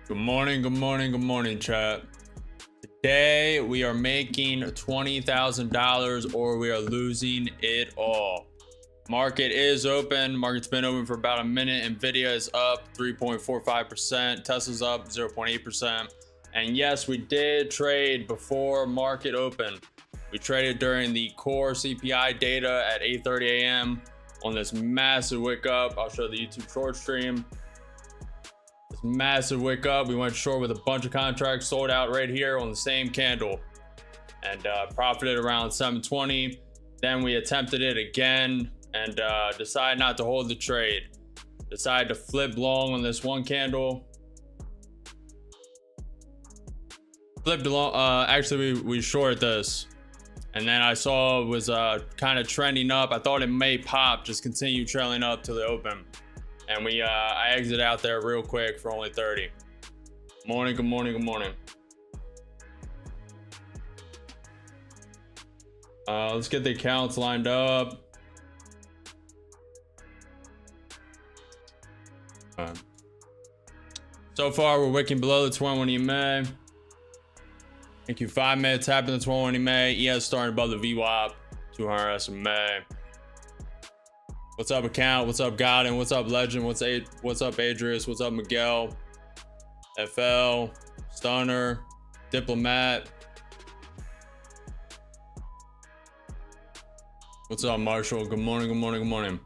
Good morning, chat. Today we are making $20,000 or we are losing it all. Market is open. Market's been open for about a minute. Nvidia is up 3.45%. Tesla's up 0.8%. And yes, we did trade before market open. We traded during the core CPI data at 8:30 a.m. on this massive wick up. I'll show the YouTube short stream. This massive wick up. We went short with a bunch of contracts, sold out right here on the same candle, and profited around 720. Then we attempted it again and decided not to hold the trade. Decided to flip long on this one candle. Flipped long. Actually, we shorted this, and then I saw it was kind of trending up. I thought it may pop, just continue trailing up to the open. And I exited out there real quick for only 30. Good morning. Let's get the accounts lined up. So far, we're wicking below the 21 EMA. Thank you. 5 minutes, tapping the 21 EMA. ES starting above the VWAP, 200 SMA. What's up, account? What's up, Godin? What's up, Legend? What's up, Adrius? What's up, Miguel? FL, Stunner, Diplomat. What's up, Marshall? Good morning.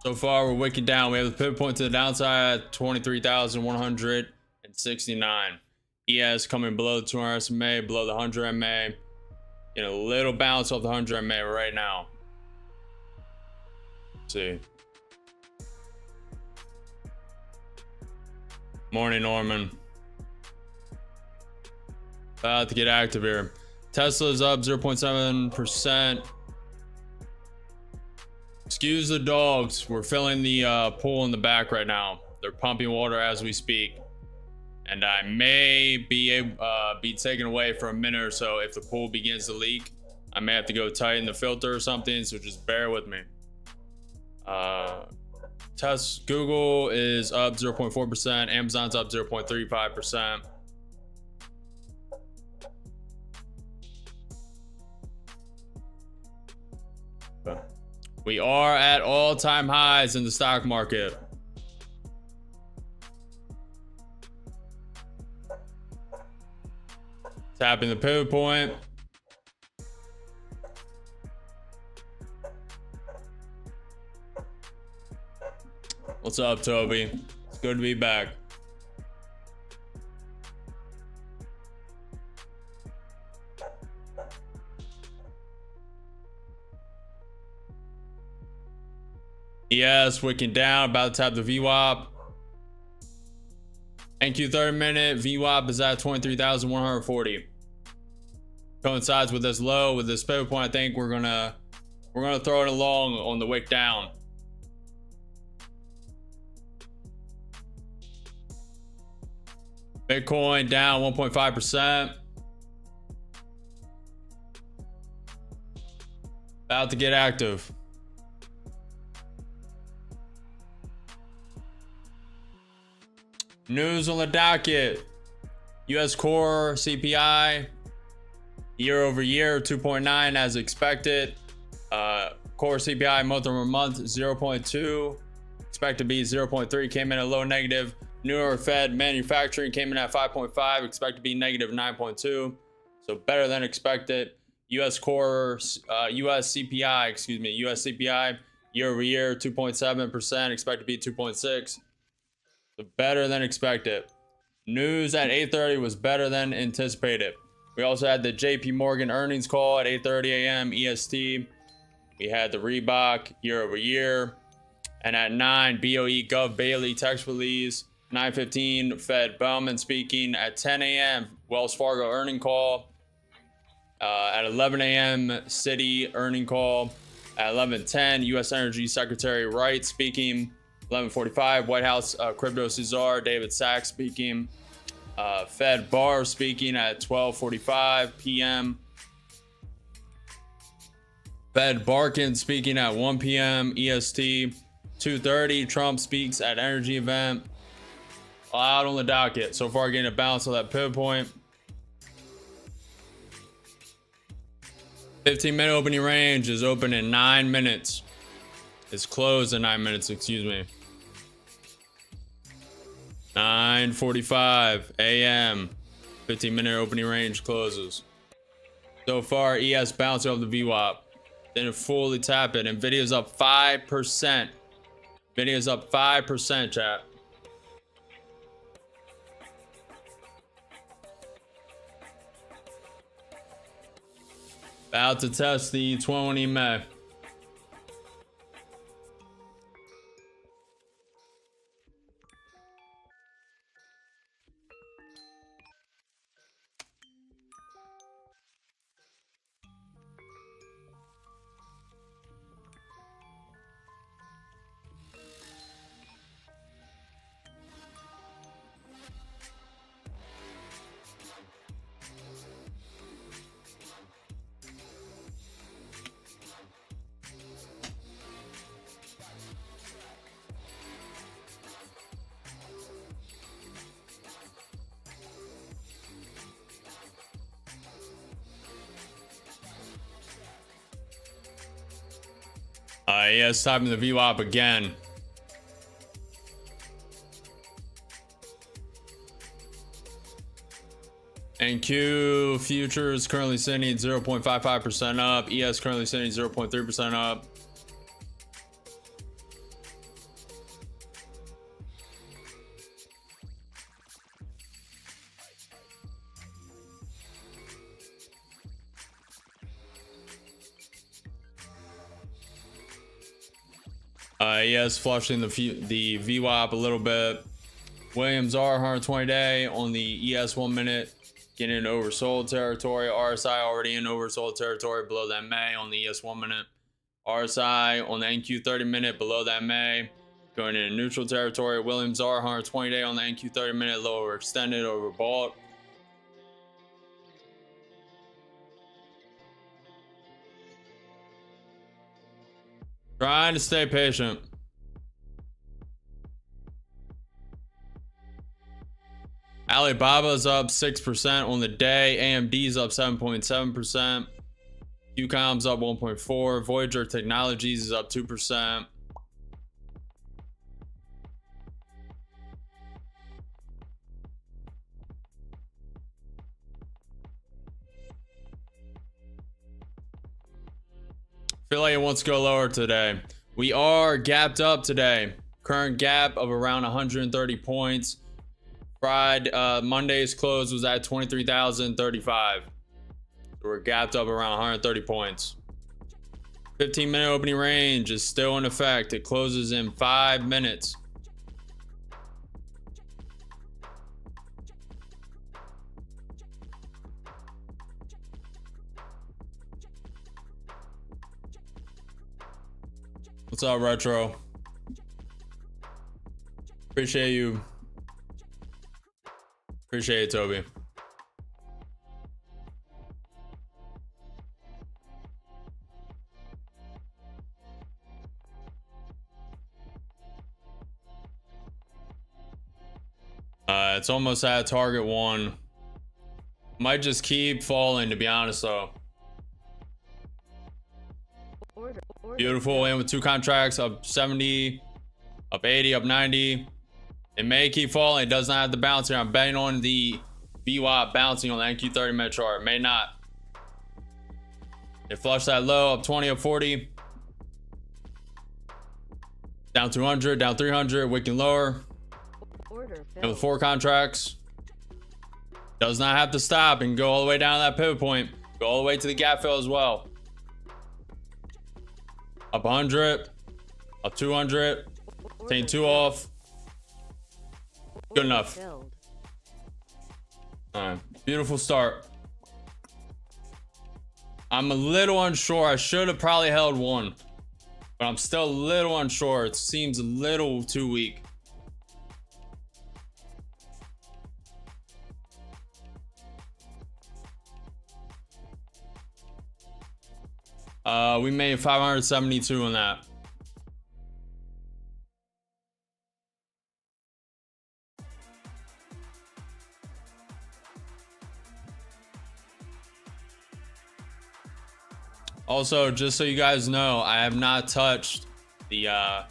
So far, we're wicking down. We have the pivot point to the downside at 23,169. ES coming below the 200 SMA, below the 100 MA. A little bounce off the 100 MA right now. Let's see. Morning, Norman. About to get active here. Tesla's up 0.7%. Excuse the dogs. We're filling the pool in the back right now. They're pumping water as we speak. And I may be taken away for a minute or so if the pool begins to leak. I may have to go tighten the filter or something, so just bear with me. Google is up 0.4%. Amazon's up 0.35%. We are at all-time highs in the stock market. Tapping the pivot point. What's up, Toby? It's good to be back. Yes, wicking down, about to tap the VWAP. NQ 30-minute VWAP is at 23,140. Coincides with this low, with this pivot point. I think we're gonna throw it along on the wick down. Bitcoin down 1.5%. About to get active. News on the docket. US core CPI year over year 2.9 as expected. Core CPI month over month 0.2. Expect to be 0.3. Came in a low negative. New York Fed manufacturing came in at 5.5. Expect to be negative 9.2. So better than expected. US CPI year over year 2.7%. Expect to be 2.6. So better than expected. News at 8:30 was better than anticipated. We also had the JP Morgan earnings call at 8:30 a.m. EST. We had the Reebok year over year. And at 9, BOE Gov Bailey text release. 9:15, Fed Bowman speaking. At 10 a.m., Wells Fargo earning call. At 11 a.m., Citi earning call. At 11:10, U.S. Energy Secretary Wright speaking. 11:45, White House Crypto Cesar David Sachs speaking. Fed Barr speaking at 12:45 p.m. Fed Barkin speaking at 1 p.m. EST. 2:30, Trump speaks at energy event. Out on the docket. So far, getting a bounce on that pivot point. 15-minute opening range is open in 9 minutes. It's closed in 9 minutes, excuse me. 9:45 a.m. 15-minute opening range closes. So far, ES bouncing off the VWAP. Didn't fully tap it. Nvidia's up 5%. Nvidia's up 5%, chat. About to test the 20 MA. Yes, tapping the VWAP again. NQ futures currently sitting at 0.55% up. ES currently sitting at 0.3% up. ES flushing the VWAP a little bit. Williams R 120 day on the ES 1 minute, getting into oversold territory. RSI already in oversold territory below that May on the ES 1 minute. RSI on the NQ 30 minute below that May, going into neutral territory. Williams R 120 day on the NQ 30 minute, lower extended, overbought. Trying to stay patient. Alibaba's up 6% on the day. AMD's up 7.7%. QCOM's up 1.4%. Voyager Technologies is up 2%. Feel like it wants to go lower today. We are gapped up today. Current gap of around 130 points. Monday's close was at 23,035. So we're gapped up around 130 points. 15-minute opening range is still in effect. It closes in 5 minutes. What's up, Retro? Appreciate you. Appreciate it, Toby. It's almost at target 1. Might just keep falling, to be honest, though. Beautiful, in with 2 contracts, up 70, up 80, up 90. It may keep falling. It does not have the bounce here. I'm betting on the VWAP bouncing on the NQ30 minute chart. It may not. It flushed that low, up 20, up 40. Down 200, down 300, wicking lower. And with 4 contracts. Does not have to stop and go all the way down to that pivot point. Go all the way to the gap fill as well. Up 100, up 200, taking 2 off. Good enough. All right, beautiful start. I'm a little unsure. I should have probably held 1, but I'm still a little unsure. It seems a little too weak. We made 572 on that. Also, just so you guys know, I have not touched the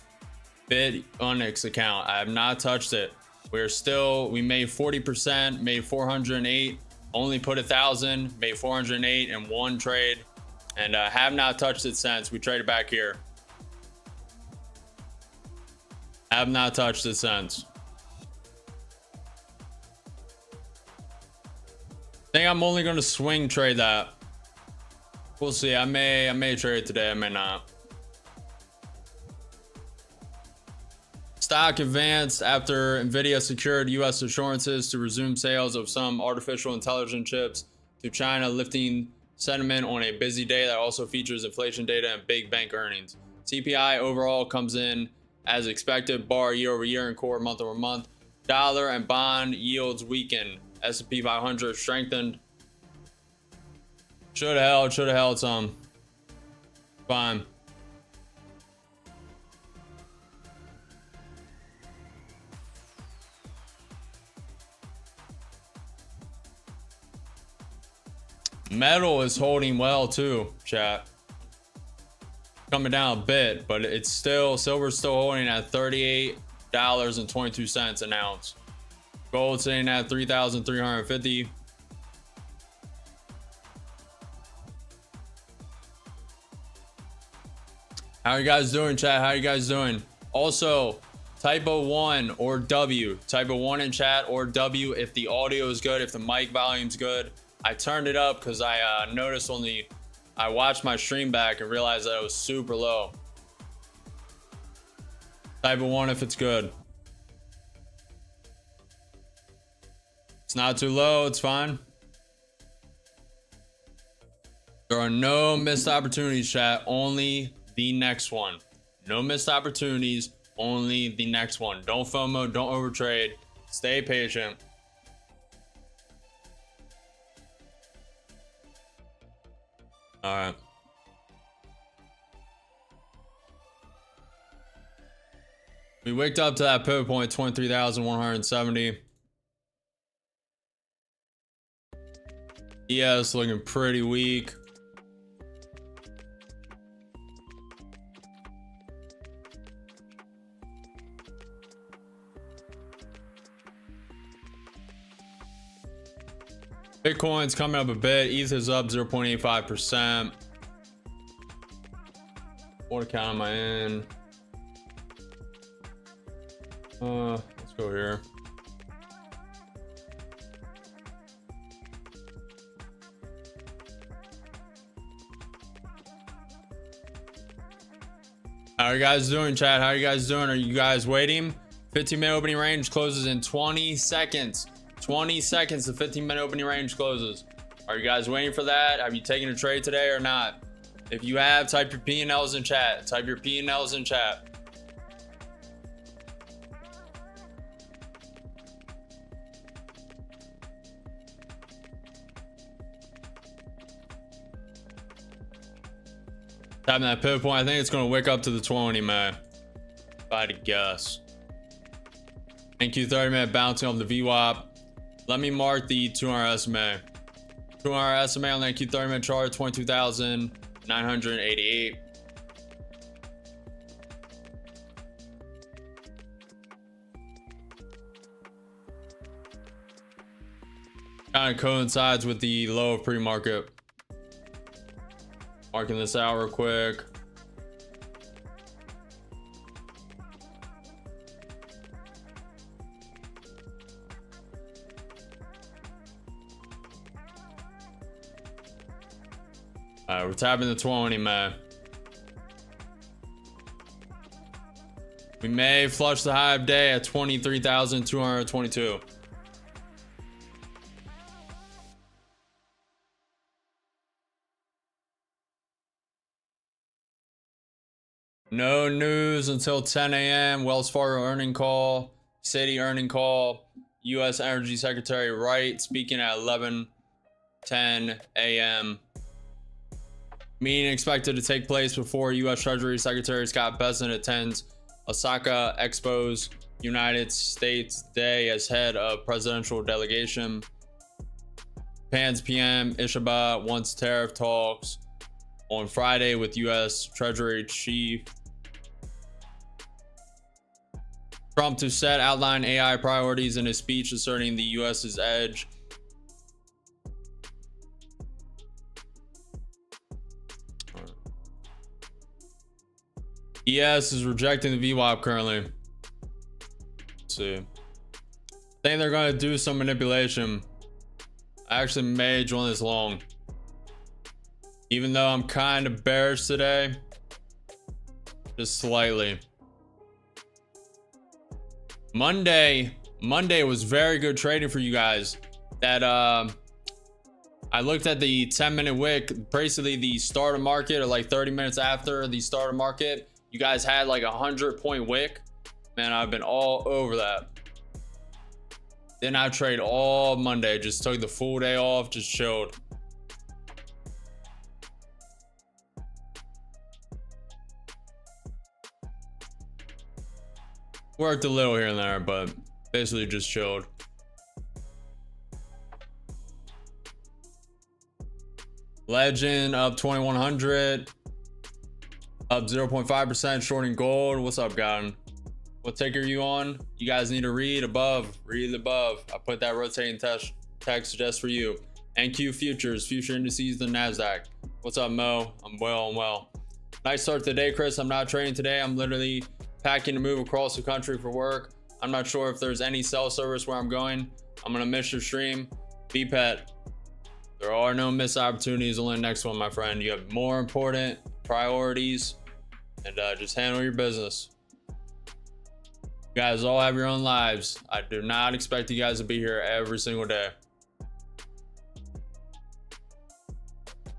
BITUNIX account. I have not touched it. We made 40%, made 408, only put 1,000, made 408 in one trade, and have not touched it since. We traded back here. Have not touched it since. I think I'm only going to swing trade that. We'll see. I may trade it today. I may not. Stock advanced after Nvidia secured U.S. assurances to resume sales of some artificial intelligence chips to China, lifting sentiment on a busy day that also features inflation data and big bank earnings. CPI overall comes in as expected, bar year over year and core month over month. Dollar and bond yields weakened. S&P 500 strengthened. Should have held some. Fine. Metal is holding well too, chat. Coming down a bit, but it's still, silver's still holding at $38.22 an ounce. Gold sitting at 3,350. How are you guys doing, chat? How are you guys doing? Also, type a 1 or W. Type a 1 in chat or W if the audio is good, if the mic volume's good. I turned it up because I noticed I watched my stream back and realized that it was super low. Type a 1 if it's good. It's not too low, it's fine. There are no missed opportunities, chat. Only the next one. No missed opportunities, only the next one. Don't FOMO, don't overtrade. Stay patient. All right. We wicked up to that pivot point, 23,170. ES looking pretty weak. Bitcoin's coming up a bit. ETH is up 0.85%. What account am I in? Let's go here. How are you guys doing, chat? How are you guys doing? Are you guys waiting? 15-minute opening range closes in 20 seconds. 20 seconds, the 15-minute opening range closes. Are you guys waiting for that? Have you taken a trade today or not? If you have, type your P&Ls in chat. Type your P&Ls in chat. Tapping that pivot point. I think it's going to wick up to the 20, man. If I had to guess. NQ 30-minute bouncing off the VWAP. Let me mark the 200 SMA. 200 SMA on the NQ 30-minute chart, 22,988. Kind of coincides with the low of pre-market. Marking this out real quick. All right, we're tapping the 20, man. We may flush the high of day at 23,222. No news until 10 a.m. Wells Fargo earning call, Citi earning call, U.S. Energy Secretary Wright speaking at 11:10 a.m. Meeting expected to take place before U.S. Treasury Secretary Scott Bessent attends Osaka Expo's United States Day as head of presidential delegation. Japan's PM Ishida wants tariff talks on Friday with US Treasury Chief Trump to set outline AI priorities in his speech asserting the US's edge. ES is rejecting the VWAP currently. Let's see. I think they're going to do some manipulation. I actually may join this long. Even though I'm kind of bearish today. Just slightly. Monday was very good trading for you guys. That I looked at the 10-minute wick, basically the start of market, or like 30 minutes after the start of market. You guys had like a 100-point wick. Man, I've been all over that. Then I trade all Monday, just took the full day off, just chilled. Worked a little here and there, but basically just chilled. Legend up 2100, up 0.5%, shorting gold. What's up, guy? What ticker are you on? You guys need to read above. Read above. I put that rotating text just for you. NQ futures, future indices, the Nasdaq. What's up, Mo? I'm well. Nice start to the day, Chris. I'm not trading today. I'm literally packing to move across the country for work. I'm not sure if there's any cell service where I'm going. I'm gonna miss your stream. BPET. There are no missed opportunities. Only the next one, my friend. You have more important priorities, and just handle your business. You guys all have your own lives. I do not expect you guys to be here every single day.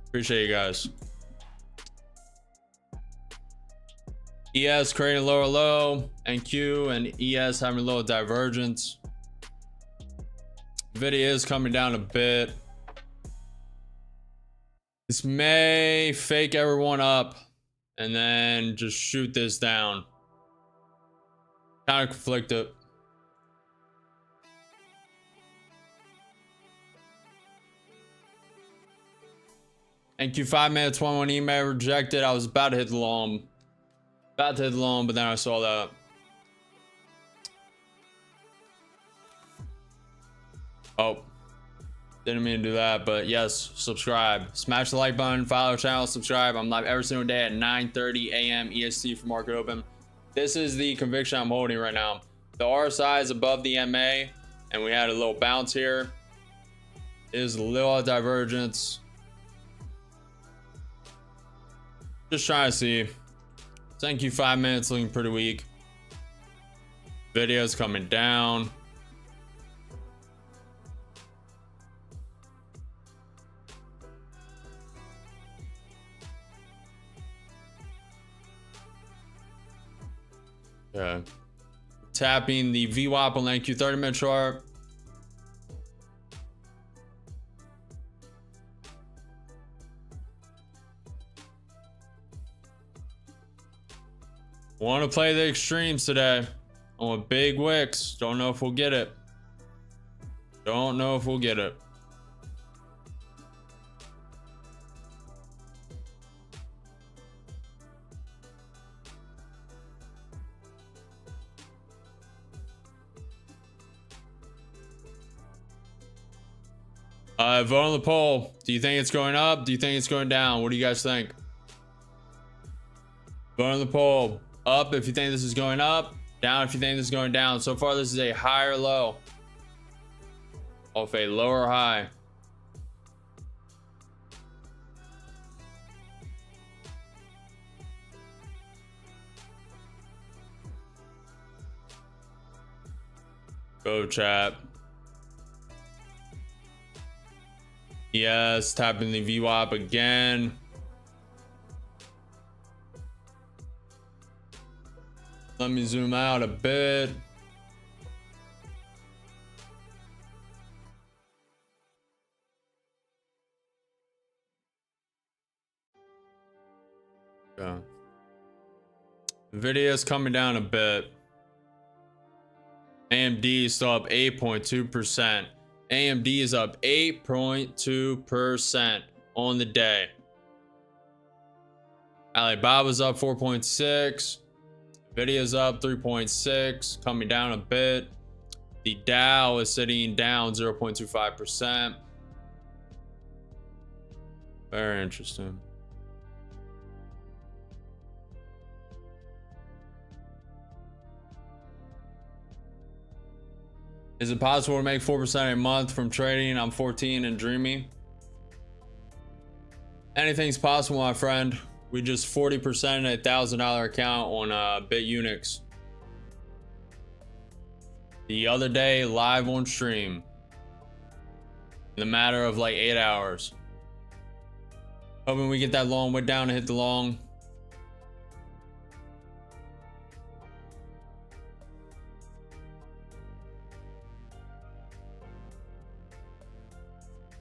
Appreciate you guys. ES creating lower low, NQ and ES having a little divergence. Video is coming down a bit. This may fake everyone up and then just shoot this down. Kind of conflicted. NQ 5 minutes, 21 email rejected. I was about to hit the long. But then I saw that. Oh, didn't mean to do that, but yes, subscribe. Smash the like button, follow the channel, subscribe. I'm live every single day at 9:30 a.m. EST for market open. This is the conviction I'm holding right now. The RSI is above the MA, and we had a little bounce here. It is a little divergence. Just trying to see. Thank you. 5 minutes looking pretty weak. Video's coming down. Okay. Tapping the VWAP on NQ 30-minute chart. Want to play the extremes today. I want big wicks. Don't know if we'll get it. Don't know if we'll get it. Vote on the poll. Do you think it's going up? Do you think it's going down? What do you guys think? Vote on the poll. Up if you think this is going up, down if you think this is going down. So far, this is a higher low off a lower high. Go chat. Yes, tapping the VWAP again. Let me zoom out a bit. Yeah. Video's coming down a bit. AMD is still up 8.2%. AMD is up 8.2% on the day. Alibaba's up 4.6. Nvidia's up 3.6, coming down a bit. The Dow is sitting down 0.25%. Very interesting. Is it possible to make 4% a month from trading? I'm 14 and dreamy. Anything's possible, my friend. We just 40% a $1,000 account on BITUNIX. The other day, live on stream. In a matter of like 8 hours. Hoping we get that long way down to hit the long.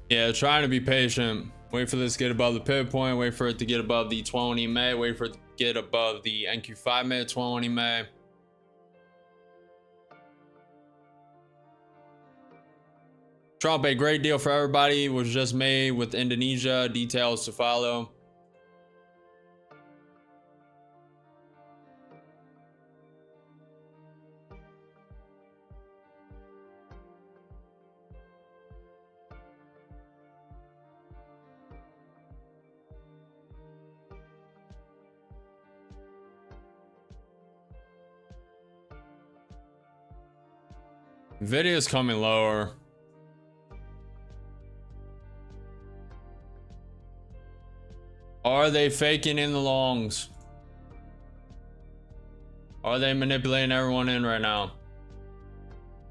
Yeah, trying to be patient. Wait for this to get above the pivot point. Wait for it to get above the 20 MA. Wait for it to get above the NQ5 MA, 20 MA. Trump, a great deal for everybody, was just made with Indonesia. Details to follow. Nvidia's coming lower. Are they faking in the longs? Are they manipulating everyone in right now?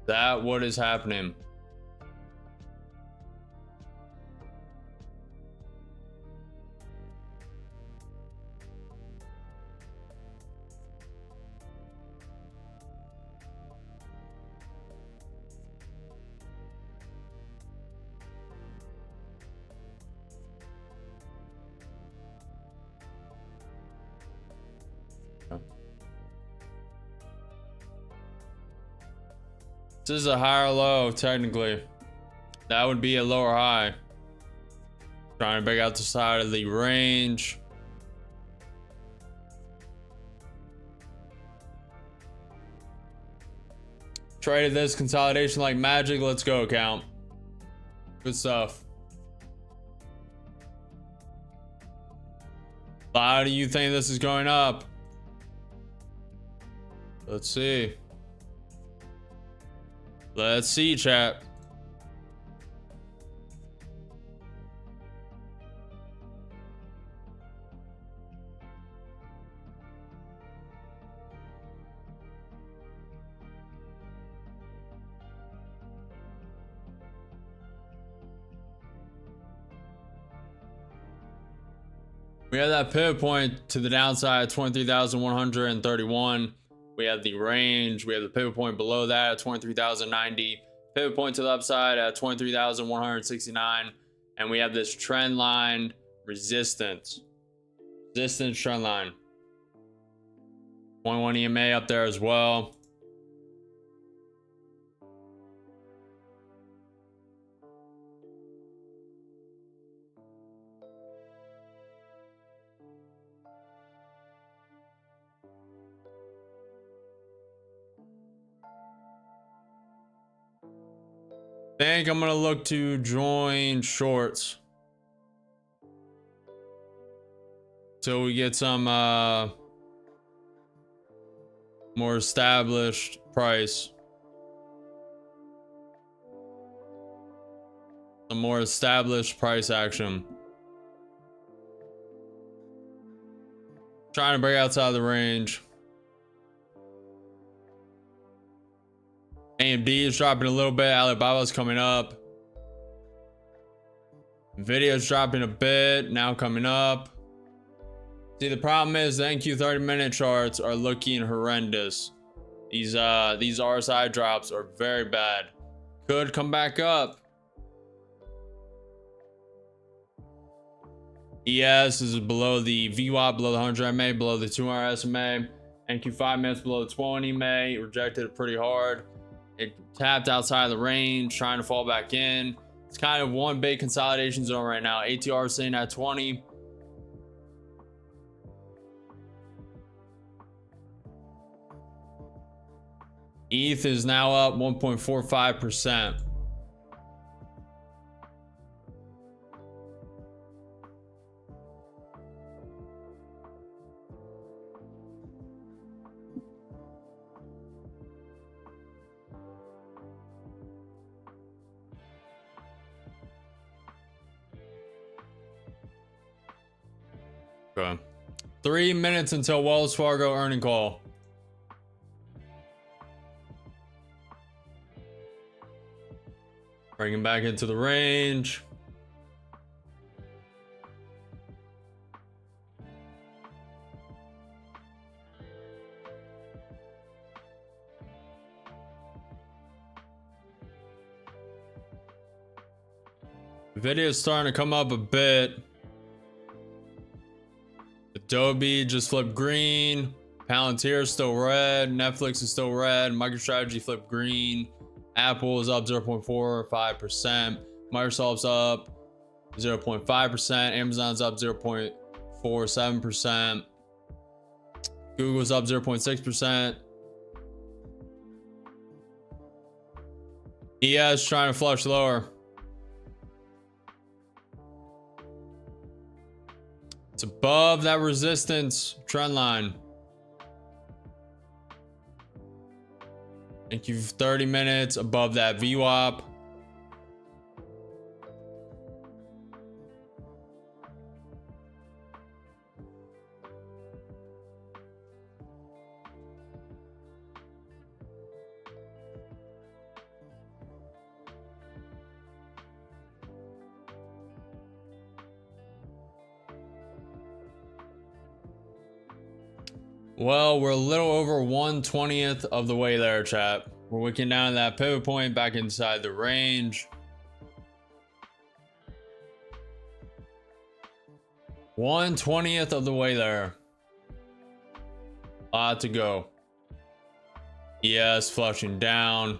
That what is happening? This is a higher low, technically. That would be a lower high. Trying to break out the side of the range. Traded this consolidation like magic. Let's go, account. Good stuff. Why do you think this is going up? Let's see. Let's see, chat. We have that pivot point to the downside, 23,131. We have the range. We have the pivot point below that at 23,090. Pivot point to the upside at 23,169. And we have this trend line resistance. Resistance trend line. 0.1 EMA up there as well. I think I'm gonna look to join shorts so we get some more established price, some more established price action. Trying to break outside the range. AMD is dropping a little bit. Alibaba's coming up. Nvidia's dropping a bit. Now coming up. See, the problem is the NQ 30-minute charts are looking horrendous. These RSI drops are very bad. Could come back up. ES is below the VWAP, below the 100 MA, below the 200 SMA. NQ 5 minutes below the 20 MA. Rejected it pretty hard. It tapped outside the range, trying to fall back in. It's kind of one big consolidation zone right now. ATR is sitting at 20. ETH is now up 1.45%. Okay. 3 minutes until Wells Fargo earning call. Bring him back into the range. Video is starting to come up a bit. Adobe just flipped green. Palantir is still red. Netflix is still red. MicroStrategy flipped green. Apple is up 0.45%. Microsoft's up 0.5%. Amazon's up 0.47%. Google's up 0.6%. ES trying to flush lower. It's above that resistance trend line. Thank you. 30 minutes above that VWAP. Well, we're a little over 1/20th of the way there, chat. We're wicking down to that pivot point, back inside the range. 1/20th of the way there. A lot to go. Yes, flushing down.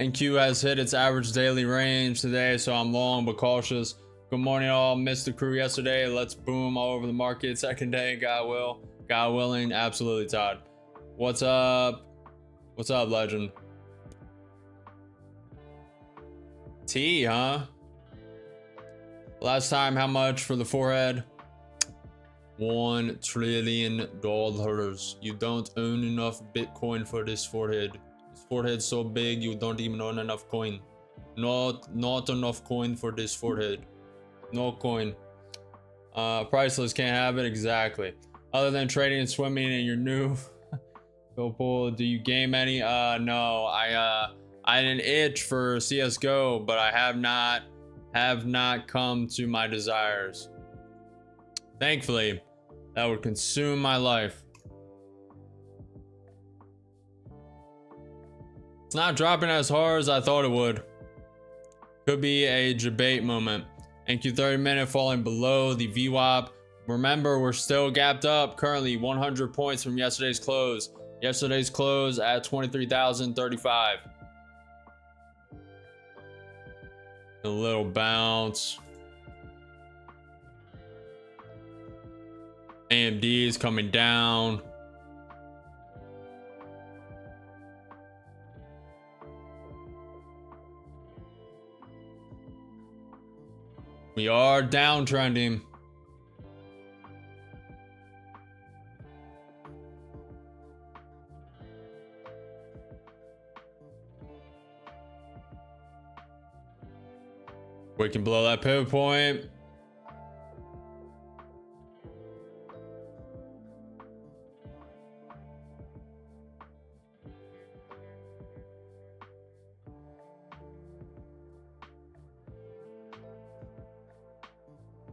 NQ has hit its average daily range today, so I'm long but cautious. Good morning, all. Missed the crew yesterday. Let's boom all over the market. Second day, God willing. Absolutely, Todd. What's up? What's up, legend? T, huh? Last time, how much for the forehead? $1 trillion. You don't own enough Bitcoin for this forehead. Forehead so big you don't even own enough coin. Not enough coin for this forehead. No coin. Priceless, can't have it. Exactly. Other than trading and swimming in your new Phil, do you game any? No. I had an itch for CSGO, but I have not come to my desires. Thankfully, that would consume my life. It's not dropping as hard as I thought it would. Could be a debate moment. NQ 30-minute falling below the VWAP. Remember, we're still gapped up currently 100 points from yesterday's close. Yesterday's close at 23,035. A little bounce. AMD is coming down. We are downtrending. We can blow that pivot point.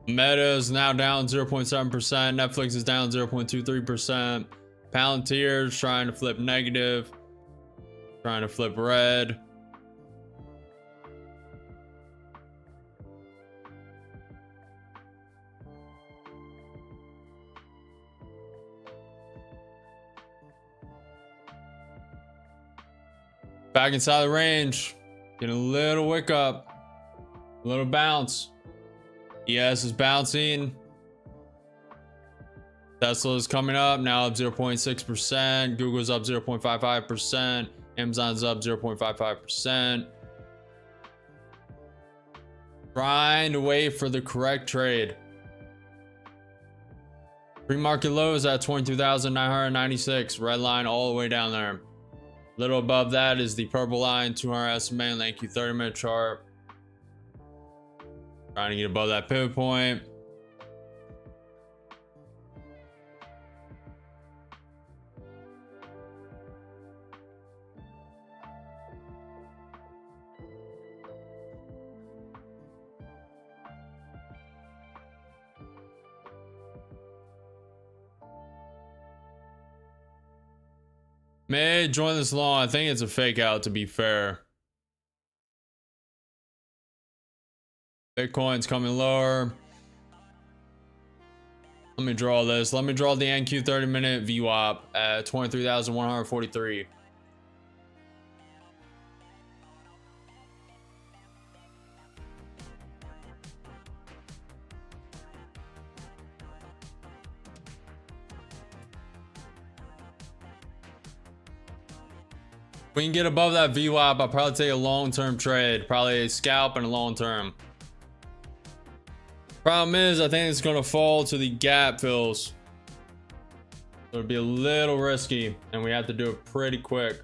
Meta is now down 0.7%. Netflix is down 0.23%. Palantir is trying to flip negative. Trying to flip red. Back inside the range. Getting a little wick up. A little bounce. ES is bouncing. Tesla is coming up, now up 0.6%. Google's up 0.55%. Amazon's up 0.55%. Trying to wait for the correct trade. Pre-market low is at 22,996. Red line all the way down there. A little above that is the purple line, 200 SMA and NQ 30-minute chart. Trying to get above that pivot point. May join this long. I think it's a fake out, to be fair. Bitcoin's coming lower. Let me draw this. Let me draw the NQ 30-minute VWAP at 23,143. If we can get above that VWAP, I'll probably take a long-term trade. Probably a scalp and a long-term. Problem is, I think it's going to fall to the gap fills. So it'll be a little risky, and we have to do it pretty quick.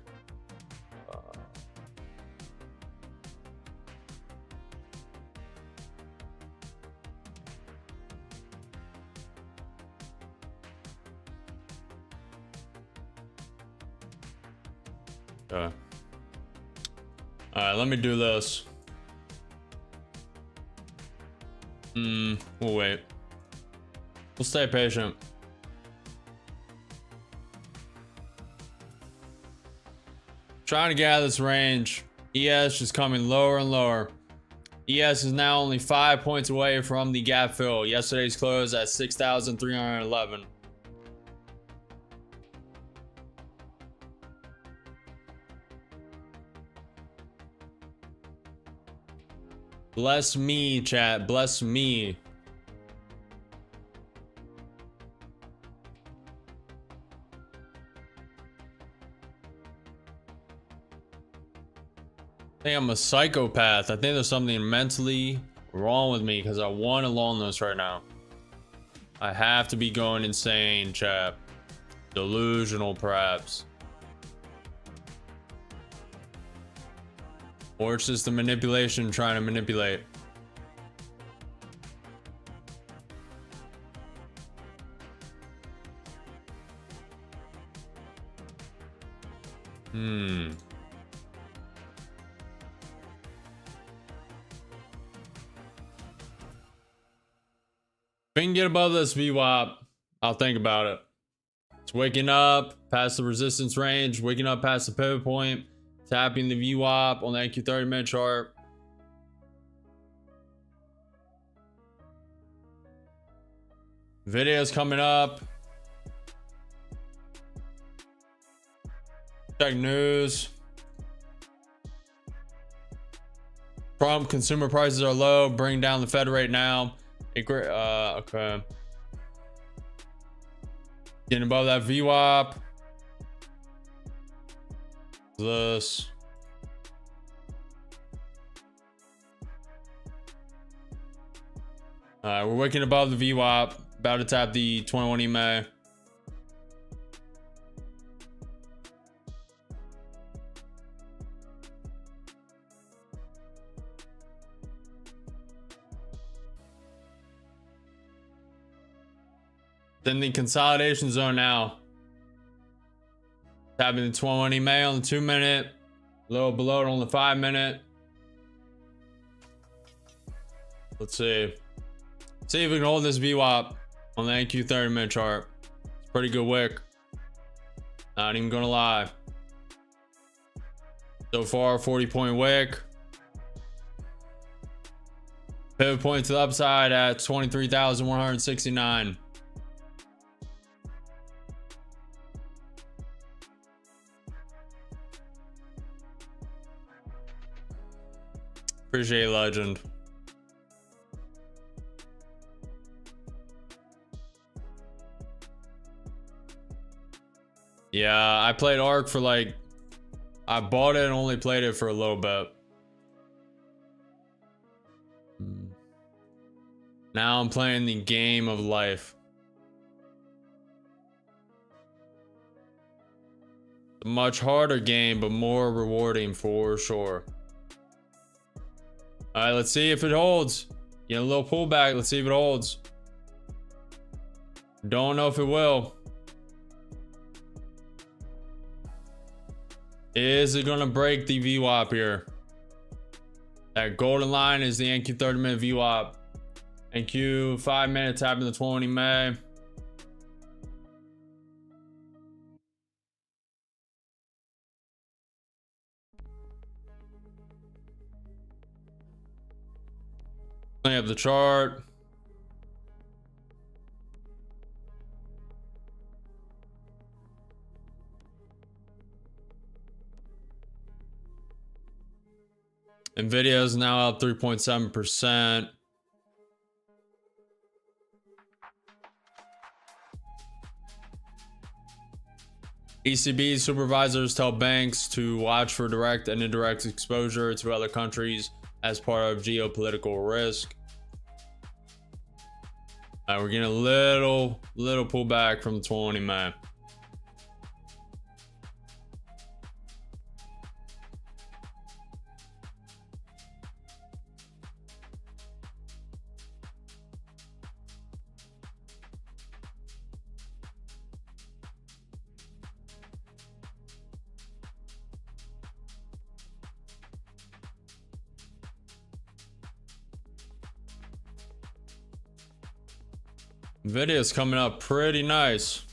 All right, let me do this. We'll wait. We'll stay patient. Trying to get out of this range. ES just coming lower and lower. ES is now only 5 points away from the gap fill. Yesterday's close at 6,311. Bless me, chat. Bless me. I think I'm a psychopath. I think there's something mentally wrong with me because I want to long this right now. I have to be going insane, chat. Delusional, perhaps. Or it's just the manipulation trying to manipulate. If we can get above this VWAP, I'll think about it. It's waking up past the resistance range, waking up past the pivot point. Tapping the VWAP on the NQ 30-minute chart. Videos coming up. Check news. Trump consumer prices are low. Bring down the Fed rate now. Okay. Getting above that VWAP. This. Alright, we're waking above the VWAP. About to tap the 21 EMA. Then the consolidation zone now. Tapping the 21 EMA on the 2-minute. A little below it on the 5-minute. Let's see. See if we can hold this VWAP on the NQ 30-minute chart. It's a pretty good wick. Not even gonna lie. So far, 40-point wick. Pivot point to the upside at 23,169. Appreciate legend. Yeah, I played Arc for like, I bought it and only played it for a little bit. Now I'm playing the game of life. A much harder game, but more rewarding for sure. All right, let's see if it holds. Get a little pullback. Let's see if it holds. Don't know if it will. Is it gonna break the VWAP here? That golden line is the NQ 30-minute VWAP. NQ 5-minute tapping the 20 May. Clean up the chart. Nvidia is now up 3.7%. ECB supervisors tell banks to watch for direct and indirect exposure to other countries as part of geopolitical risk. We're getting a little pullback from the 20 man. Nvidia is coming up pretty nice.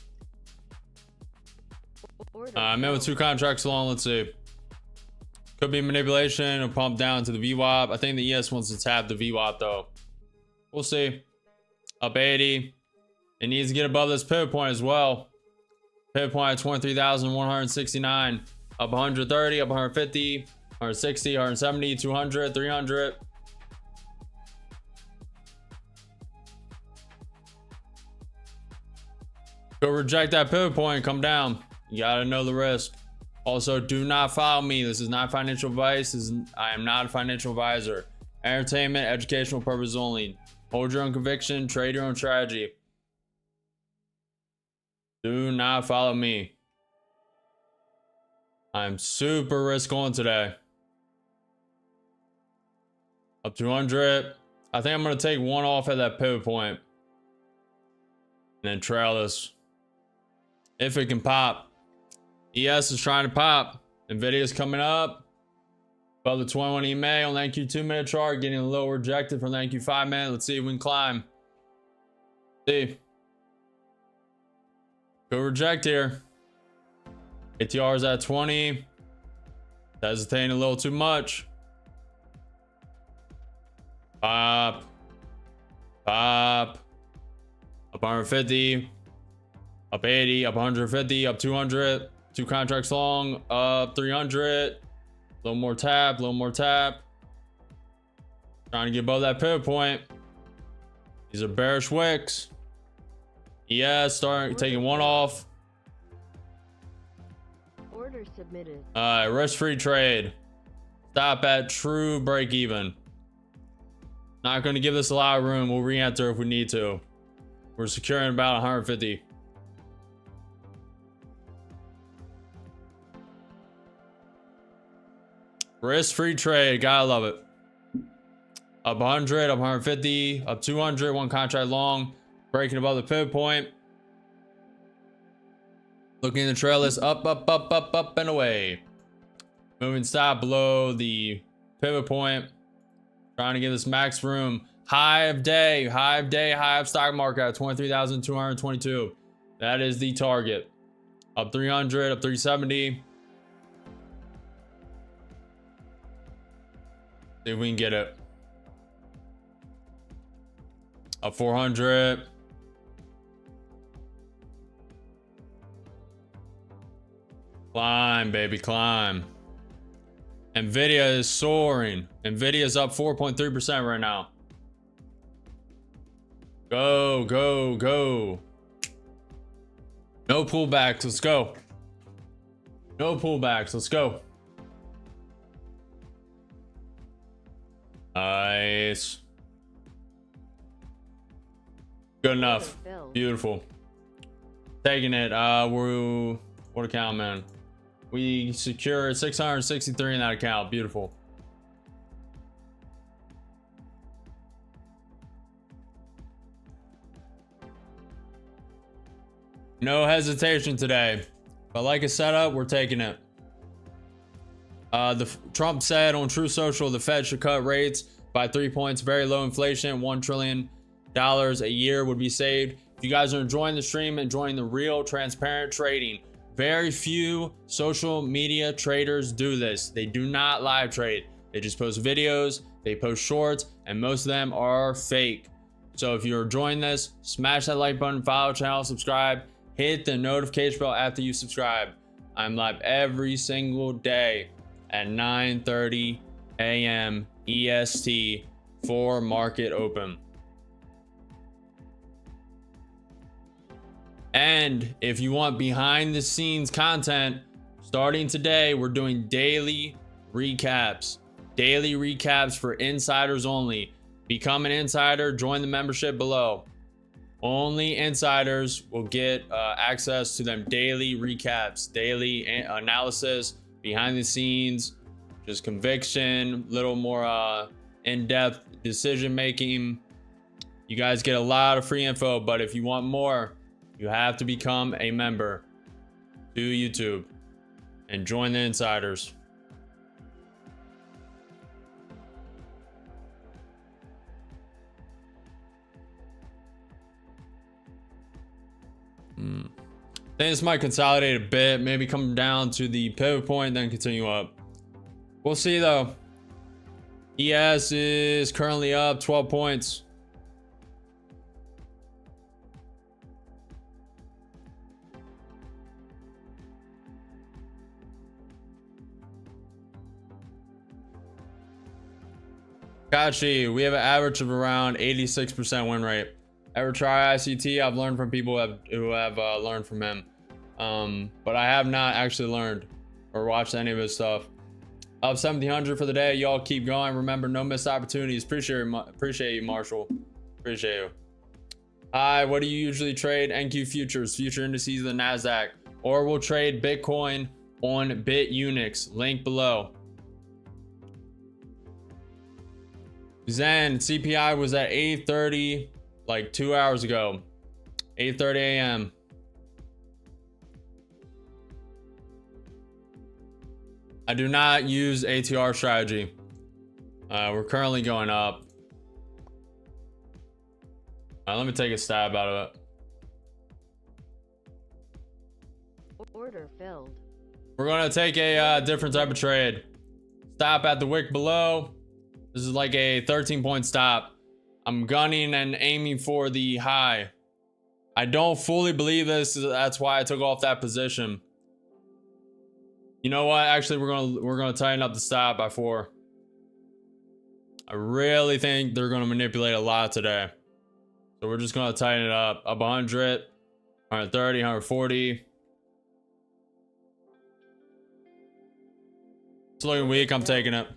I'm in with 2 contracts long. Let's see. Could be manipulation or pump down to the VWAP. I think the ES wants to tap the VWAP though. We'll see. Up 80. It needs to get above this pivot point as well. Pivot point at 23,169. Up 130, up 150, 160, 170, 200, 300. Go reject that pivot point, come down. You gotta know the risk. Also, do not follow me. This is not financial advice. I am not a financial advisor. Entertainment, educational purpose only. Hold your own conviction, trade your own strategy. Do not follow me. I'm super risk on today. Up 200. I think I'm gonna take one off at that pivot point. And then trail this. If it can pop. ES is trying to pop. Nvidia is coming up. Above the 21 EMA on the NQ 2-minute chart. Getting a little rejected from the NQ 5-minute. Let's see if we can climb. See. Go reject here. ATR is at 20. Hesitating a little too much. Pop. Pop. Up 150. Up 80, up 150, up 200, 2 contracts long, up 300, a little more tap, a little more tap. Trying to get above that pivot point. These are bearish wicks. Yeah, starting taking one off. Order submitted. Risk-free trade. Stop at true break even. Not going to give this a lot of room. We'll re-enter if we need to. We're securing about 150. Risk-free trade, gotta love it. Up 100, up 150, up 200, 1 contract long, breaking above the pivot point. Looking in the trail list, up, up, up, up, up, and away. Moving stop below the pivot point. Trying to get this max room. High of day, high of stock market at 23,222. That is the target. Up 300, up 370. See if we can get it. Up 400. Climb, baby, climb. Nvidia is soaring. Nvidia is up 4.3% right now. Go, go, go. No pullbacks. Let's go. No pullbacks. Let's go. Nice. Good enough. Beautiful. Taking it. What account, man? We secured 663 in that account. Beautiful. No hesitation today. If I like a setup, we're taking it. Trump said on True Social the Fed should cut rates by 3 points. Very low inflation, $1 trillion a year would be saved. If you guys are enjoying the stream, enjoying the real transparent trading, very few social media traders do this. They do not live trade. They just post videos, they post shorts, and most of them are fake. So if you're enjoying this, smash that like button, follow the channel, subscribe, hit the notification bell after you subscribe. I'm live every single day at 9:30 a.m. EST for market open. And if you want behind the scenes content, starting today, we're doing daily recaps. Daily recaps for insiders only. Become an insider, join the membership below. Only insiders will get access to them daily recaps, daily analysis, behind the scenes, just conviction, little more in-depth decision making. You guys get a lot of free info, but if you want more, you have to become a member to YouTube and join the insiders. I think this might consolidate a bit, maybe come down to the pivot point, then continue up. We'll see though. ES is currently up 12 points. Kachi, we have an average of around 86% win rate. Ever try ICT? I've learned from people who have learned from him. But I have not actually learned or watched any of his stuff. Up 1700 for the day. Y'all keep going. Remember, no missed opportunities. Appreciate you, Marshall. Appreciate you. Hi, what do you usually trade? NQ futures, future indices of the NASDAQ. Or we'll trade Bitcoin on BITUNIX. Link below. Zen, CPI was at 8:30 like 2 hours ago. 8:30 a.m. I do not use ATR strategy. We're currently going up. Let me take a stab out of it. Order filled. We're gonna take a different type of trade. Stop at the wick below. This is like a 13-point stop. I'm gunning and aiming for the high. I don't fully believe this. That's why I took off that position. You know what? Actually, we're gonna tighten up the stop by 4. I really think they're gonna manipulate a lot today. So we're just gonna tighten it up. Up 100, 130, 140. It's looking weak. I'm taking it.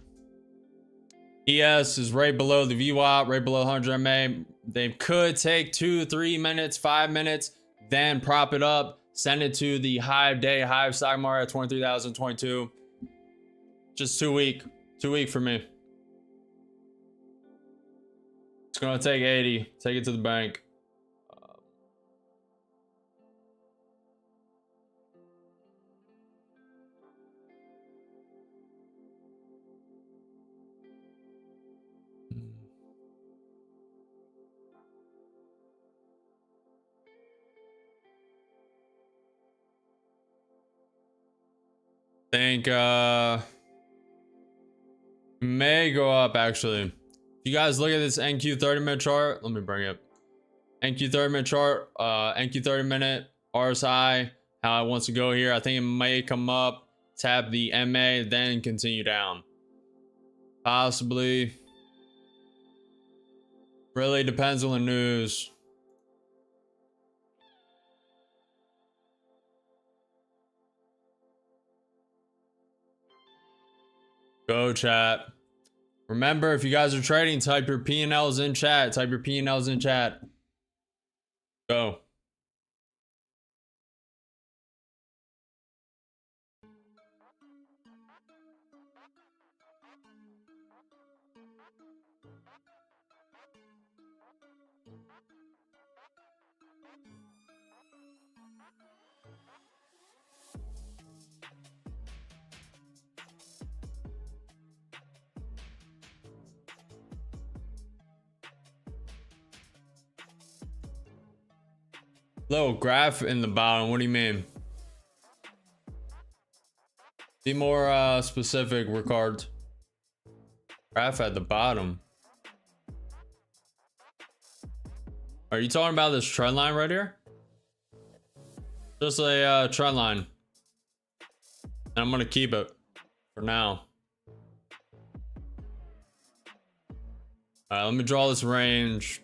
ES is right below the VWAP, right below 100 MA. They could take 2, 3 minutes, 5 minutes, then prop it up, send it to the high stock market at 23,022. Just too weak for me. It's gonna take 80, take it to the bank. Think may go up actually. If you guys look at this NQ 30-minute chart, let me bring it. NQ 30-minute chart, NQ 30-minute RSI, how it wants to go here. I think it may come up tap the MA, then continue down. Possibly. Really depends on the news. Go chat. Remember, if you guys are trading, type your P&Ls in chat. Type your P&Ls in chat. Go. Little graph in the bottom. What do you mean? Be more specific, Ricard. Graph at the bottom. Are you talking about this trend line right here? Just a trend line. And I'm gonna keep it for now. All right, let me draw this range.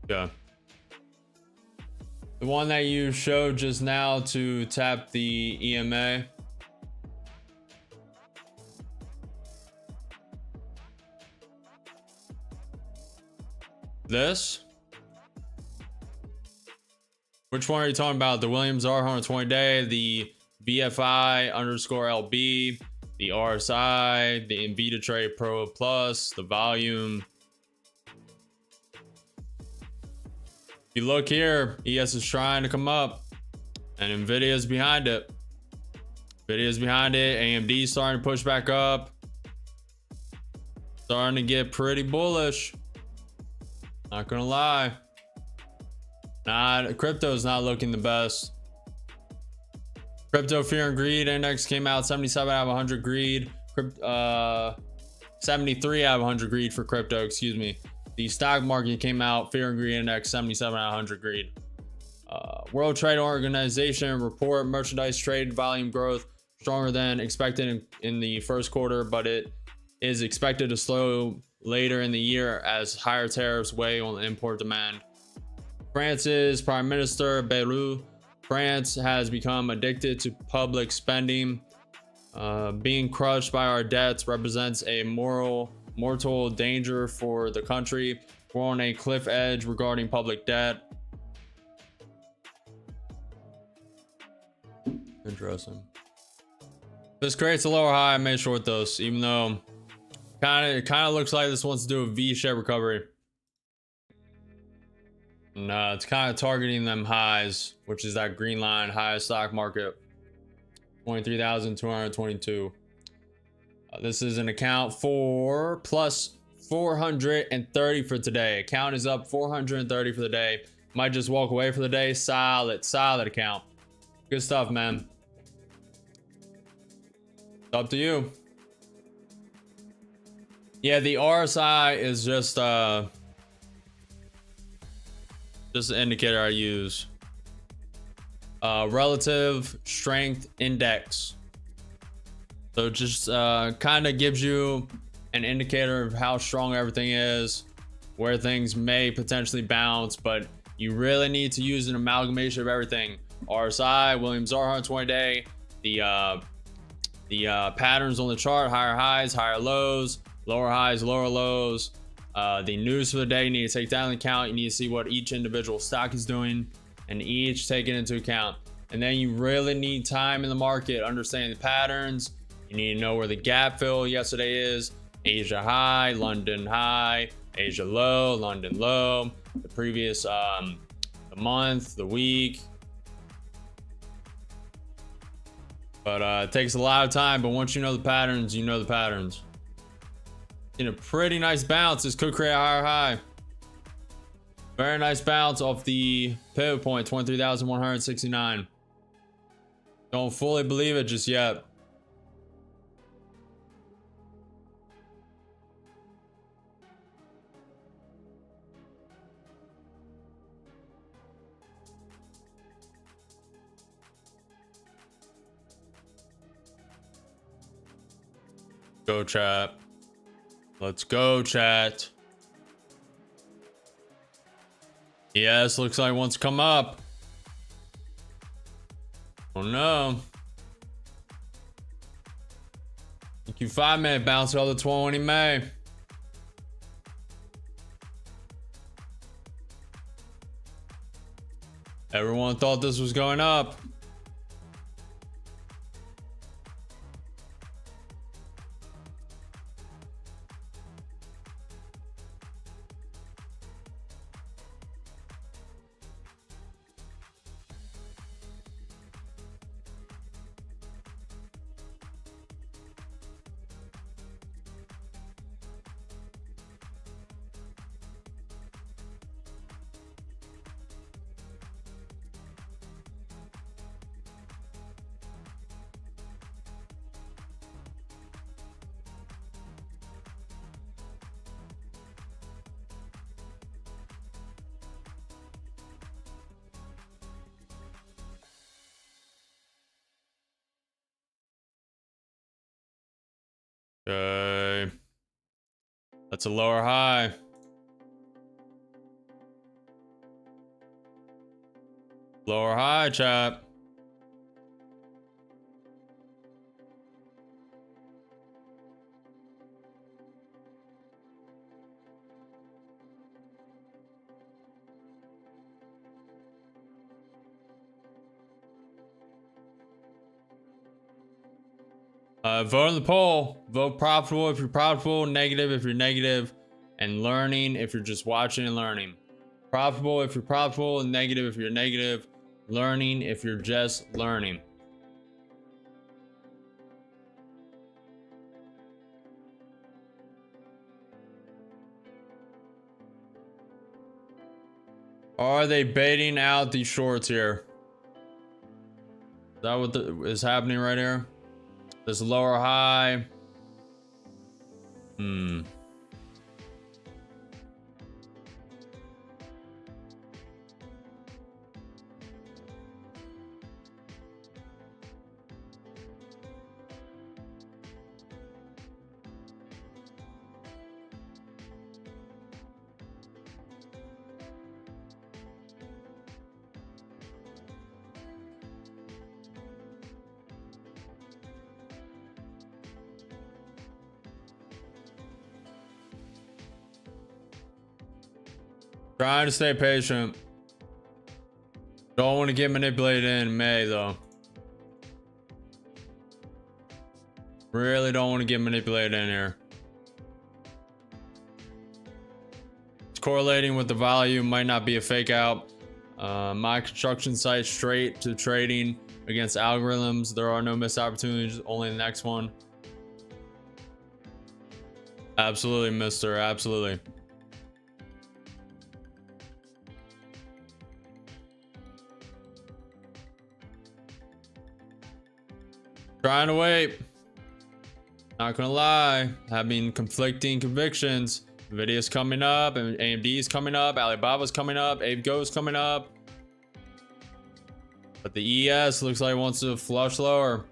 Yeah. The one that you showed just now to tap the EMA. This? Which one are you talking about? The Williams R 120 day, the BFI _ LB, the RSI, the Invitatrade Pro Plus, the volume. If you look here, ES is trying to come up and Nvidia's behind it. Nvidia's behind it. AMD starting to push back up. Starting to get pretty bullish. Not gonna lie. Crypto's not looking the best. Crypto Fear and Greed Index came out 77 out of 100 greed. 73 out of 100 greed for crypto, excuse me. The stock market came out, Fear and Greed Index, 77 out of 100 greed. World Trade Organization report merchandise trade volume growth stronger than expected in the first quarter, but it is expected to slow later in the year as higher tariffs weigh on import demand. France's Prime Minister Bayrou, France has become addicted to public spending. Being crushed by our debts represents a mortal danger for the country. We're on a cliff edge regarding public debt. Interesting. This creates a lower high. I may short those, even though it kind of looks like this wants to do a V-shaped recovery. No, it's kind of targeting them highs, which is that green line, highest stock market, 23,222. This is an account for plus 430 for today. Account is up 430 for the day. Might just walk away for the day. Solid account. Good stuff, man. It's up to you. Yeah, the RSI is just an indicator I use. Relative strength index. So it just kind of gives you an indicator of how strong everything is, where things may potentially bounce, but you really need to use an amalgamation of everything. RSI, Williams R 120 day, the patterns on the chart, higher highs, higher lows, lower highs, lower lows. The news for the day, you need to take that into account. You need to see what each individual stock is doing and each take it into account. And then you really need time in the market, understanding the patterns. You need to know where the gap fill yesterday is. Asia high, London high, Asia low, London low, the previous the month, the week. But it takes a lot of time, but once you know the patterns, you know the patterns. In a pretty nice bounce, this could create a higher high. Very nice bounce off the pivot point, 23,169. Don't fully believe it just yet. Go chat. Let's go chat. Yes, looks like it wants to come up. Oh no. Thank you, 5-minute bounce all the 20 May. Everyone thought this was going up. Okay. That's a lower high. Lower high, chat. Vote on the poll. Vote profitable if you're profitable, negative if you're negative, and learning if you're just watching and learning. Profitable if you're profitable, and negative if you're negative, learning if you're just learning. Are they baiting out these shorts here? Is that what is happening right here? This lower high. Trying to stay patient. Don't want to get manipulated in May though. Really don't want to get manipulated in here. It's correlating with the volume, might not be a fake out. My construction site straight to trading against algorithms. There are no missed opportunities, only the next one. Absolutely, mister, absolutely. Trying to wait. Not gonna lie, having conflicting convictions. Nvidia's coming up, and AMD's coming up, Alibaba's coming up, AveGo's coming up. But the ES looks like it wants to flush lower.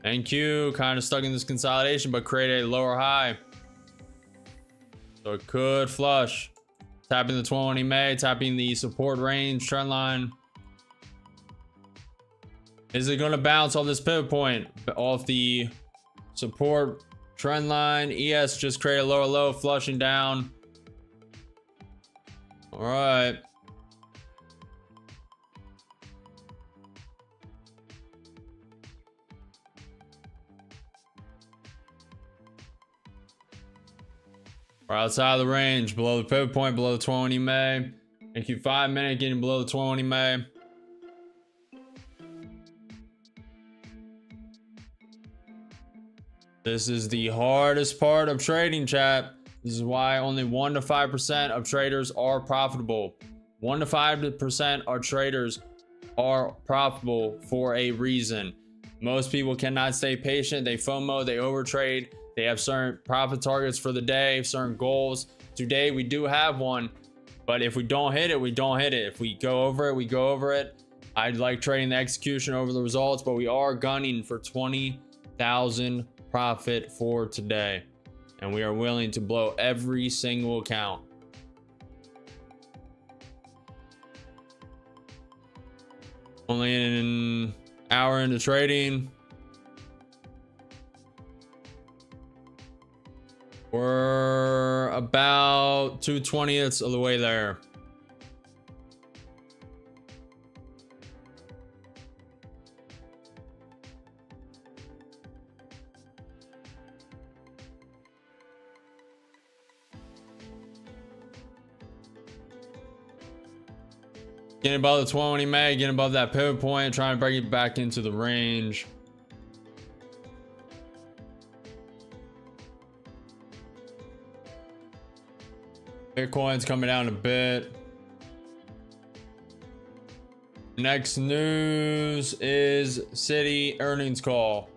NQ kind of stuck in this consolidation, but create a lower high. So it could flush. Tapping the 20 May, tapping the support range trend line. Is it going to bounce off this pivot point? Off the support trend line. ES just create a lower low, flushing down. All right. We're outside of the range, below the pivot point, below the 20 May. NQ 5-minute getting below the 20 May. This is the hardest part of trading, chat. This is why only 1 to 5% of traders are profitable. 1 to 5% of traders are profitable for a reason. Most people cannot stay patient. They FOMO, they overtrade. They have certain profit targets for the day, certain goals. Today, we do have one, but if we don't hit it, we don't hit it. If we go over it, we go over it. I like trading the execution over the results, but we are gunning for 20,000 profit for today, and we are willing to blow every single account. Only an hour into trading. We're about 2/20ths of the way there. Getting above the 20 May, getting above that pivot point, trying to bring it back into the range. Bitcoin's coming down a bit. Next news is Citi earnings call.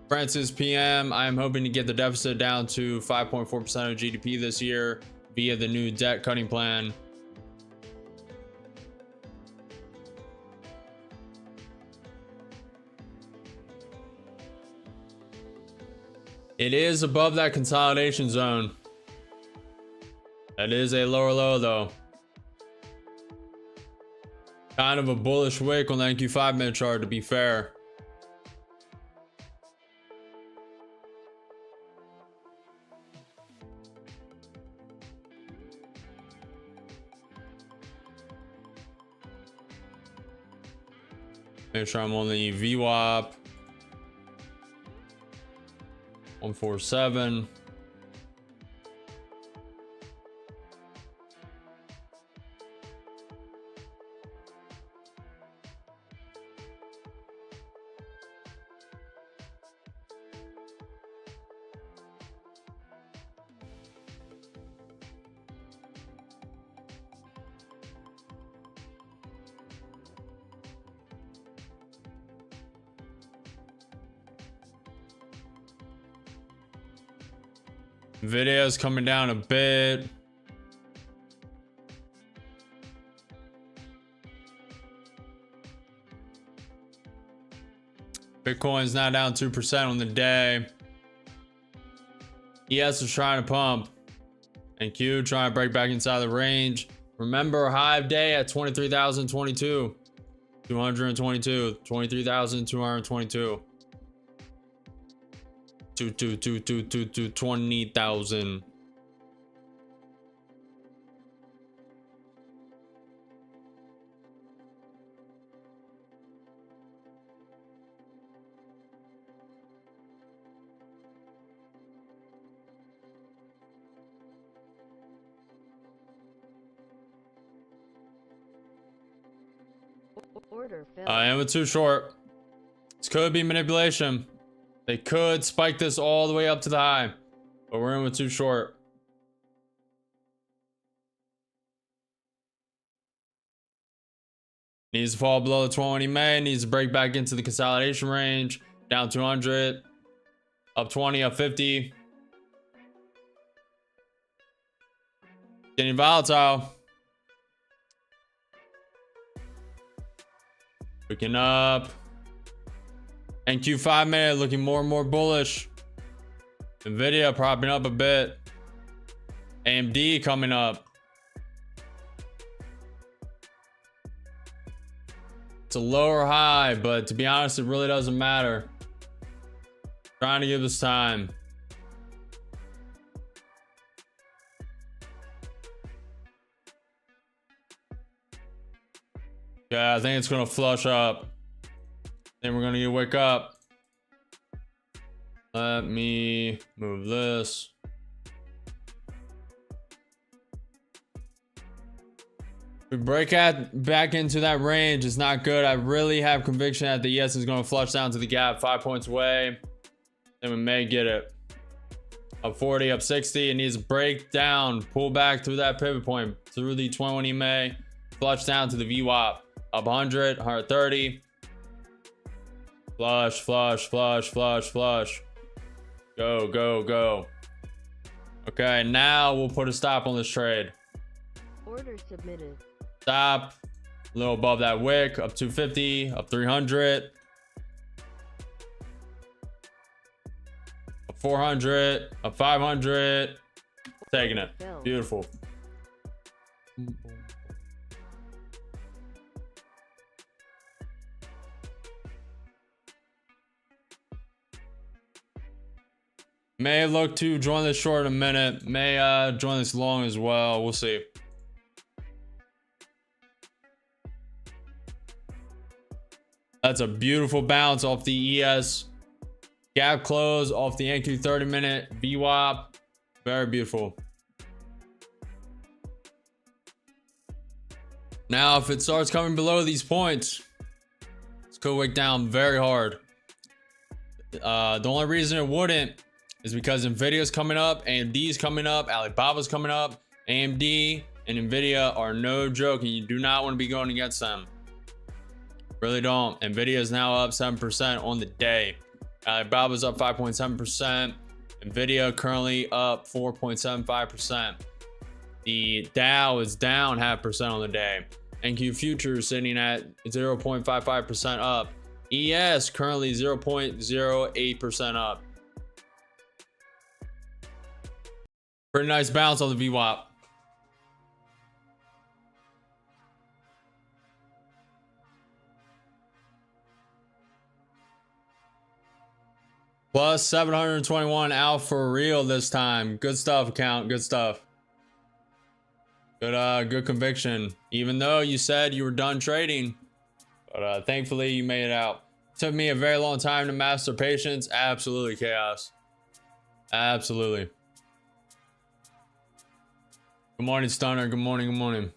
Francis PM, I am hoping to get the deficit down to 5.4% of GDP this year via the new debt cutting plan. It is above that consolidation zone. That is a lower low though. Kind of a bullish wick on the NQ 5-minute chart, to be fair. Make sure I'm on the VWAP. 147. Video's coming down a bit. Bitcoin's now down 2% on the day. ES is trying to pump, and Q trying to break back inside the range. Remember, high of day at 23,022, 222, 23,222. 20,000. Order filled. I am too short. This could be manipulation. They could spike this all the way up to the high, but we're in with too short. Needs to fall below the 20 May, needs to break back into the consolidation range. Down 200, up 20, up 50. Getting volatile. Picking up. NQ 5-minute looking more and more bullish. Nvidia propping up a bit. AMD coming up. It's a lower high, but to be honest, it really doesn't matter. Trying to give this time. Yeah, I think it's gonna flush up. Then we're gonna get wake up. Let me move this. We break back into that range. It's not good. I really have conviction that the ES is going to flush down to the gap 5 points away. Then we may get it. Up 40, up 60. It needs to break down, pull back through that pivot point, through the 20 May, flush down to the VWAP. Up 100, 130. Flush, flush, flush, flush, flush. Go, go, go. Okay, now we'll put a stop on this trade. Order submitted. Stop. A little above that wick. Up 250, up 300. 400, a 500, taking it. Filled. Beautiful. May look to join this short in a minute. May join this long as well. We'll see. That's a beautiful bounce off the ES. Gap close off the NQ 30-minute VWAP. Very beautiful. Now, if it starts coming below these points, this could wick down very hard. The only reason it wouldn't is because Nvidia's coming up, AMD's coming up, Alibaba's coming up. AMD and Nvidia are no joke, and you do not want to be going against them. Really don't. Nvidia is now up 7% on the day. Alibaba's up 5.7%. Nvidia currently up 4.75%. The Dow is down 0.5% on the day. NQ futures sitting at 0.55% up. ES currently 0.08% up. Pretty nice bounce on the VWAP. Plus 721 out for real this time. Good stuff, account. Good stuff. Good conviction. Even though you said you were done trading, but thankfully you made it out. Took me a very long time to master patience. Absolutely chaos. Absolutely. Good morning, Stunner. Good morning. Good morning.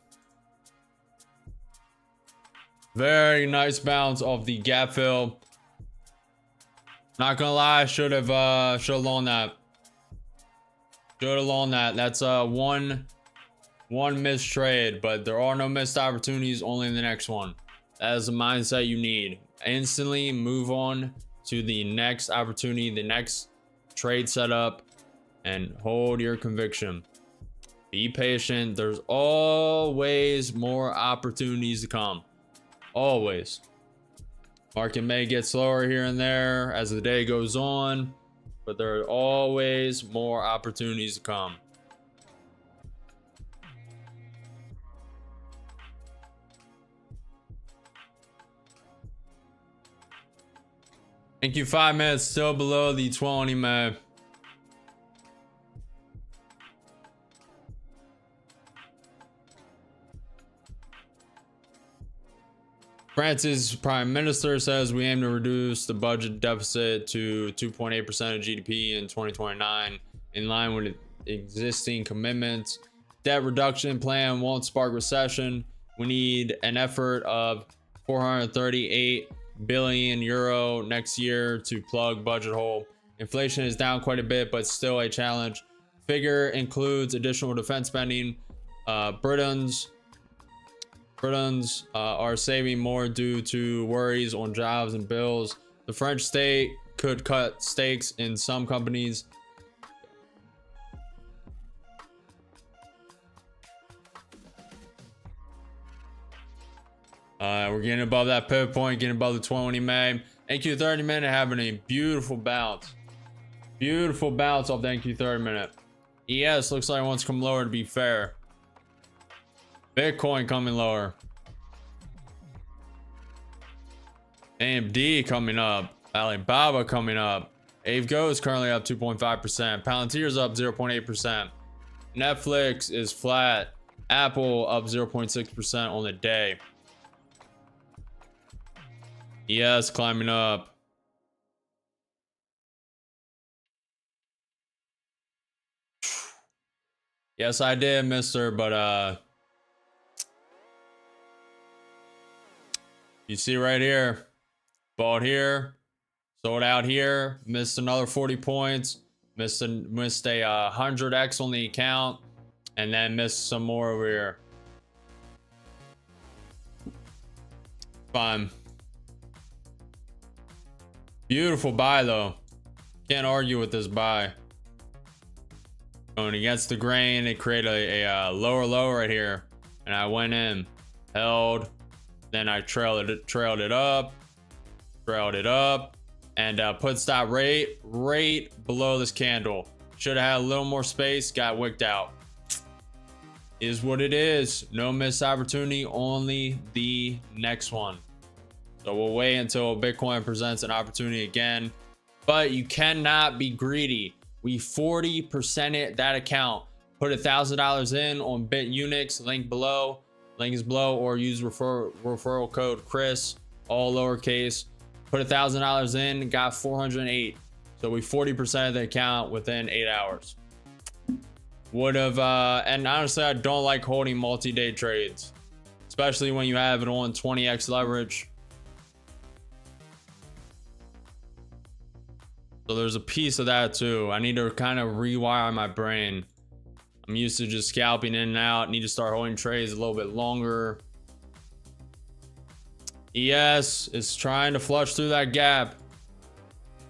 Very nice bounce off the gap fill. Not gonna lie, should have loaned that. Should have loaned that. That's one missed trade, but there are no missed opportunities, only in the next one. That is the mindset you need. Instantly move on to the next opportunity, the next trade setup, and hold your conviction. Be patient. There's always more opportunities to come. Always. Market may get slower here and there as the day goes on, but there are always more opportunities to come. Thank you. 5 minutes still below the 20 man. France's prime minister says we aim to reduce the budget deficit to 2.8% of GDP in 2029, in line with existing commitments. Debt reduction plan won't spark recession. We need an effort of 438 billion euro next year to plug budget hole. Inflation is down quite a bit, but still a challenge. Figure includes additional defense spending. Britons are saving more due to worries on jobs and bills. The French state could cut stakes in some companies. We're getting above that pivot point, getting above the 20 May. NQ 30 minute having a beautiful bounce. Beautiful bounce off the NQ 30 minute. ES looks like it wants to come lower, to be fair. Bitcoin coming lower. AMD coming up. Alibaba coming up. AveGo is currently up 2.5%. Palantir's up 0.8%. Netflix is flat. Apple up 0.6% on the day. ES climbing up. Yes, I did, mister, but you see right here, bought here, sold out here, missed another 40 points, missed a 100x on the account, and then missed some more over here. Fine. Beautiful buy though. Can't argue with this buy. Going against the grain, it created a lower low right here, and I went in, held, then I trailed it up, and put stop right below this candle. Should have had a little more space, got wicked out. Is what it is. No missed opportunity, only the next one. So we'll wait until Bitcoin presents an opportunity again, but you cannot be greedy. We 40%ed that account. Put $1,000 in on BITUNIX, link below. Link is below, or use referral code Chris, all lowercase. Put $1,000 in, got 408. So we 40% of the account within 8 hours. Would have, and honestly, I don't like holding multi-day trades, especially when you have it on 20x leverage. So there's a piece of that too. I need to kind of rewire my brain. I'm used to just scalping in and out. Need to start holding trades a little bit longer. ES is trying to flush through that gap.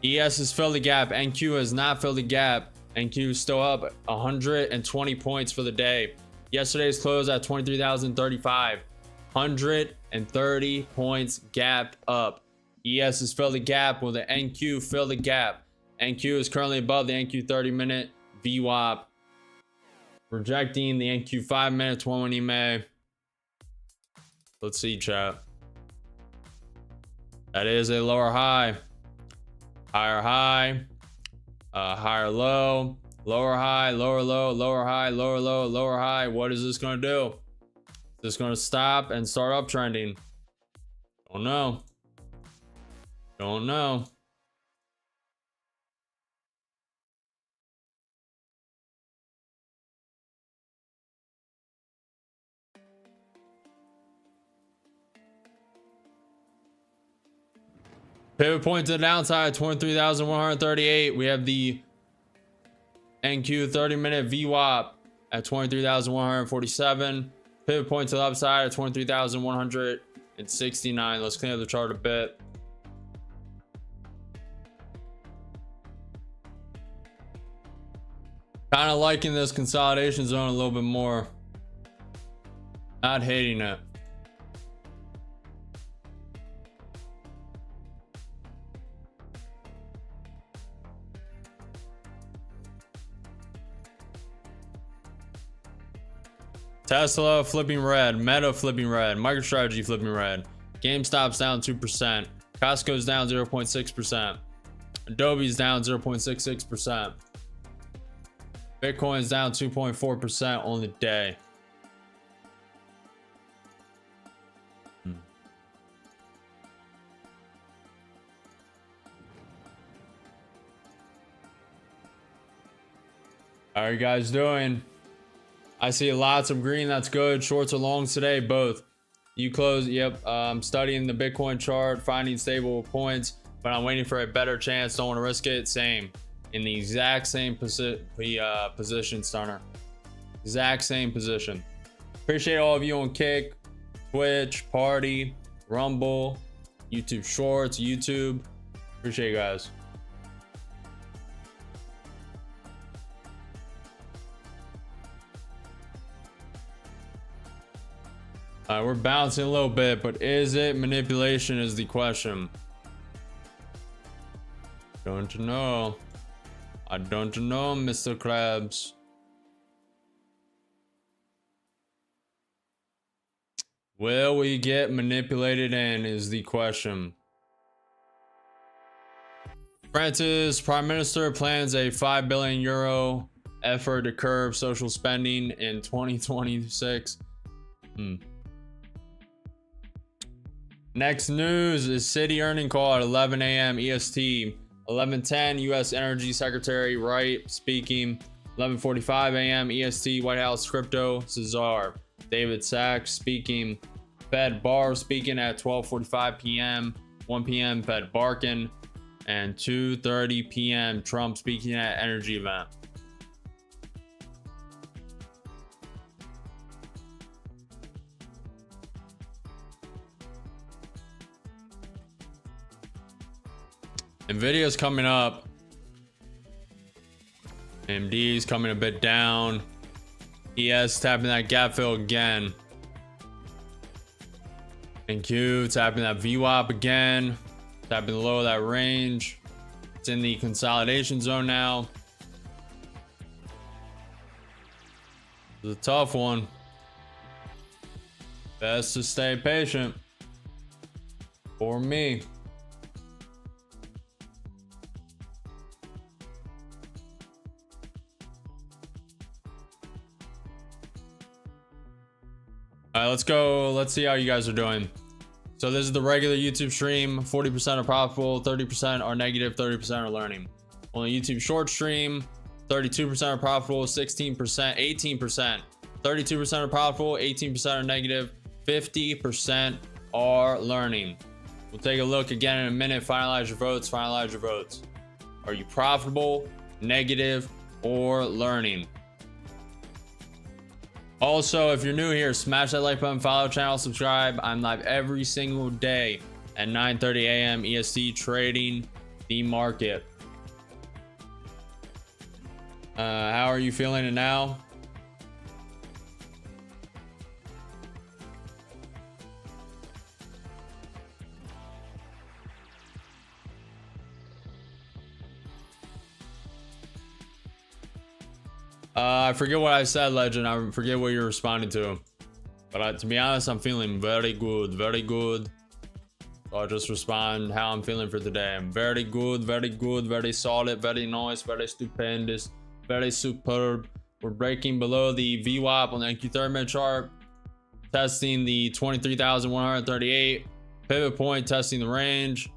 ES has filled the gap. NQ has not filled the gap. NQ is still up 120 points for the day. Yesterday's close at 23,035. 130 points gap up. ES has filled the gap. Will the NQ fill the gap? NQ is currently above the NQ 30-minute VWAP. Rejecting the NQ 5-minute 20 EMA. Let's see, chat. That is a lower high. Higher high. Higher low. Lower high. Lower low. Lower high. Lower low. Lower high. What is this going to do? Is this going to stop and start uptrending? Don't know. Don't know. Pivot point to the downside, 23,138. We have the NQ 30-minute VWAP at 23,147. Pivot point to the upside at 23,169. Let's clean up the chart a bit. Kind of liking this consolidation zone a little bit more. Not hating it. Tesla flipping red, Meta flipping red, MicroStrategy flipping red, GameStop's down 2%, Costco's down 0.6%, Adobe's down 0.66%, Bitcoin's down 2.4% on the day. How are you guys doing? I see lots of green. That's good. Shorts or longs today? Both. You close. Yep. I'm studying the Bitcoin chart, finding stable points, but I'm waiting for a better chance. Don't want to risk it. Same. In the exact same position, Stunner. Exact same position. Appreciate all of you on Kick, Twitch, Party, Rumble, YouTube Shorts, YouTube. Appreciate you guys. We're bouncing a little bit, but is it manipulation is the question. Don't know. I don't know, Mr. Krabs. Will we get manipulated in is the question. France's Prime Minister plans a €5 billion effort to curb social spending in 2026. Next news is Citi earning call at 11 a.m. EST. 11:10 U.S. Energy Secretary Wright speaking. 11:45 a.m. EST White House Crypto Cesar. David Sachs speaking. Fed Barr speaking at 12:45 p.m. 1 p.m. Fed Barkin. And 2:30 p.m. Trump speaking at energy event. Nvidia's coming up. AMD's coming a bit down. ES tapping that gap fill again. NQ tapping that VWAP again. Tapping the low of that range. It's in the consolidation zone now. It's a tough one. Best to stay patient for me. All right, let's go. Let's see how you guys are doing. So this is the regular YouTube stream. 40% are profitable, 30% are negative, 30% are learning. On the YouTube short stream, 32% are profitable, 16%, 18%. 32% are profitable, 18% are negative, 50% are learning. We'll take a look again in a minute. Finalize your votes. Finalize your votes. Are you profitable, negative, or learning? Also, if you're new here, smash that like button, follow the channel, subscribe. I'm live every single day at 9:30 a.m. EST trading the market. How are you feeling it now? I forget what I said, Legend. I forget what you're responding to. But to be honest, I'm feeling very good, very good. So I'll just respond how I'm feeling for today. I'm very good, very solid, very nice, very stupendous, very superb. We're breaking below the VWAP on the NQ30-minute chart. Testing the 23,138. Pivot point, testing the range.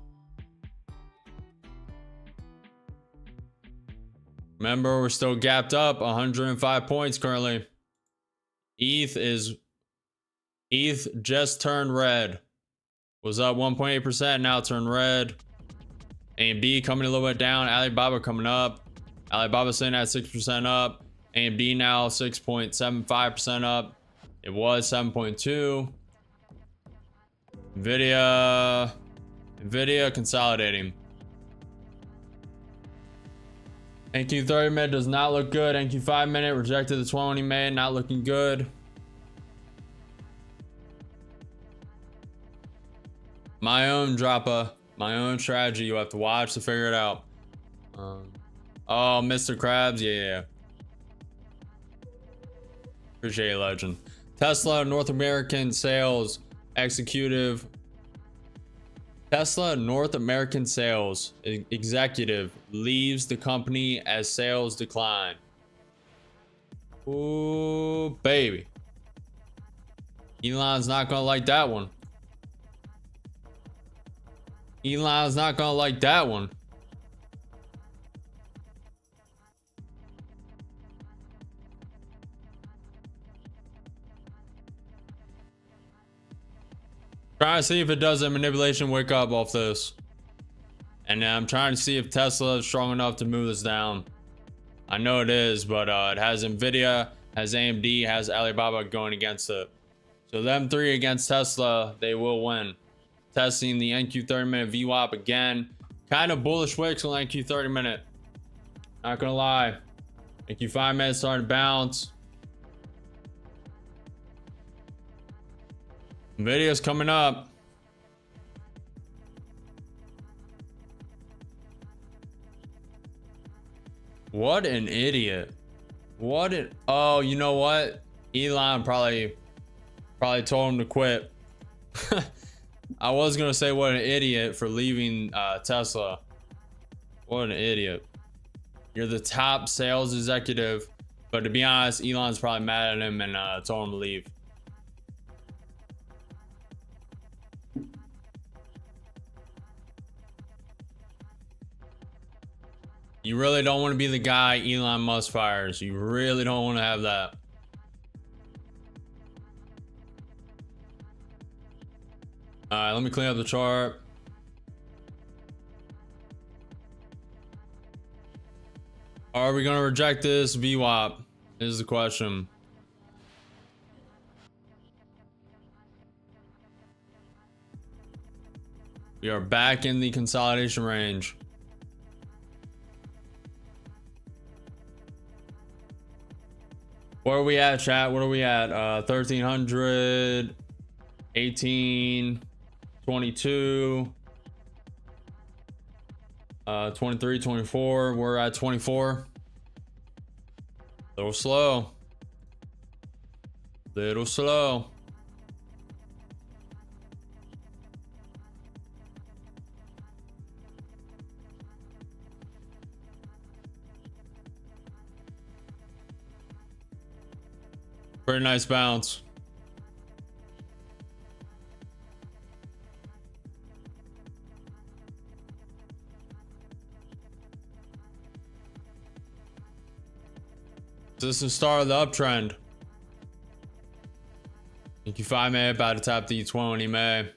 Remember, we're still gapped up 105 points currently. ETH just turned red. Was up 1.8%, now turned red. AMD coming a little bit down. Alibaba coming up. Alibaba sitting at 6% up. AMD now 6.75% up. It was 7.2. Nvidia consolidating. NQ 30-minute does not look good. NQ 5-minute rejected the 20-minute, not looking good. My own dropper, my own strategy. You have to watch to figure it out. Oh, Mr. Krabs, yeah. Appreciate it, Legend. Tesla North American sales executive. Tesla North American sales executive leaves the company as sales decline. Ooh, baby. Elon's not gonna like that one. Elon's not gonna like that one. Trying to see if it does a manipulation wake up off this. And I'm trying to see if Tesla is strong enough to move this down. I know it is, but it has Nvidia, has AMD, has Alibaba going against it. So them three against Tesla, they will win. Testing the NQ 30-minute VWAP again. Kind of bullish wicks on NQ 30-minute. Not gonna lie. NQ 5-minute starting to bounce. Nvidia's coming up. What an idiot. What an... Oh, you know what? Elon probably told him to quit. I was gonna say what an idiot for leaving Tesla. What an idiot. You're the top sales executive, but to be honest, Elon's probably mad at him and told him to leave. You really don't want to be the guy Elon Musk fires. You really don't want to have that. All right, let me clean up the chart. Are we going to reject this VWAP? Is the question. We are back in the consolidation range. Where are we at, chat? What are we at? 1300, 18, 22. 23, 24. We're at 24. Little slow. Little slow. Pretty nice bounce. This is the start of the uptrend. Thank you, 5 May. About to tap the 20 May.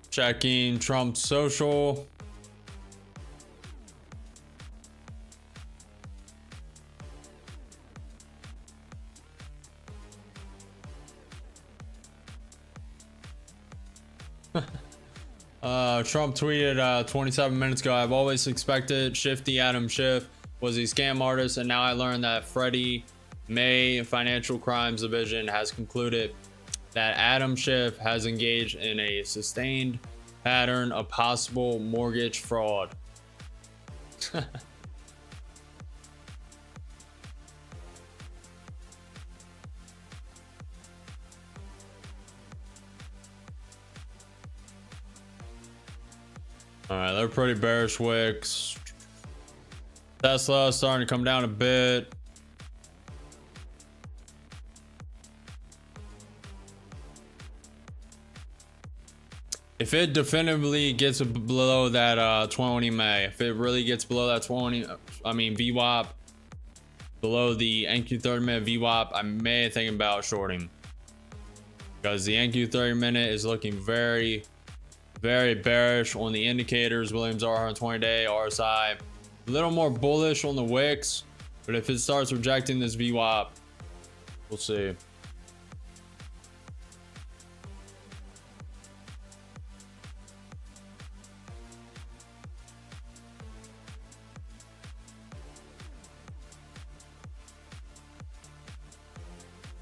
Checking Trump social. Trump tweeted 27 minutes ago, I've always expected Shifty Adam Schiff was a scam artist, and now I learned that Freddie May Financial Crimes Division has concluded that Adam Schiff has engaged in a sustained pattern of possible mortgage fraud. All right, they're pretty bearish wicks. Tesla starting to come down a bit. If it definitively gets below that 20 May, if it really gets below that 20, I mean VWAP, below the NQ 30-minute VWAP, I may think about shorting, because the NQ 30-minute is looking very bearish on the indicators. Williams R120 day, RSI, a little more bullish on the wicks, but if it starts rejecting this VWAP, we'll see.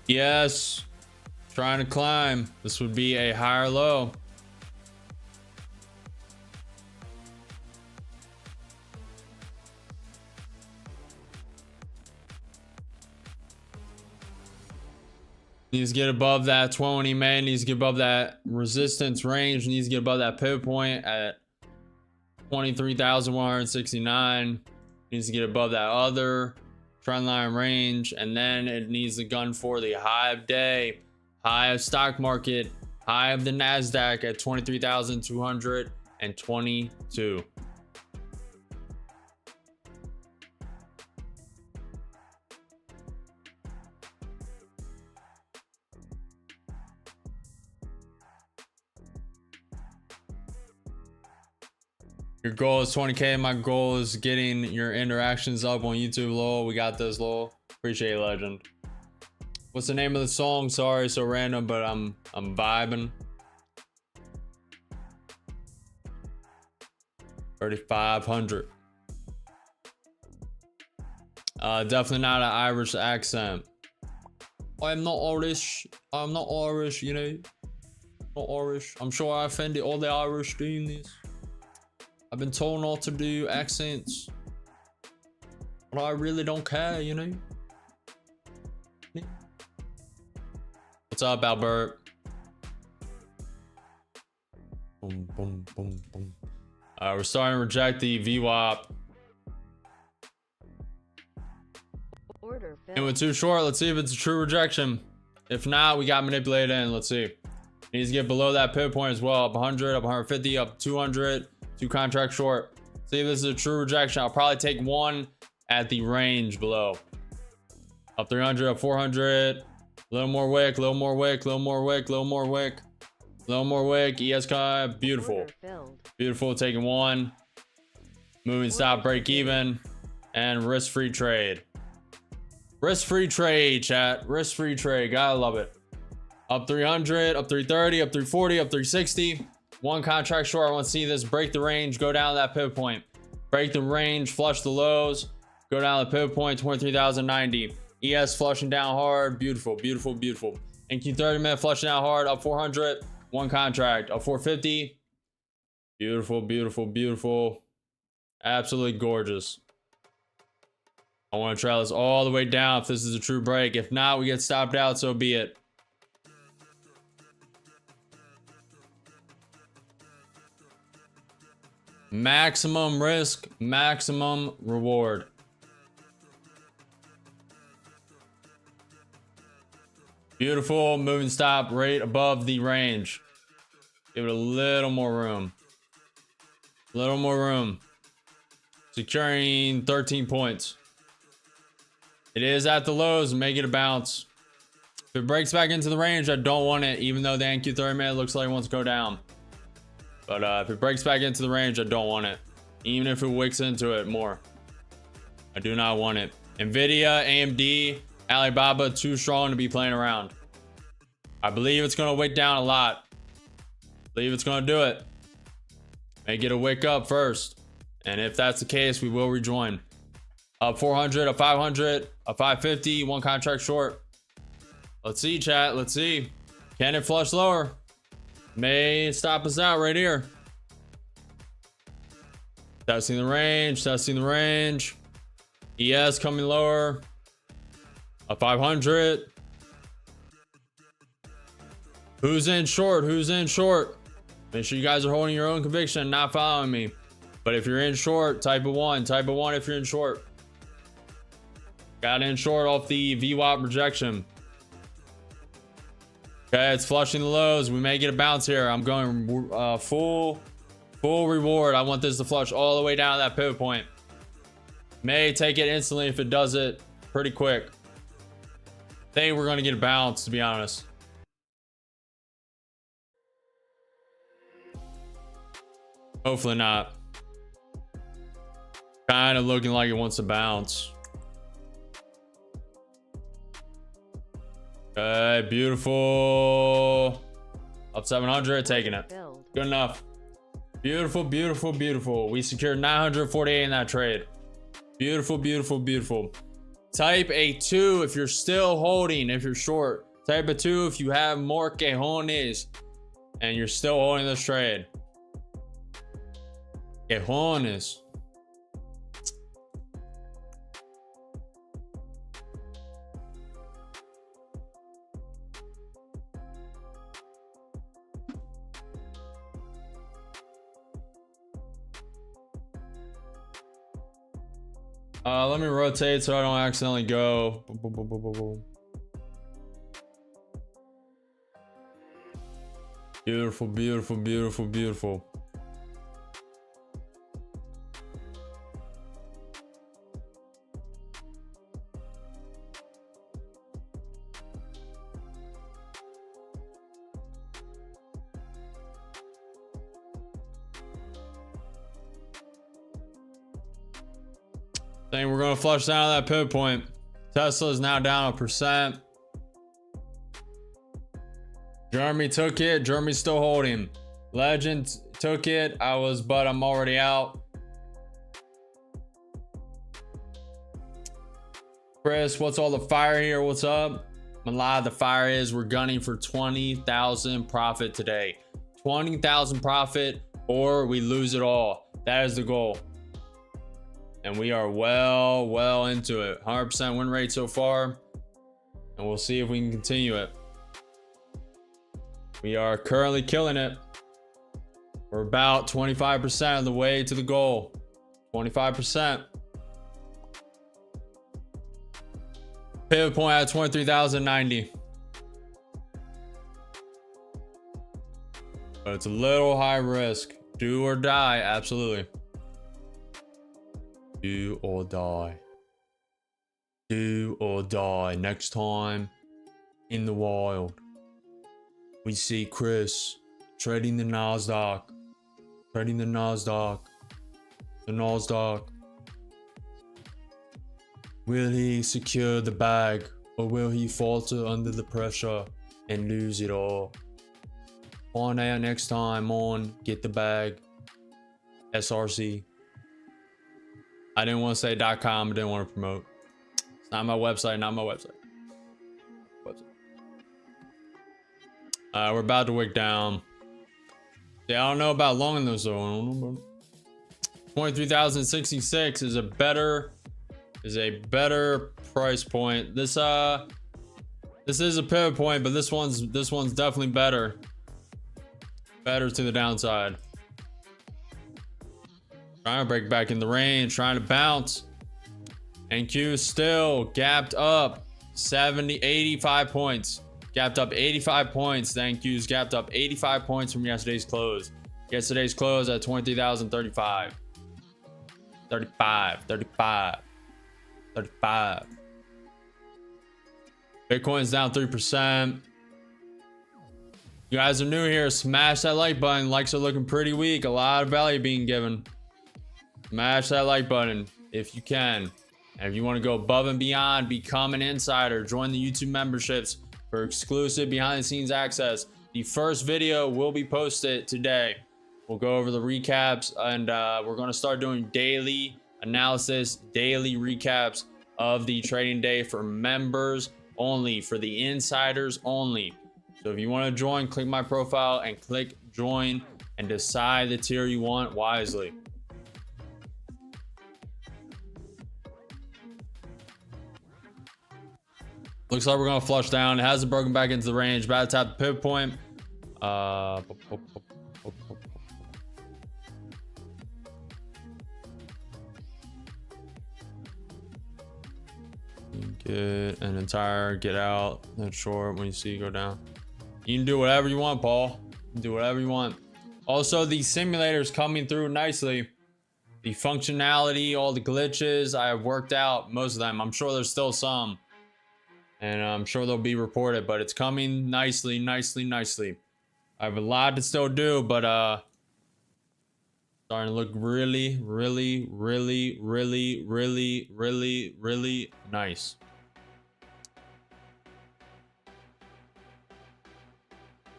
Yes, trying to climb. This would be a higher low. Needs to get above that 20 May, needs to get above that resistance range, needs to get above that pivot point at 23,169, needs to get above that other trend line range, and then it needs to gun for the high of day, high of stock market, high of the NASDAQ at 23,222. Your goal is 20K. My goal is getting your interactions up on YouTube, Lowell. We got this, Lowell. Appreciate it, legend. What's the name of the song? Sorry, so random, but I'm vibing. 3,500. Definitely not an Irish accent. I'm not Irish. I'm not Irish, you know. Not Irish. I'm sure I offended all the Irish doing this. I've been told not to do accents, but I really don't care, you know. What's up, Albert? Boom, boom, boom, boom. We're starting to reject the VWAP. Order It went too short. Let's see if it's a true rejection. If not, we got manipulated in. Let's see. Needs to get below that pivot point as well. Up 100, up 150, up 200. 2 contract short. See if this is a true rejection. I'll probably take one at the range below. Up 300, up 400. A little more wick, little more wick, little more wick, little more wick. Little more wick. ESK. Beautiful. Beautiful. Taking one. Moving stop, break even. And risk-free trade. Risk-free trade, chat. Risk-free trade. Gotta love it. Up 300, up 330, up 340, up 360. One contract short. I want to see this break the range, go down to that pivot point, break the range, flush the lows, go down to the pivot point, 23,090. ES flushing down hard. Beautiful, beautiful, beautiful. NQ 30-minute flushing down hard, up 400. One contract, up 450. Beautiful, beautiful, beautiful. Absolutely gorgeous. I want to try this all the way down if this is a true break. If not, we get stopped out, so be it. Maximum risk, maximum reward. Beautiful moving stop right above the range. Give it a little more room. Little more room. Securing 13 points. It is at the lows, make it a bounce. If it breaks back into the range, I don't want it, even though the NQ 30-minute looks like it wants to go down. But if it breaks back into the range, I don't want it. Even if it wicks into it more. I do not want it. Nvidia, AMD, Alibaba, too strong to be playing around. I believe it's going to wick down a lot. I believe it's going to do it. May get a wick up first. And if that's the case, we will rejoin. Up 400, up 500, up 550, one contract short. Let's see, chat. Let's see. Can it flush lower? May stop us out right here. Testing the range, testing the range. ES coming lower. Up 500. Who's in short? Who's in short? Make sure you guys are holding your own conviction and not following me. But if you're in short, type of one. Type of one if you're in short. Got in short off the VWAP rejection. Okay, it's flushing the lows. We may get a bounce here. I'm going full reward. I want this to flush all the way down to that pivot point. May take it instantly if it does it pretty quick. Think we're going to get a bounce, to be honest. Hopefully not. Kind of looking like it wants to bounce. Okay, beautiful. Up 700, taking it. Good enough. Beautiful, beautiful, beautiful. We secured 948 in that trade. Beautiful, beautiful, beautiful. Type a 2 if you're still holding, if you're short. Type a 2 if you have more quejones and you're still holding this trade. Quejones. Let me rotate so I don't accidentally go. Boom, boom, boom, boom, boom, boom. Beautiful, beautiful, beautiful, beautiful. We're going to flush down that pivot point. Tesla is now down 1%. Jeremy took it. Jeremy's still holding. Legend took it. But I'm already out. Chris, what's all the fire here? What's up? A lot of the fire is we're gunning for 20,000 profit today. 20,000 profit or we lose it all. That is the goal. And we are well into it. 100% win rate so far. And we'll see if we can continue it. We are currently killing it. We're about 25% of the way to the goal. 25%. Pivot point at 23,090. But it's a little high risk. Do or die, absolutely. Do or die. Do or die. Next time in the wild, we see Chris trading the Nasdaq. Trading the Nasdaq. The Nasdaq. Will he secure the bag or will he falter under the pressure and lose it all? On that next time on Get the Bag. SRC. I didn't want to say .com. I didn't want to promote. It's not my website. Not my website. We're about to wick down. Yeah, I don't know about long in this though. 23,066 is a better price point. This is a pivot point, but this one's definitely better. Better to the downside. Trying to break back in the range, trying to bounce. NQ still gapped up 85 points. Gapped up 85 points. The NQ's gapped up 85 points from yesterday's close. Yesterday's close at 23,035. 35. Bitcoin's down 3%. You guys are new here. Smash that like button. Likes are looking pretty weak. A lot of value being given. Smash that like button if you can. And if you want to go above and beyond, become an insider. Join the YouTube memberships for exclusive behind the scenes access. The first video will be posted today. We'll go over the recaps, and we're going to start doing daily analysis, daily recaps of the trading day for members only, for the insiders only. So if you want to join, click my profile and click join and decide the tier you want wisely. Looks like we're going to flush down. It hasn't broken back into the range. About to tap the pivot point. Get an entire get out. That's short when you see it go down. You can do whatever you want, Paul. You can do whatever you want. Also, the simulators coming through nicely. The functionality, all the glitches, I have worked out most of them. I'm sure there's still some. And I'm sure they'll be reported, but it's coming nicely. I have a lot to still do, but starting to look really nice.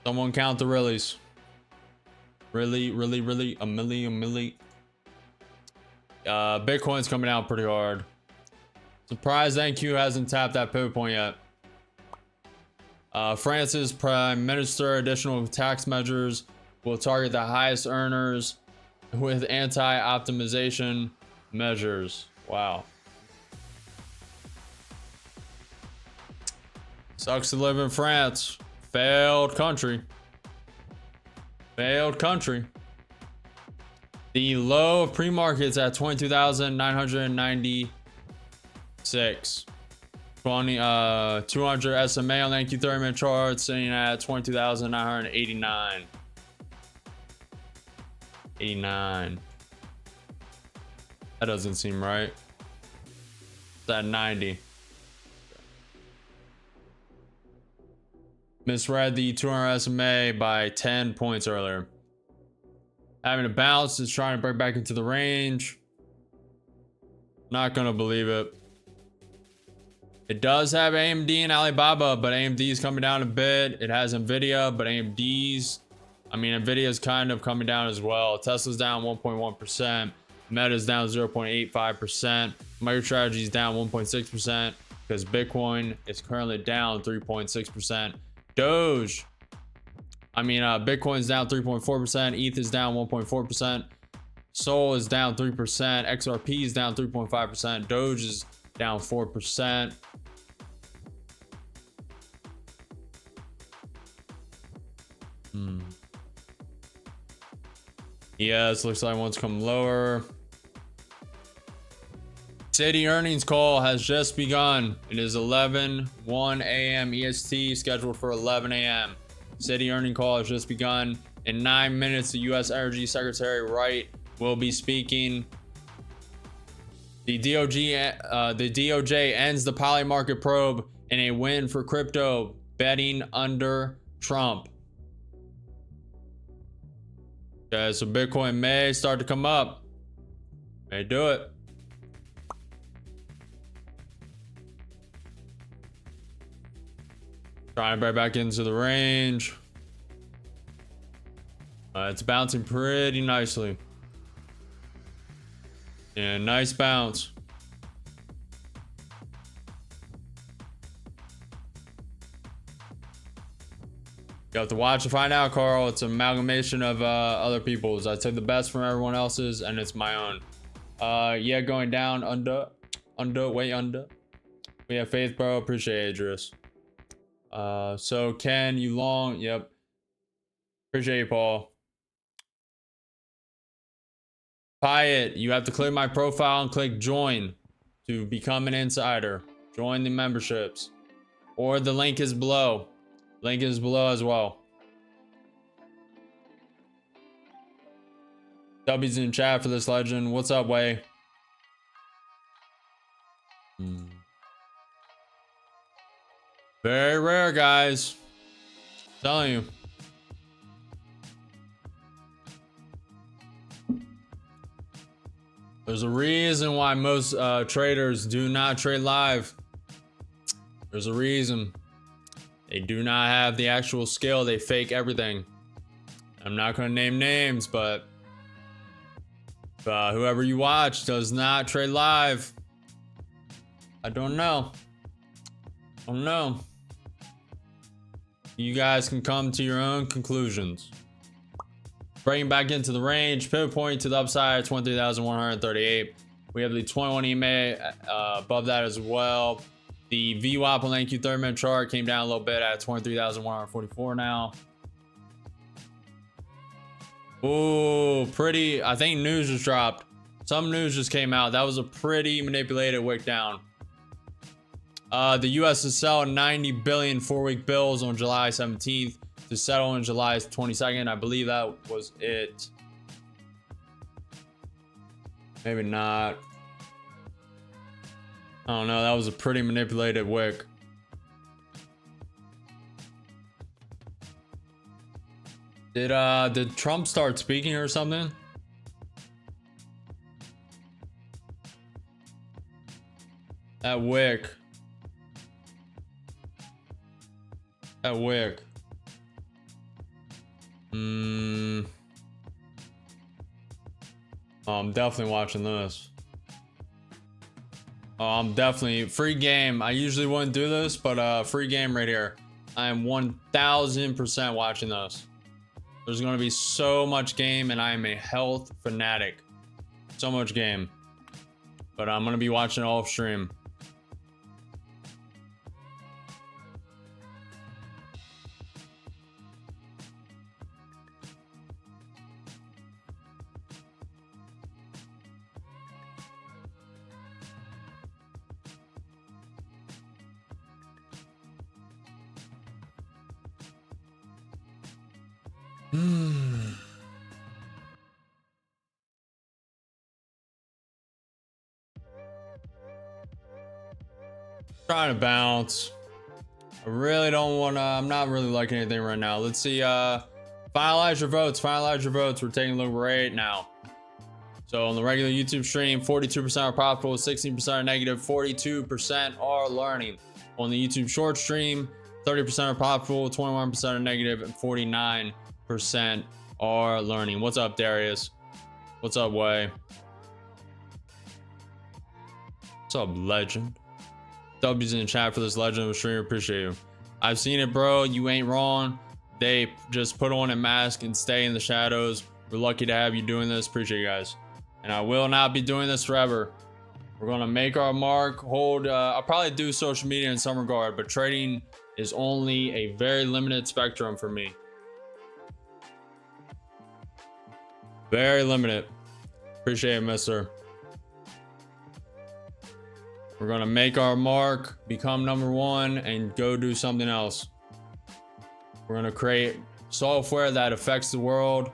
Someone count the reallys. Really, a milli. Bitcoin's coming out pretty hard. Surprised NQ hasn't tapped that pivot point yet. France's prime minister, additional tax measures will target the highest earners with anti-optimization measures. Wow. Sucks to live in France. Failed country. The low of pre-markets at 22,996. 200 SMA on the NQ 30-minute chart sitting at 22,989. 89. That doesn't seem right. It's at 90. Misread the 200 SMA by 10 points earlier. Having a bounce, is trying to break back into the range. Not gonna believe it. It does have AMD and Alibaba, but AMD is coming down a bit. It has Nvidia, but Nvidia is kind of coming down as well. Tesla's down 1.1%. Meta's down 0.85%. MicroStrategy is down 1.6% because Bitcoin is currently down 3.6%. Bitcoin's down 3.4%. ETH is down 1.4%. Sol is down 3%. XRP is down 3.5%. Doge is down 4%. Yes, looks like one's come lower. Citi earnings call has just begun. It is 11:01 a.m. EST, scheduled for 11 a.m. Citi earnings call has just begun. In 9 minutes, the U.S. Energy Secretary Wright will be speaking. The DOJ ends the poly market probe in a win for crypto betting under Trump. Okay, so Bitcoin may start to come up. May do it. Trying to break back into the range. It's bouncing pretty nicely. Yeah, nice bounce. You have to watch to find out, Carl. It's an amalgamation of other people's. I took the best from everyone else's, and it's my own. Yeah, going down under. Way under. We have faith, bro. Appreciate it, Idris. So Ken, you long? Yep. Appreciate you, Paul. Pyatt, you have to click my profile and click join to become an insider. Join the memberships, or the link is below. Link is below as well. W's in chat for this legend. What's up, Way? Very rare, guys. I'm telling you. There's a reason why most traders do not trade live. There's a reason. They do not have the actual skill. They fake everything. I'm not going to name names, but whoever you watch does not trade live. I don't know. I don't know. You guys can come to your own conclusions. Breaking back into the range, pivot point to the upside, 23,138. We have the 21 EMA above that as well. The VWAP on the NQ 30-minute chart came down a little bit at 23,144 now. Ooh, pretty. I think news just dropped. Some news just came out. That was a pretty manipulated wick down. The US is selling 90 billion 4-week bills on July 17th to settle on July 22nd. I believe that was it. Maybe not. I don't know. That was a pretty manipulated wick. Did Trump start speaking or something? That wick. That wick. Oh, I'm definitely watching this. Oh, I'm definitely free game. I usually wouldn't do this, but free game right here. I am 1000% watching this. There's going to be so much game, and I am a health fanatic. So much game. But I'm going to be watching it off stream. Trying to bounce. I really don't want to. I'm not really liking anything right now. Let's see. Finalize your votes. Finalize your votes. We're taking a look right now. So on the regular YouTube stream, 42% are profitable, 16% are negative, 42% are learning. On the YouTube short stream, 30% are profitable, 21% are negative, and 49% are learning. What's up, Darius? What's up, Way? What's up, legend? W's in the chat for this legend of a streamer. Appreciate you. I've seen it, bro. You ain't wrong. They just put on a mask and stay in the shadows. We're lucky to have you doing this. Appreciate you guys. And I will not be doing this forever. We're gonna make our mark. Hold. I'll probably do social media in some regard, but trading is only a very limited spectrum for me. Very limited. Appreciate it, mister. We're gonna make our mark, become #1, and go do something else. We're gonna create software that affects the world,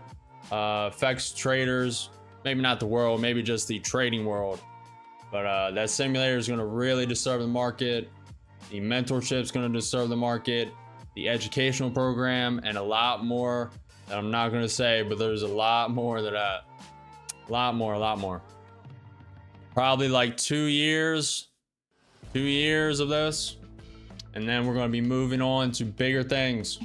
affects traders. Maybe not the world, maybe just the trading world. But that simulator is gonna really disturb the market. The mentorship is gonna disturb the market. The educational program, and a lot more that I'm not gonna say, but there's a lot more than that. A lot more. Probably like 2 years. 2 years of this, and then we're going to be moving on to bigger things.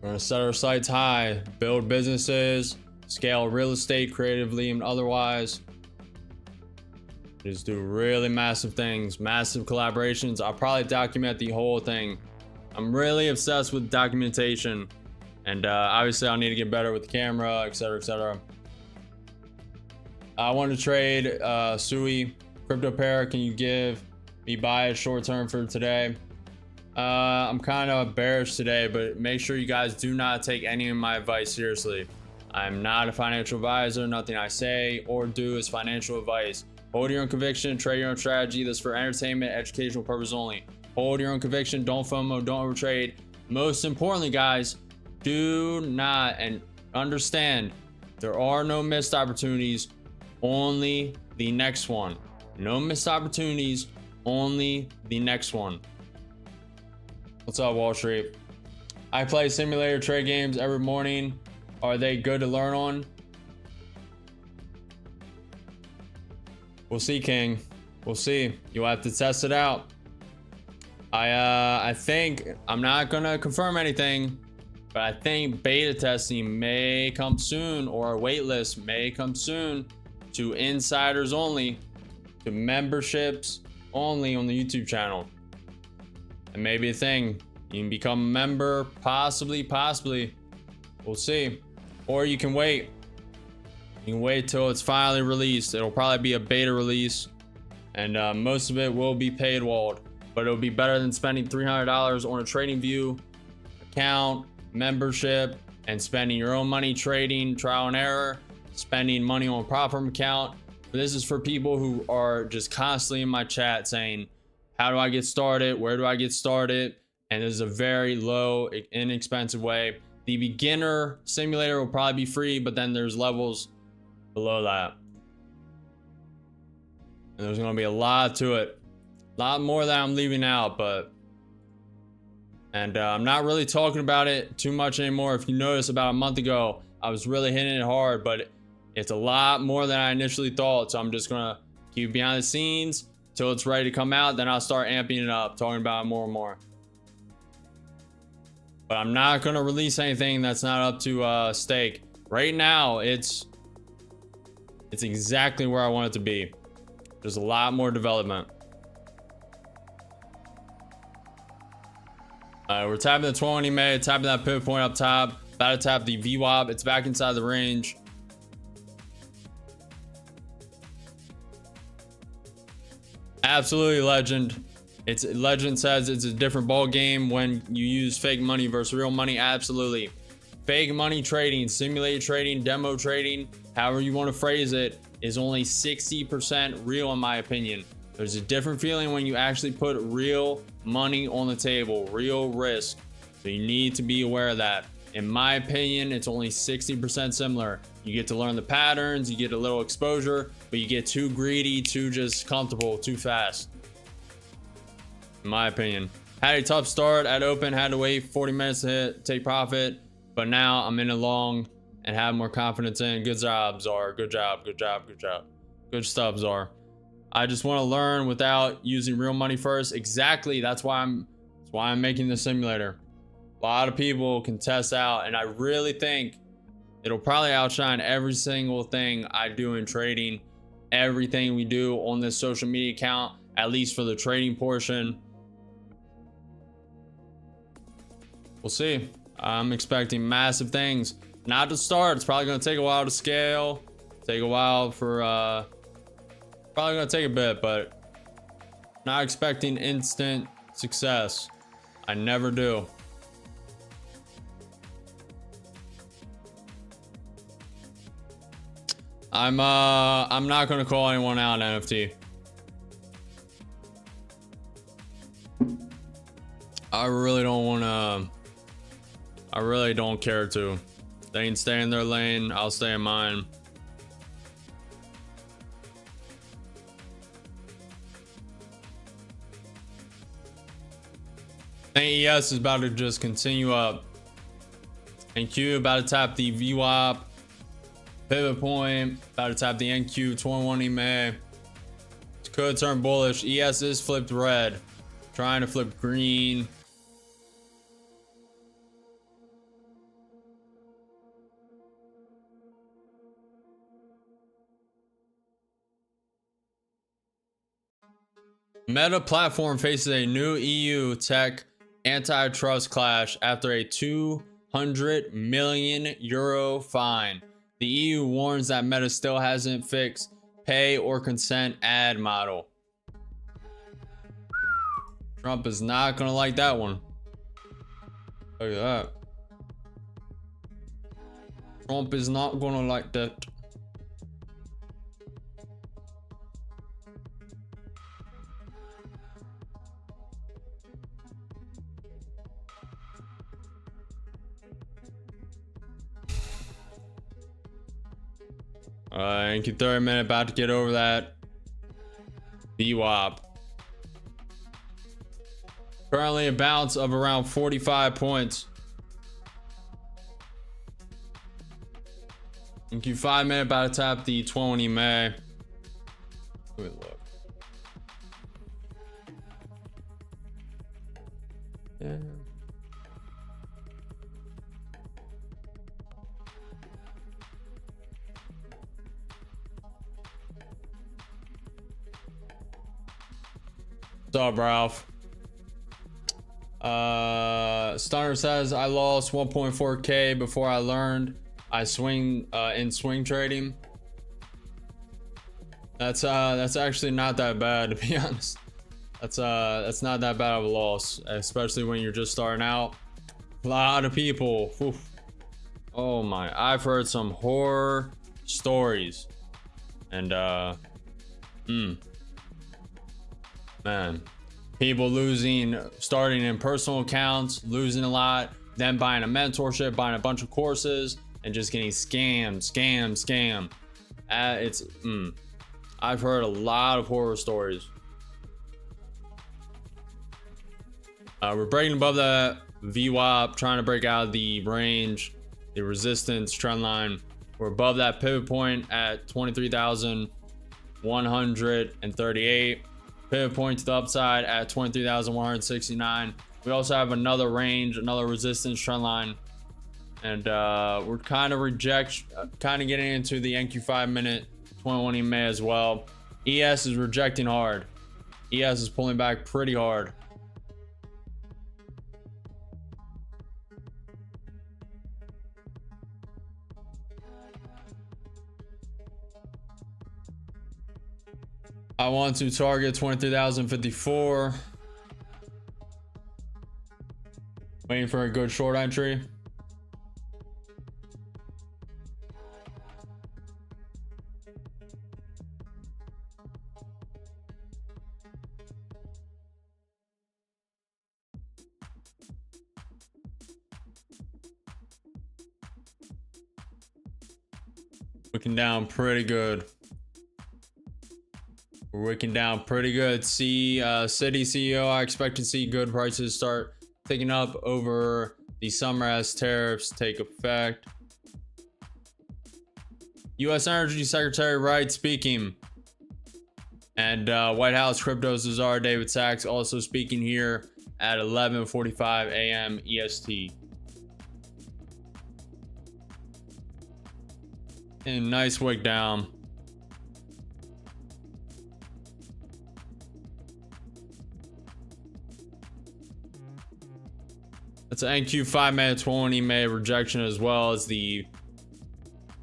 We're gonna set our sights high, build businesses, scale real estate creatively and otherwise. Just do really massive things, massive collaborations. I'll probably document the whole thing. I'm really obsessed with documentation, and obviously I'll need to get better with the camera, etc., etc. I want to trade Sui crypto pair. Can you give me buy it short term for today? I'm kind of bearish today, but make sure you guys do not take any of my advice seriously. I'm not a financial advisor. Nothing I say or do is financial advice. Hold your own conviction, trade your own strategy. This is for entertainment, educational purpose only. Hold your own conviction, don't FOMO, don't overtrade. Most importantly, guys, do not and understand there are no missed opportunities, only the next one. No missed opportunities, only the next one. What's up, Wall Street? I play simulator trade games every morning. Are they good to learn on? We'll see, King. We'll see. You'll have to test it out. I think I'm not gonna confirm anything, but I think beta testing may come soon, or a waitlist may come soon to insiders only, to memberships only on the YouTube channel. It may be a thing. You can become a member, possibly. We'll see. Or you can wait. You can wait till it's finally released. It'll probably be a beta release, and most of it will be paid walled, but it'll be better than spending $300 on a TradingView account, membership, and spending your own money trading, trial and error, spending money on a prop firm account. This is for people who are just constantly in my chat saying, how do I get started? Where do I get started? And this is a very low, inexpensive way. The beginner simulator will probably be free, but then there's levels below that. And there's going to be a lot to it. A lot more that I'm leaving out, but... And I'm not really talking about it too much anymore. If you notice, about a month ago, I was really hitting it hard, but it's a lot more than I initially thought. So I'm just going to keep behind the scenes till it's ready to come out. Then I'll start amping it up, talking about it more and more. But I'm not going to release anything that's not up to stake. Right now, it's exactly where I want it to be. There's a lot more development. We're tapping the 20 May, tapping that pivot point up top. About to tap the VWAP. It's back inside the range. Absolutely legend. It's legend says it's a different ball game when you use fake money versus real money. Absolutely. Fake money trading, simulated trading, demo trading, however you want to phrase it, is only 60% real in my opinion. There's a different feeling when you actually put real money on the table, real risk. So you need to be aware of that. In my opinion, it's only 60% similar. You get to learn the patterns, you get a little exposure, but you get too greedy, too just comfortable, too fast. In my opinion. Had a tough start at open, had to wait 40 minutes to take profit, but now I'm in a long and have more confidence in. Good job, Czar. Good job. Good stuff, Czar. I just want to learn without using real money first. Exactly. That's why I'm making the simulator. A lot of people can test out, and I really think it'll probably outshine every single thing I do in trading, everything we do on this social media account, at least for the trading portion. We'll see. I'm expecting massive things. Not to start. It's probably going to take a while to scale. Take a while for, probably going to take a bit, but not expecting instant success. I never do. I'm not going to call anyone out on NFT. I really don't want to. I really don't care to. They can stay in their lane. I'll stay in mine. AES is about to just continue up. NQ about to tap the VWAP. Pivot point. About to tap the NQ 21 EMA. It could turn bullish. ES is flipped red. Trying to flip green. Meta platform faces a new EU tech antitrust clash after a 200 million euro fine. The EU warns that Meta still hasn't fixed pay or consent ad model. Trump is not gonna like that one. Look at that. Trump is not gonna like that. Thank you, 30 minute, about to get over that. VWAP. Currently a bounce of around 45 points. Thank you, 5 minute, about to tap the 20 May. Let me look. Yeah. What's up, Ralph? Stunner says I lost 1.4k before I learned I swing in swing trading. That's actually not that bad, to be honest. That's not that bad of a loss, especially when you're just starting out. A lot of people, oof. Oh my, I've heard some horror stories, and man, people losing, starting in personal accounts, losing a lot, then buying a mentorship, buying a bunch of courses, and just getting scammed. I've heard a lot of horror stories. We're breaking above that VWAP, trying to break out the range, the resistance trend line. We're above that pivot point at 23,138. Pivot point to the upside at 23,169. We also have another range, another resistance trend line, and we're kind of getting into the NQ 5 minute 21 EMA as well. ES is rejecting hard. ES is pulling back pretty hard. I want to target 23,054. Waiting for a good short entry. Looking down pretty good. We're wicking down pretty good. City CEO, I expect to see good prices start ticking up over the summer as tariffs take effect. U.S. Energy Secretary Wright speaking. And White House crypto czar David Sachs also speaking here at 11:45 a.m. EST. And nice wick down. That's an NQ 5 minute 20 minute rejection, as well as the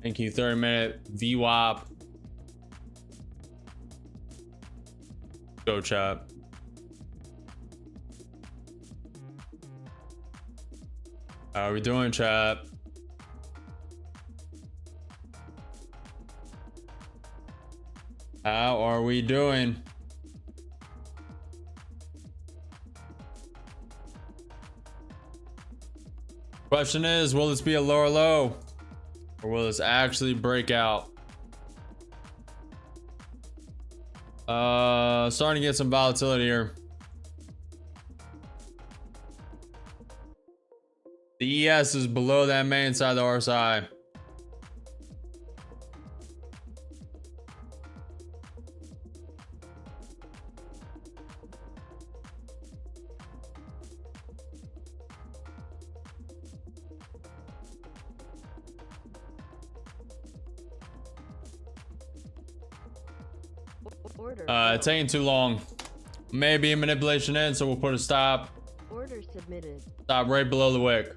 NQ 30 minute VWAP. Go chat. How are we doing, chat? How are we doing? Question is, will this be a lower low, or will this actually break out? Starting to get some volatility here. The ES is below that main side of the RSI. Order. Taking too long. Maybe a manipulation in, so we'll put a stop. Order submitted. Stop right below the wick.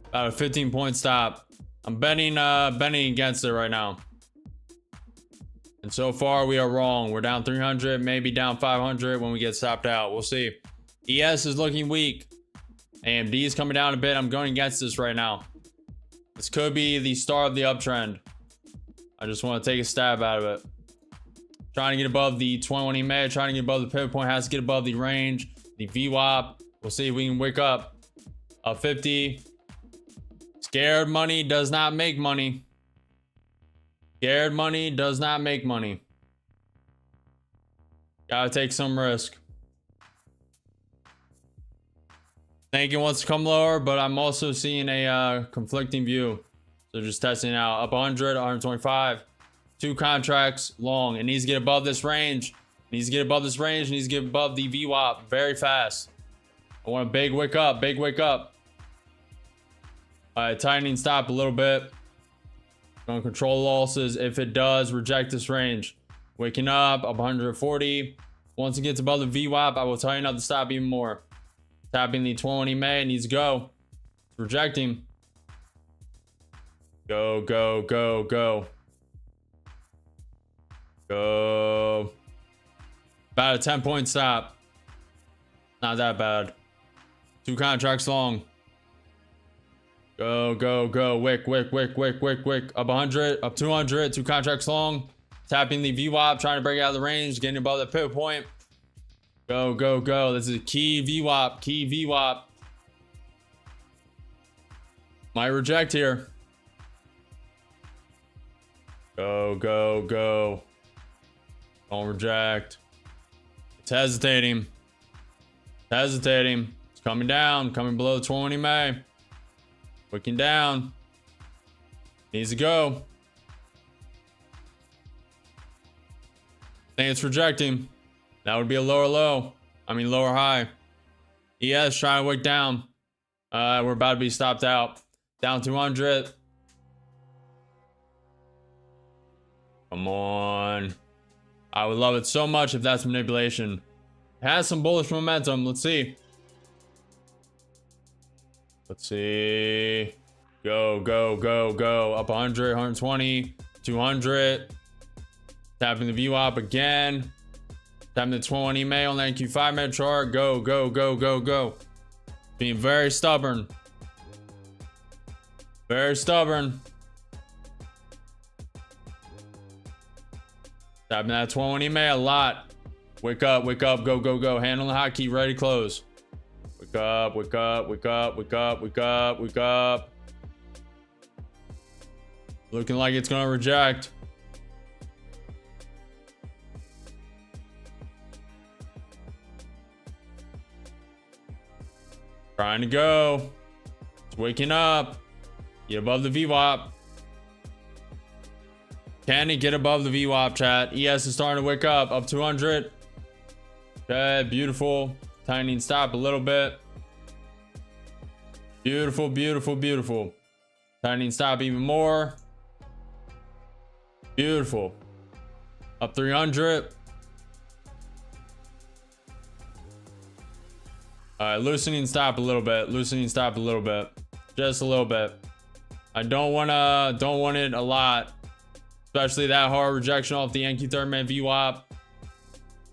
About a 15-point stop. I'm betting against it right now. And so far we are wrong. We're down 300, maybe down 500 when we get stopped out. We'll see. ES is looking weak. AMD is coming down a bit. I'm going against this right now. This could be the start of the uptrend. I just want to take a stab out of it. Trying to get above the 21 EMA, trying to get above the pivot point, has to get above the range, the VWAP. We'll see if we can wake up. 50. Scared money does not make money. Scared money does not make money. Gotta take some risk. Thinking wants to come lower, but I'm also seeing a conflicting view. So just testing out. Up 100, 125. 2 contracts long. It needs to get above this range. It needs to get above this range. It needs to get above the VWAP very fast. I want a big wick up. Big wick up. All right, tightening stop a little bit. Gonna control losses if it does reject this range. Waking up 140. Once it gets above the VWAP, I will tighten up the stop even more. Tapping the 20 May, it needs to go. It's rejecting. Go, go, go, go. Go. About a 10-point stop. Not that bad. 2 contracts long. Go, go, go. Wick, wick, wick, wick, wick, wick. Up 100, up 200, 2 contracts long. Tapping the VWAP, trying to break out of the range, getting above the pivot point. Go, go, go. This is a key VWAP, key VWAP. Might reject here. Go, go, go. Don't reject. It's hesitating. It's hesitating. It's coming down, coming below 20 May. Wicking down. Needs to go. I think it's rejecting. That would be a lower low. I mean lower high. ES trying to wick down. We're about to be stopped out. Down 200. Come on. I would love it so much if that's manipulation. It has some bullish momentum. Let's see. Let's see. Go, go, go, go. Up 100, 120, 200. Tapping the VWAP again. Tapping the 20 May on the NQ5 minute chart. Go, go, go, go, go. Being very stubborn. Very stubborn. Tapping that 20 May a lot. Wake up, go, go, go. Hand on the hotkey, ready, close. Wake up, wake up, wake up, wake up, wake up, wake up. Looking like it's gonna reject. Trying to go. It's waking up. Get above the VWAP. Can it get above the VWAP, chat? ES is starting to wake up. Up 200. Okay, beautiful. Tightening stop a little bit. Beautiful, beautiful, beautiful. Tightening stop even more. Beautiful. Up 300. All right, loosening stop a little bit. Loosening stop a little bit. Just a little bit. I don't want it a lot. Especially that hard rejection off the NQ third man VWAP.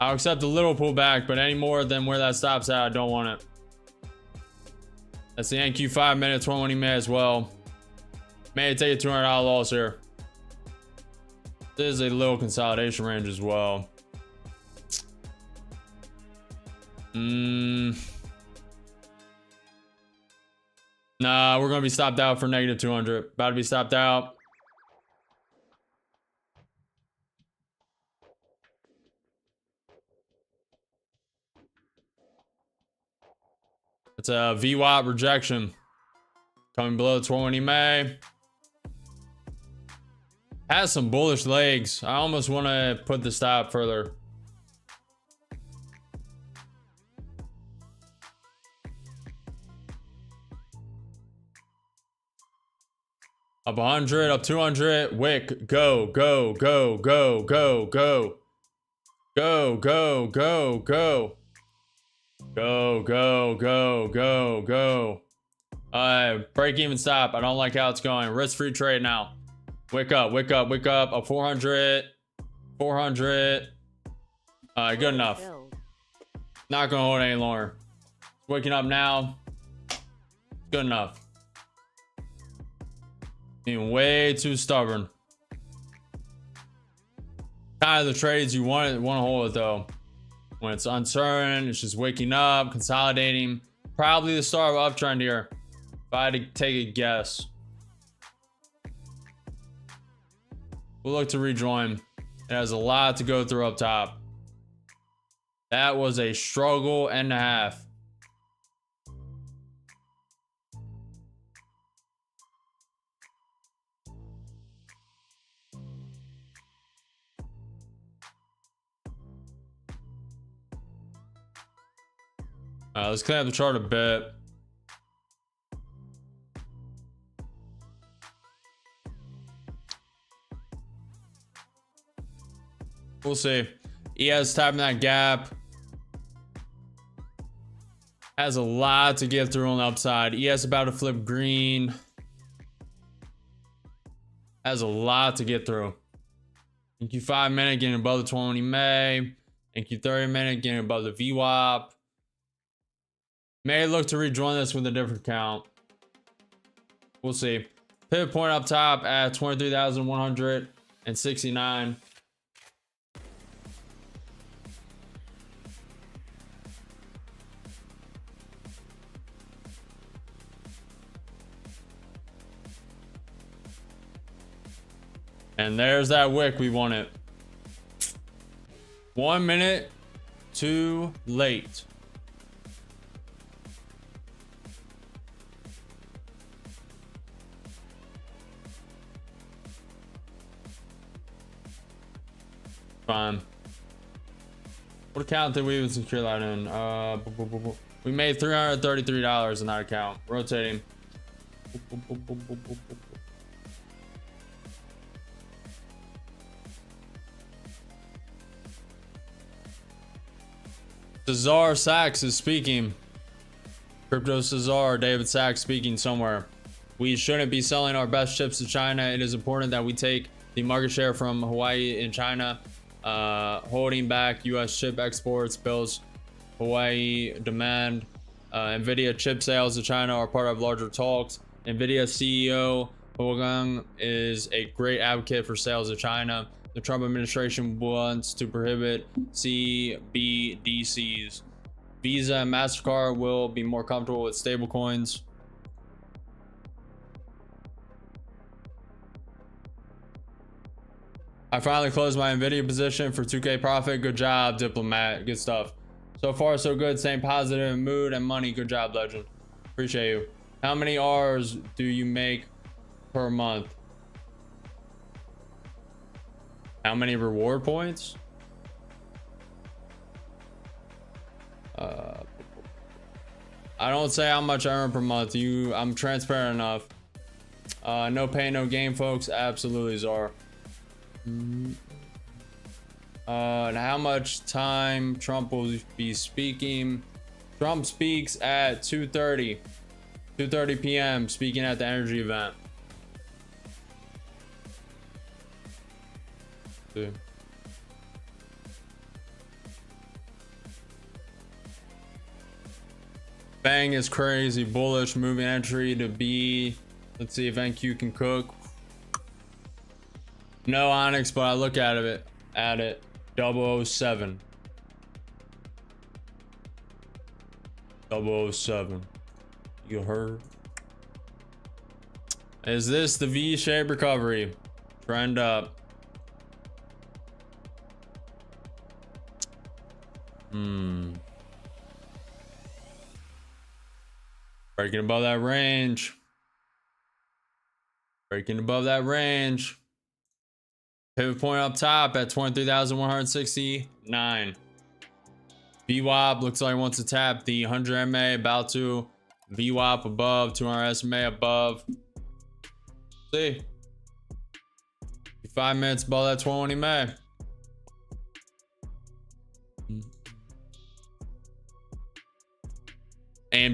I'll accept a little pullback, but any more than where that stops at, I don't want it. That's the NQ 5 minute 20 May as well. May take a $200 loss here. This is a little consolidation range as well. Nah, we're gonna be stopped out for negative 200. About to be stopped out. It's a VWAP rejection. Coming below 20 May. Has some bullish legs. I almost want to put the stop further. Up 100, up 200, wick, go, go, go, go, go, go. Go, go, go, go. Go, go, go, go, go. Break even stop. I don't like how it's going. Risk-free trade now. Wake up, wake up, wake up. A 400. 400. Good enough. Filled. Not gonna hold any longer. Waking up now. Good enough. Being way too stubborn. Kind of the trades you want to hold it though. When it's uncertain, it's just waking up, consolidating. Probably the start of uptrend here. If I had to take a guess. We'll look to rejoin. It has a lot to go through up top. That was a struggle and a half. Let's clean up the chart a bit. We'll see. ES tapping that gap. Has a lot to get through on the upside. ES about to flip green. Has a lot to get through. NQ 5 minute getting above the 20 May. NQ 30 minute getting above the VWAP. May look to rejoin this with a different count. We'll see. Pivot point up top at 23,169. And there's that wick we wanted. 1 minute too late. Fine. What account did we even secure that in? We made $333 in that account. Rotating. Cesar Sachs is speaking. Crypto Cesar, David Sachs speaking somewhere. We shouldn't be selling our best chips to China. It is important that we take the market share from Hawaii and China. Holding back U.S. chip exports builds Hawaii demand. NVIDIA chip sales to China are part of larger talks. NVIDIA CEO Huang is a great advocate for sales to China. The Trump administration wants to prohibit CBDCs. Visa and MasterCard will be more comfortable with stablecoins. I finally closed my NVIDIA position for 2K profit. Good job, Diplomat. Good stuff. So far, so good. Same positive mood and money. Good job, Legend. Appreciate you. How many R's do you make per month? How many reward points? I don't say how much I earn per month. I'm transparent enough. No pain, no gain, folks. Absolutely, Czar. And how much time Trump will be speaking? Trump speaks at 2:30 p.m. speaking at the energy event. Dude. Bang is crazy bullish, moving entry to B. Let's see if NQ can cook. No Onyx, but I look at it 007. 007. You heard? Is this the V-shaped recovery? Trend up. Breaking above that range. Breaking above that range. Pivot point up top at 23,169. VWAP looks like it wants to tap the 100 MA, about to. VWAP above, 200 SMA above. See. 5 minutes above that 20 MA.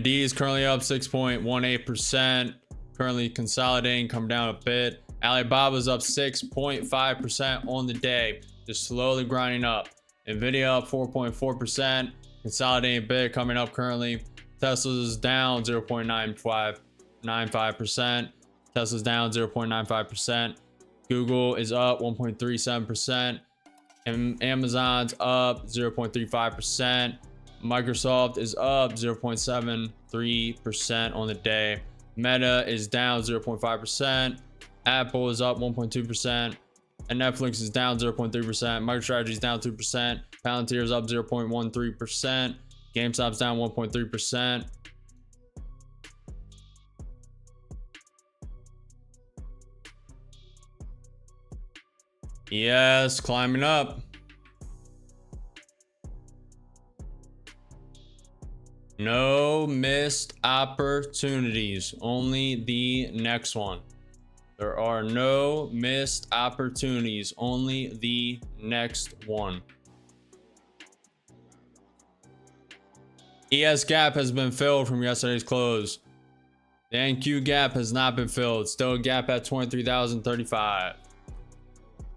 AMD is currently up 6.18%, currently consolidating, come down a bit. Alibaba's up 6.5% on the day, just slowly grinding up. Nvidia up 4.4%, consolidating a bit, coming up currently. Tesla's down 0.95%. Tesla's down 0.95%. Google is up 1.37%. And Amazon's up 0.35%. Microsoft is up 0.73% on the day. Meta is down 0.5%. Apple is up 1.2%. And Netflix is down 0.3%. MicroStrategy is down 2%. Palantir is up 0.13%. GameStop's down 1.3%. Yes, climbing up. No missed opportunities, only the next one. There are no missed opportunities, only the next one. ES gap has been filled from yesterday's close. The NQ gap has not been filled. Still a gap at 23,035.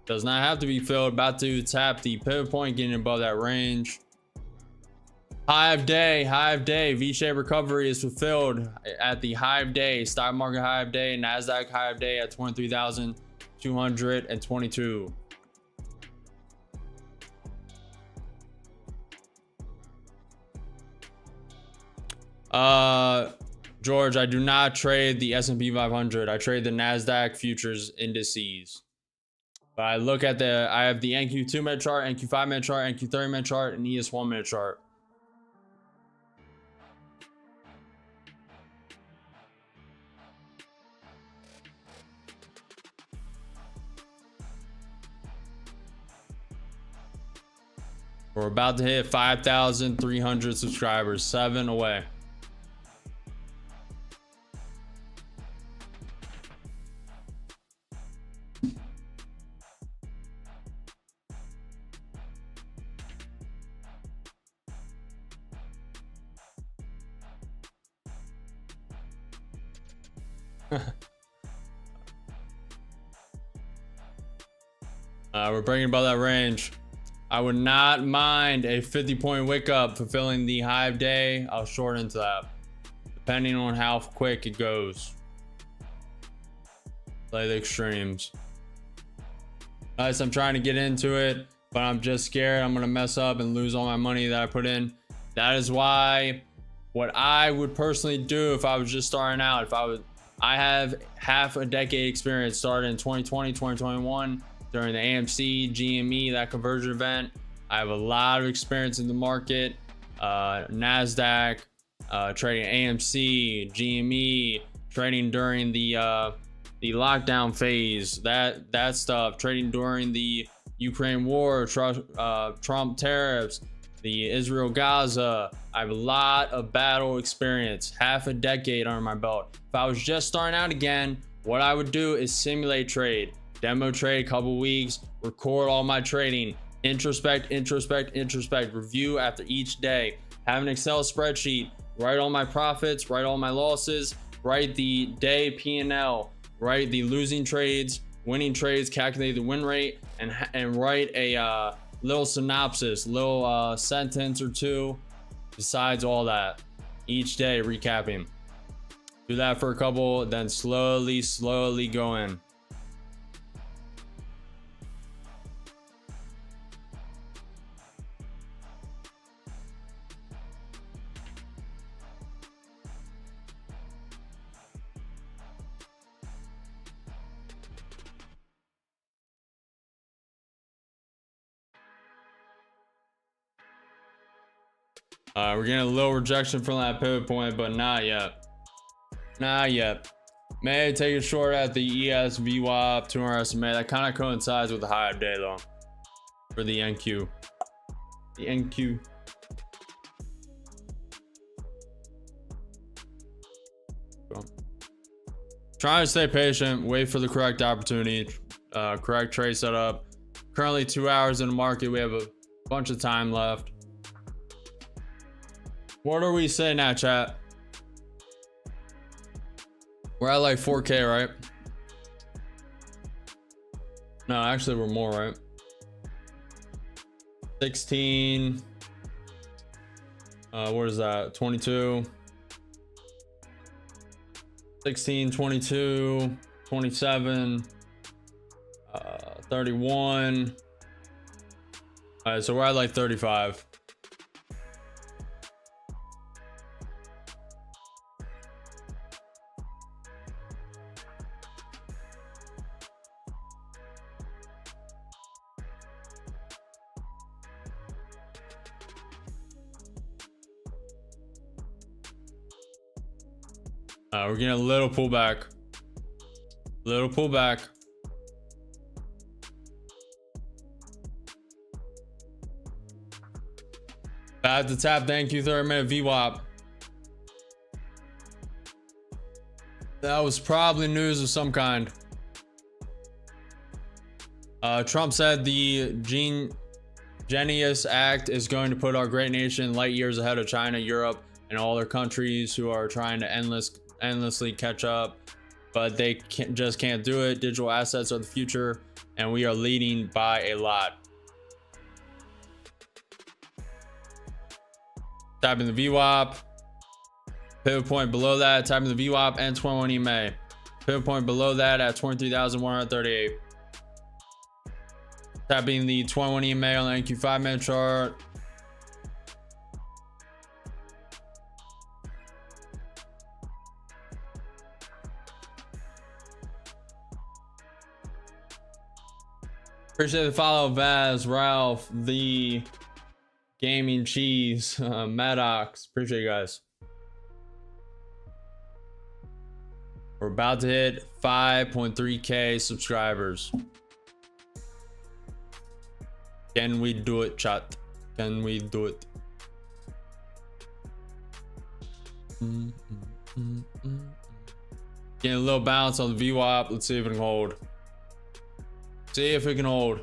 Does not have to be filled. About to tap the pivot point, getting above that range. High of day, V-shaped recovery is fulfilled at the high of day, stock market high of day, NASDAQ high of day at 23,222. George, I do not trade the S&P 500. I trade the NASDAQ futures indices. But I look at I have the NQ 2-minute chart, NQ 5-minute chart, NQ 30-minute chart, and ES 1-minute chart. We're about to hit 5,300 subscribers, 7 away. We're breaking above that range. I would not mind a 50-point wick up fulfilling the high of day. I'll short into that, depending on how quick it goes. Play the extremes. Guys, I'm trying to get into it, but I'm just scared I'm gonna mess up and lose all my money that I put in. That is why what I would personally do if I was just starting out, I have half a decade experience, started in 2020, 2021 during the AMC, GME, that conversion event. I have a lot of experience in the market, NASDAQ, trading AMC, GME, trading during the lockdown phase, that stuff, trading during the Ukraine war, Trump tariffs, the Israel Gaza. I have a lot of battle experience, half a decade under my belt. If I was just starting out again, what I would do is simulate trade, demo trade a couple weeks, record all my trading, introspect, review after each day, have an Excel spreadsheet, write all my profits, write all my losses, write the day P&L, write the losing trades, winning trades, calculate the win rate, and write a little synopsis, little sentence or two besides all that each day, recapping. Do that for a couple, then slowly go in. We're getting a little rejection from that pivot point, but not yet. May take a short at the ES VWAP 200 SMA. That kind of coincides with the high of day though for the NQ. The NQ. Cool. Trying to stay patient, wait for the correct opportunity, correct trade setup. Currently 2 hours in the market. We have a bunch of time left. What are we saying now, chat? We're at like 4K, right? No, actually we're more, right? 16. What is that? 22. 16, 22, 27, 31. All right, so we're at like 35. We're getting a little pullback. Little pullback. Bad to tap. Thank you. 30-minute VWAP. That was probably news of some kind. Trump said the Genius Act is going to put our great nation light years ahead of China, Europe, and all their countries who are trying to endlessly catch up, but they just can't do it. Digital assets are the future, and we are leading by a lot. Tapping the VWAP. Pivot point below that, tapping the VWAP and 21 EMA. Pivot point below that at 23,138. Tapping the 21 EMA on the NQ 5-minute chart. Appreciate the follow, Vaz, Ralph, the Gaming Cheese, Maddox. Appreciate you guys. We're about to hit 5.3K subscribers. Can we do it, chat? Can we do it? Getting a little bounce on the VWAP. Let's see if it can hold. See if it can hold.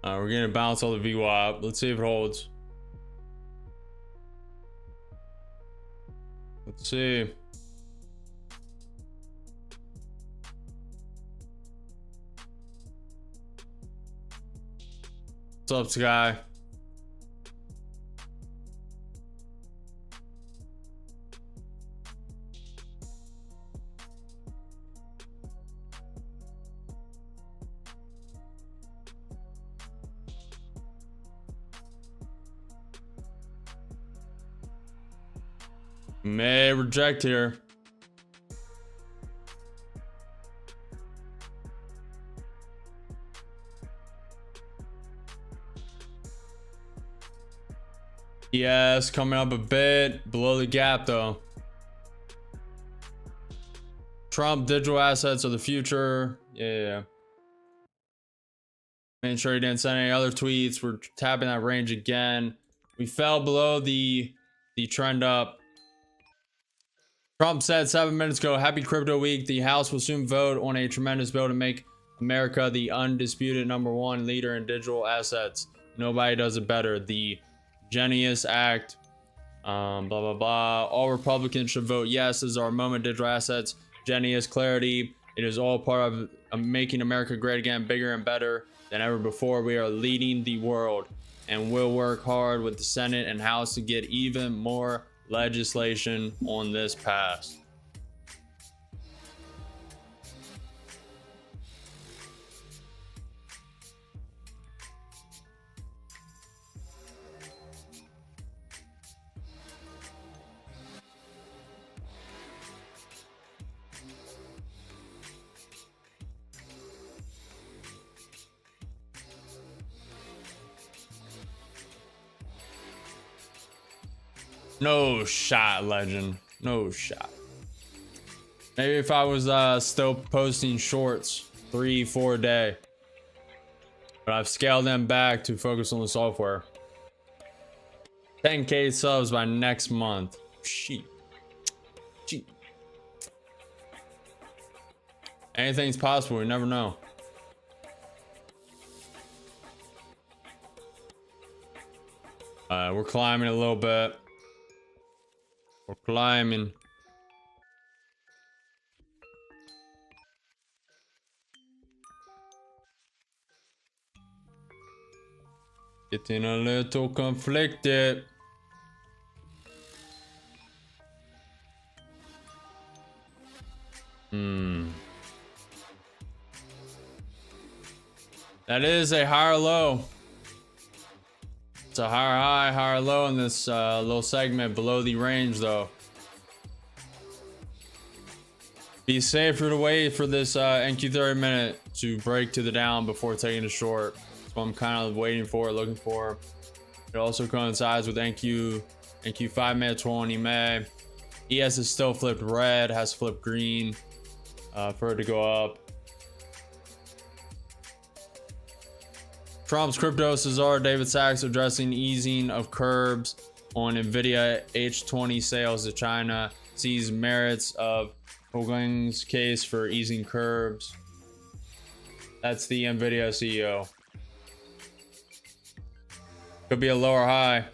We're gonna bounce all the VWAP. Let's see if it holds. Let's see. What's up, Sky? May reject here. Yes, coming up a bit below the gap though. Trump digital assets are the future. Yeah. Make sure he didn't send any other tweets. We're tapping that range again. We fell below the trend up. Trump said 7 minutes ago, happy crypto week. The House will soon vote on a tremendous bill to make America the undisputed #1 leader in digital assets. Nobody does it better. The Genius Act, blah, blah, blah. All Republicans should vote yes. This is our moment. Digital assets, Genius, clarity. It is all part of making America great again, bigger and better than ever before. We are leading the world and we'll work hard with the Senate and House to get even more legislation on this passed. No shot, legend. No shot. Maybe if I was still posting shorts 3-4 a day. But I've scaled them back to focus on the software. 10K subs by next month. Sheet. Anything's possible, we never know. We're climbing a little bit. We're climbing. Getting a little conflicted. That is a higher low. It's a higher high, higher low in this little segment below the range though. Be safer to wait for this NQ 30 minute to break to the down before taking a short. So I'm kind of waiting for it, looking for. It also coincides with NQ 5 minute 20 May. ES is still flipped red, has flipped green for it to go up. Trump's crypto Cesar David Sachs addressing easing of curbs on Nvidia H20 sales to China. Sees merits of Hogan's case for easing curbs. That's the Nvidia CEO. Could be a lower high.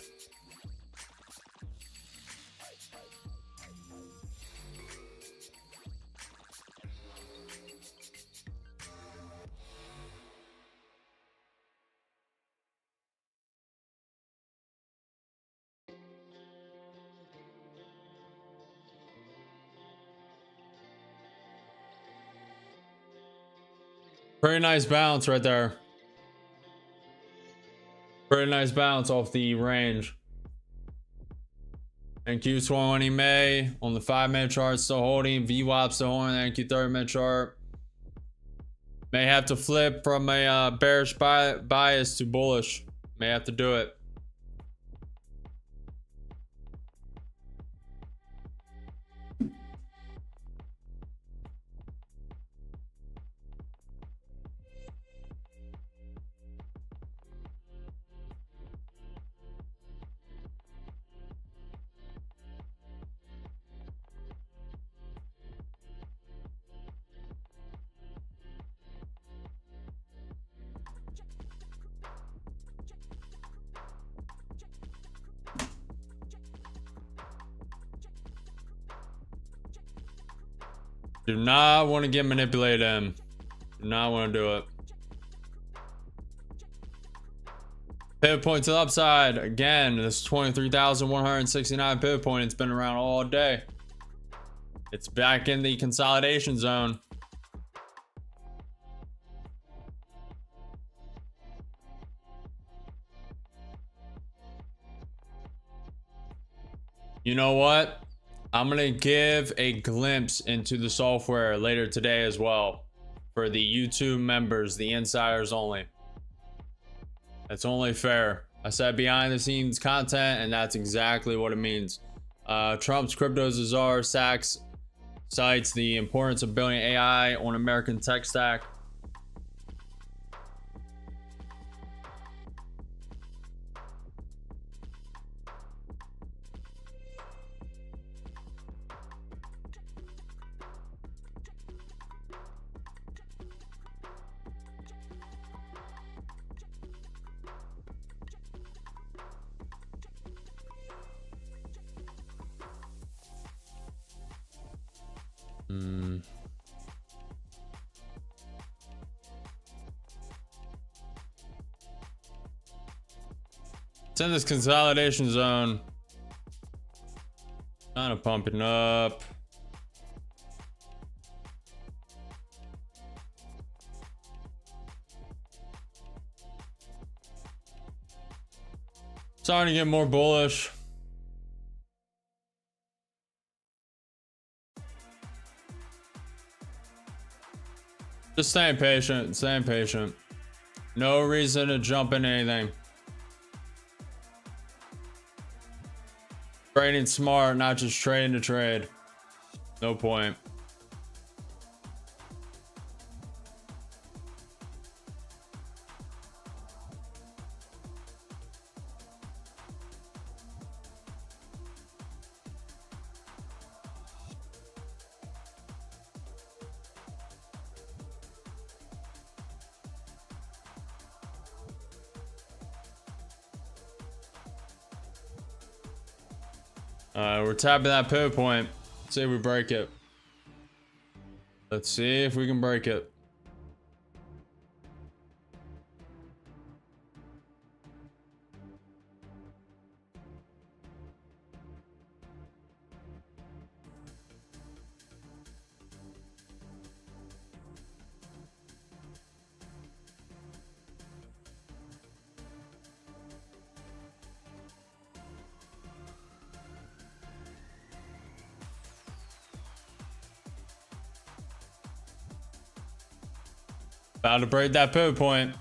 Pretty nice bounce right there. Pretty nice bounce off the range. NQ 20 May on the 5 minute chart still holding. VWAP still holding the NQ 30 minute chart. May have to flip from a bearish bias to bullish. May have to do it. Do not want to get manipulated in. Do not want to do it. Pivot point to the upside. Again, this 23,169 pivot point. It's been around all day. It's back in the consolidation zone. You know what? I'm gonna give a glimpse into the software later today as well for the YouTube members, the insiders only. That's only fair. I said behind the scenes content, and that's exactly what it means. Trump's crypto czar Sachs cites the importance of building AI on American tech stack. It's in this consolidation zone. Kind of pumping up. Starting to get more bullish. Just staying patient, staying patient. No reason to jump in anything. Trading smart, not just trading to trade. No point. We're tapping that pivot point. Let's see if we break it. Let's see if we can break it. About to break that pivot point.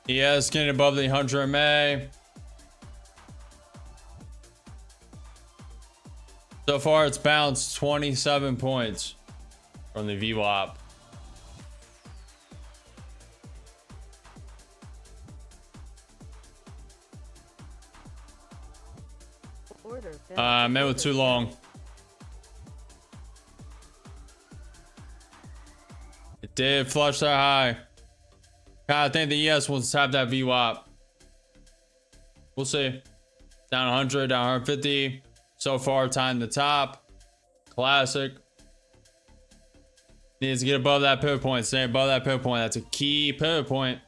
Yes, getting above the 100 MA. So far, it's bounced 27 points from the VWAP. Order. Man with too long. It did flush that high. I think the ES wants to tap that VWAP. We'll see. Down 100, down 150. So far, time the top. Classic. Needs to get above that pivot point. Stay above that pivot point. That's a key pivot point.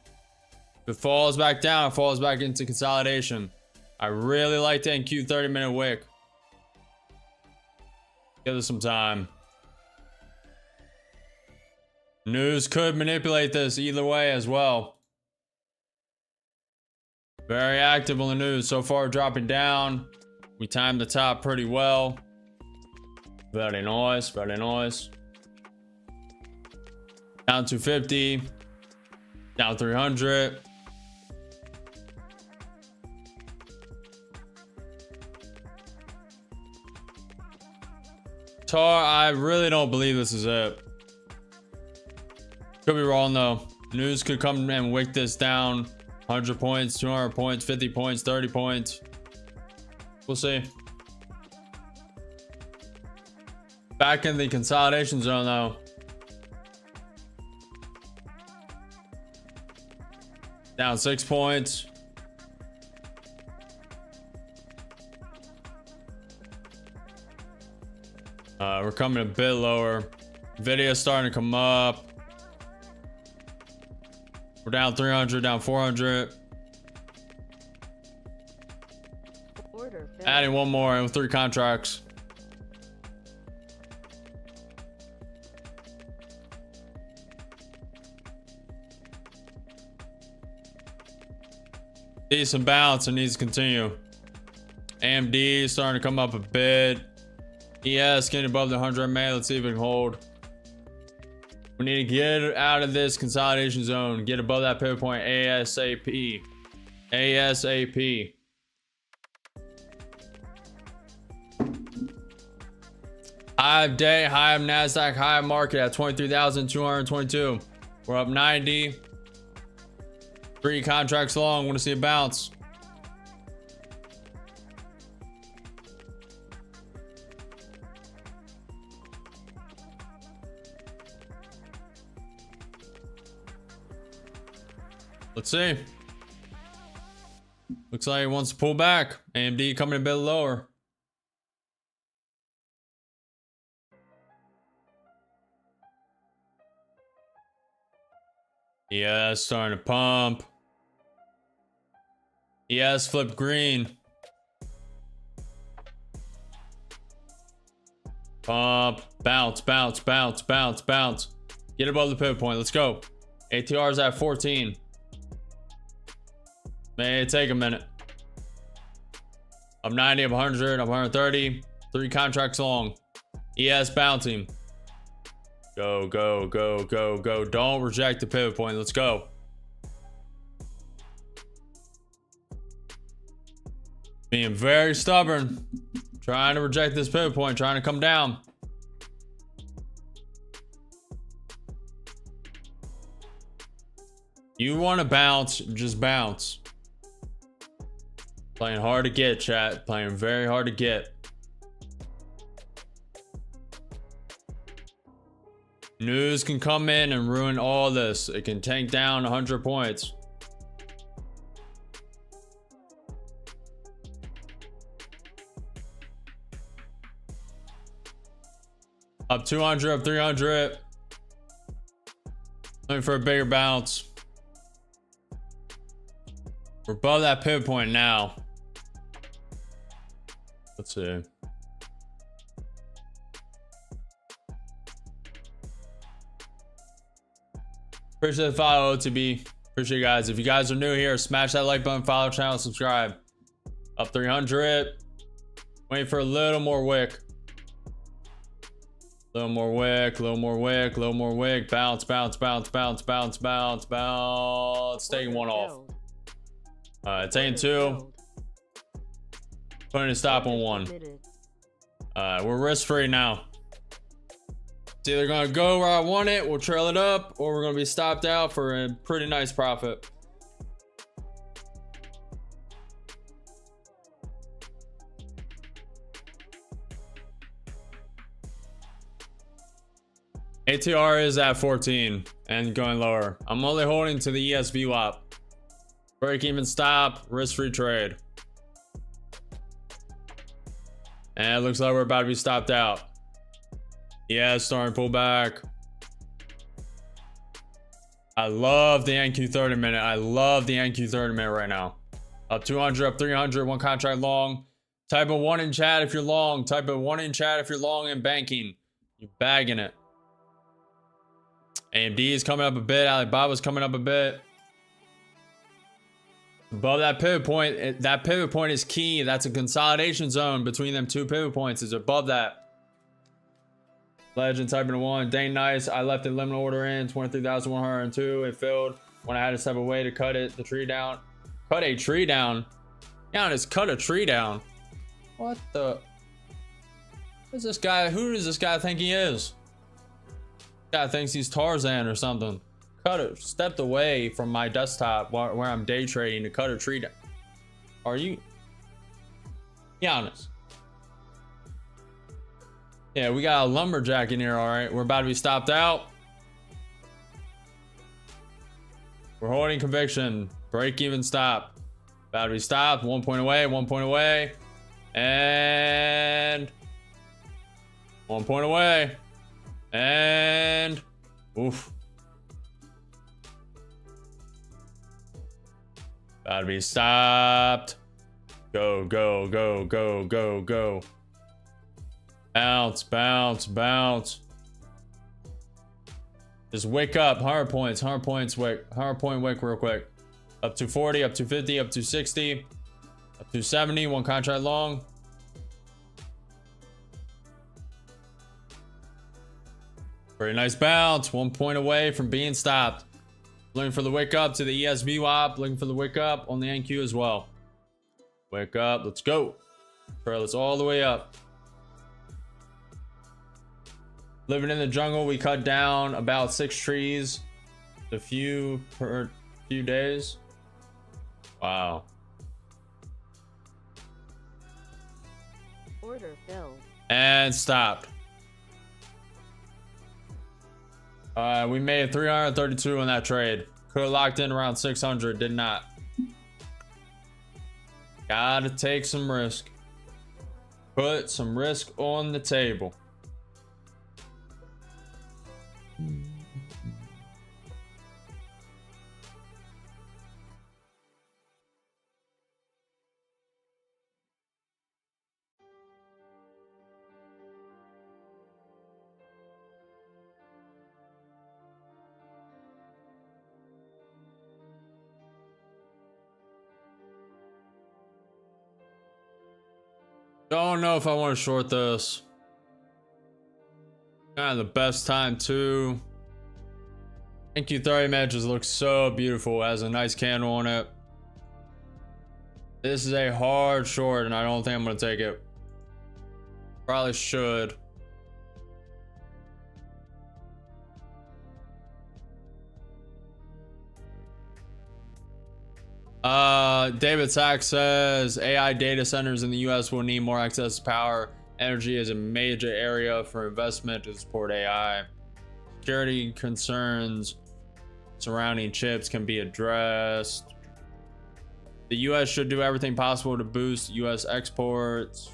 If it falls back down, it falls back into consolidation. I really like that NQ 30-minute wick. Give us some time. News could manipulate this either way as well. Very active on the news. So far, dropping down. We timed the top pretty well. Very nice, very nice. Down 250. Down 300. Tar, I really don't believe this is it. Could be wrong though. News could come and wick this down. 100 points, 200 points, 50 points, 30 points. We'll see. Back in the consolidation zone though. Down 6 points. We're coming a bit lower. Video's starting to come up. We're down 300, down 400. Order. Adding one more with 3 contracts. Decent bounce and needs to continue. AMD starting to come up a bit. ES getting above the 100 MA. Let's see if we can hold. We need to get out of this consolidation zone. Get above that pivot point ASAP. ASAP. High of day, high of NASDAQ, high of market at 23,222. We're up 90. 3 contracts long. Want to see a bounce. Let's see. Looks like he wants to pull back. AMD coming a bit lower. Yeah, starting to pump. Yes, flip green. Pump, bounce, bounce, bounce, bounce, bounce. Get above the pivot point. Let's go. ATR is at 14. May take a minute. I'm 90, I'm 100, I'm 130. 3 contracts long. ES bouncing. Go, go, go, go, go. Don't reject the pivot point. Let's go. Being very stubborn. Trying to reject this pivot point. Trying to come down. You want to bounce, just bounce. Playing hard to get, chat. Playing very hard to get. News can come in and ruin all this. It can tank down 100 points. Up 200, up 300. Looking for a bigger bounce. We're above that pivot point now. Let's see. Appreciate the follow, OTB. Appreciate you guys. If you guys are new here, smash that like button, follow the channel, subscribe. Up 300. Waiting for a little more wick. Little more wick, little more wick, little more wick. Bounce, bounce, bounce, bounce, bounce, bounce, bounce. Taking one off. Taking two. Putting a stop on one. We're risk free now. It's either gonna go where I want it, we'll trail it up, or we're gonna be stopped out for a pretty nice profit. ATR is at 14 and going lower. I'm only holding to the ESV WAP. Break even stop, risk-free trade. And it looks like we're about to be stopped out. Yeah, starting to pull back. I love the NQ 30 minute. I love the NQ 30 minute right now. Up 200, up 300, one contract long. Type of one in chat if you're long. Type of one in chat if you're long in banking. You're bagging it. AMD is coming up a bit. Alibaba's coming up a bit. Above that pivot point. That pivot point is key. That's a consolidation zone between them two pivot points. It's above that. Legend typing one. Dang nice. I left the limit order in 23,102. It filled when I had to step away to cut it. The tree down. Cut a tree down. Yeah, just cut a tree down. What the? Who's this guy? Who does this guy think he is? Guy thinks he's Tarzan or something. Cut it. Stepped away from my desktop where I'm day trading to cut a tree down. Are you? Be honest. Yeah, we got a lumberjack in here. All right, we're about to be stopped out. We're holding conviction. Break even stop. About to be stopped. 1 point away. 1 point away. And 1 point away. And oof. About to be stopped. Go, go, go, go, go, go. Bounce, bounce, bounce. Just wake up. 100 points, 100 points, wick. 100 point wick real quick. Up to 40, up to 50, up to 60, up to 70. One contract long. Very nice bounce. 1 point away from being stopped. Looking for the wick up to the ESV WAP. Looking for the wick up on the NQ as well. Wake up. Let's go. Trail us all the way up. Living in the jungle, we cut down about 6 trees a few days. Wow. Order filled. And stopped. We made 332 on that trade. Could have locked in around 600, did not. Gotta take some risk. Put some risk on the table. Don't know if I want to short this. Kind of the best time too. Thank you, 30 man. Just looks so beautiful. It has a nice candle on it. This is a hard short, and I don't think I'm gonna take it. Probably should. David Sachs says AI data centers in the US will need more access to power. Energy is a major area for investment to support AI. Security concerns surrounding chips can be addressed. The US should do everything possible to boost US exports.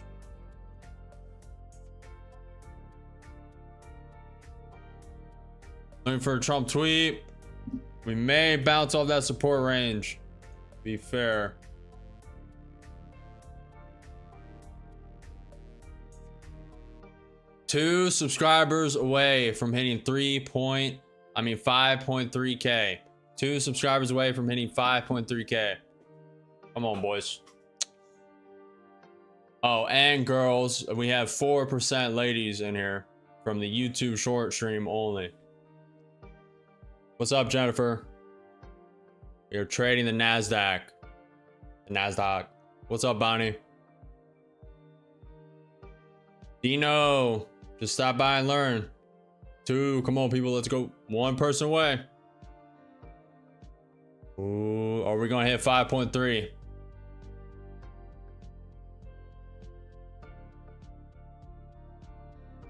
Looking for a Trump tweet. We may bounce off that support range. Be fair. Two subscribers away from hitting 5.3k. 2 subscribers away from hitting 5.3k. Come on, boys. Oh, and girls, we have 4% ladies in here from the YouTube short stream only. What's up, Jennifer? You're trading the NASDAQ. What's up, Bonnie? Dino, just stop by and learn. 2, come on, people, let's go. 1 person away. Ooh, are we gonna hit 5.3?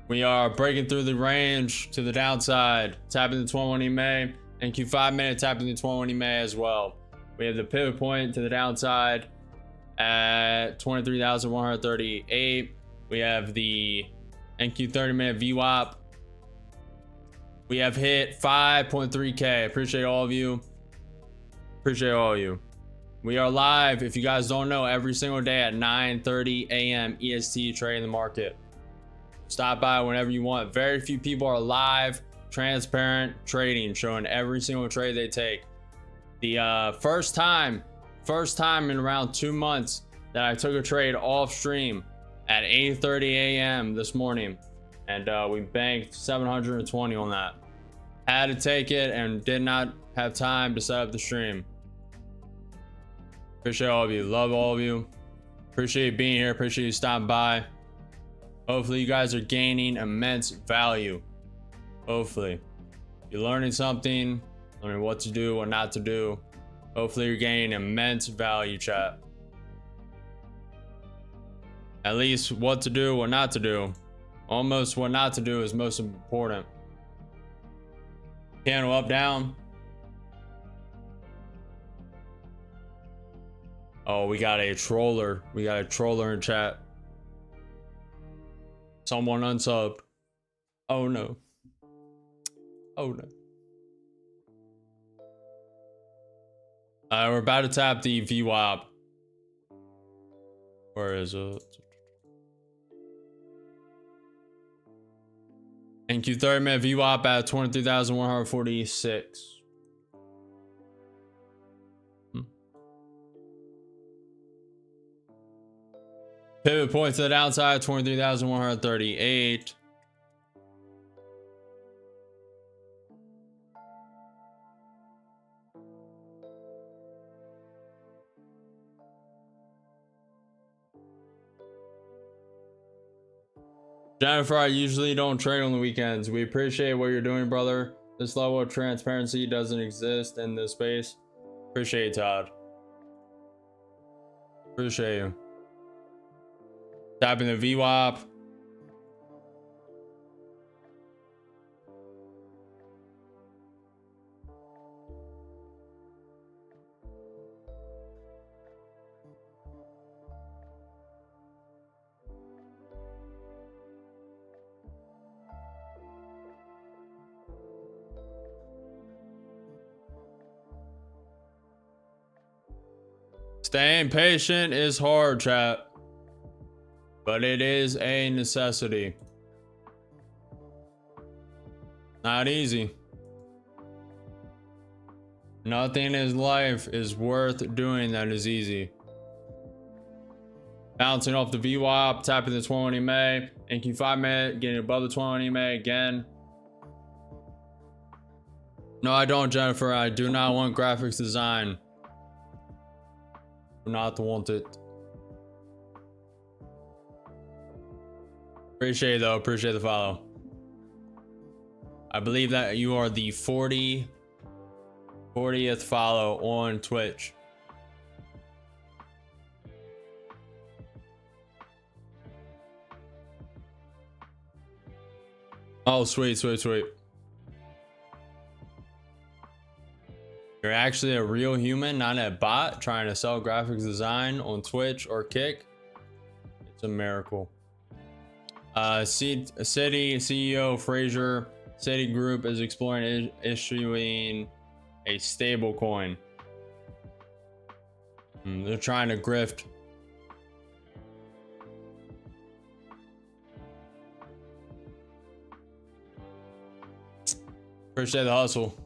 We are breaking through the range to the downside. Tapping the 21 EMA. And Q5 minute tapping the 21 EMA as well. We have the pivot point to the downside at 23,138. We have the NQ 30 minute VWAP. We have hit 5.3k. Appreciate all of you. Appreciate all of you. We are live, if you guys don't know, every single day at 9:30 a.m. EST trading the market. Stop by whenever you want. Very few people are live, transparent trading, showing every single trade they take. The first time in around 2 months that I took a trade off stream at 8:30 a.m. this morning, and we banked 720 on that. Had to take it and did not have time to set up the stream. Appreciate all of you. Love all of you. Appreciate being here. Appreciate you stopping by. Hopefully you guys are gaining immense value. Hopefully you're learning something, learning what to do, what not to do. Hopefully you're gaining immense value, chat. At least what to do, what not to do. Almost what not to do is most important. Candle up, down. Oh, we got a troller. We got a troller in chat. Someone unsubbed. Oh no. Oh no. We're about to tap the VWAP. Where is it? NQ 30 minute VWAP at 23,146. Pivot point to the downside, 23,138. Jennifer, I usually don't trade on the weekends. We appreciate what you're doing, brother. This level of transparency doesn't exist in this space. Appreciate you, Todd. Appreciate you. Tapping the VWAP. Staying patient is hard, chat. But it is a necessity. Not easy. Nothing in life is worth doing that is easy. Bouncing off the VWAP, tapping the 20 MA, NQ 5-minute, getting above the 20 MA again. No, I don't, Jennifer. I do not want graphics design. Do not want it. Appreciate it though. Appreciate the follow. I believe that you are the 40th follow on Twitch. Oh, sweet, sweet, sweet. You're actually a real human, not a bot trying to sell graphics design on Twitch or Kick. It's a miracle. City CEO Fraser Citigroup is exploring issuing a stable coin. They're trying to grift. Appreciate the hustle.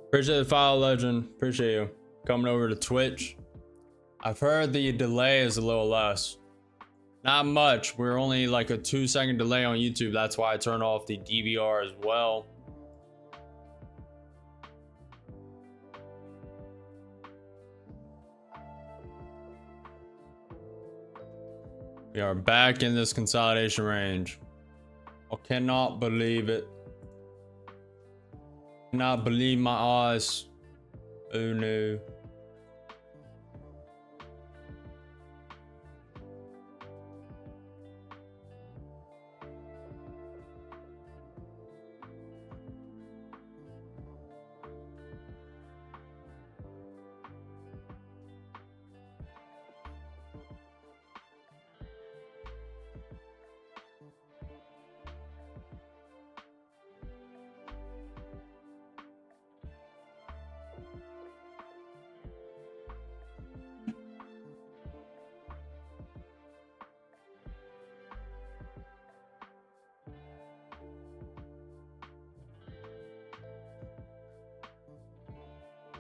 Appreciate the follow, legend. Appreciate you coming over to Twitch. I've heard the delay is a little less. Not much. We're only like a 2-second delay on YouTube. That's why I turned off the DVR as well. We are back in this consolidation range. I cannot believe it. Cannot believe my eyes. Oh no.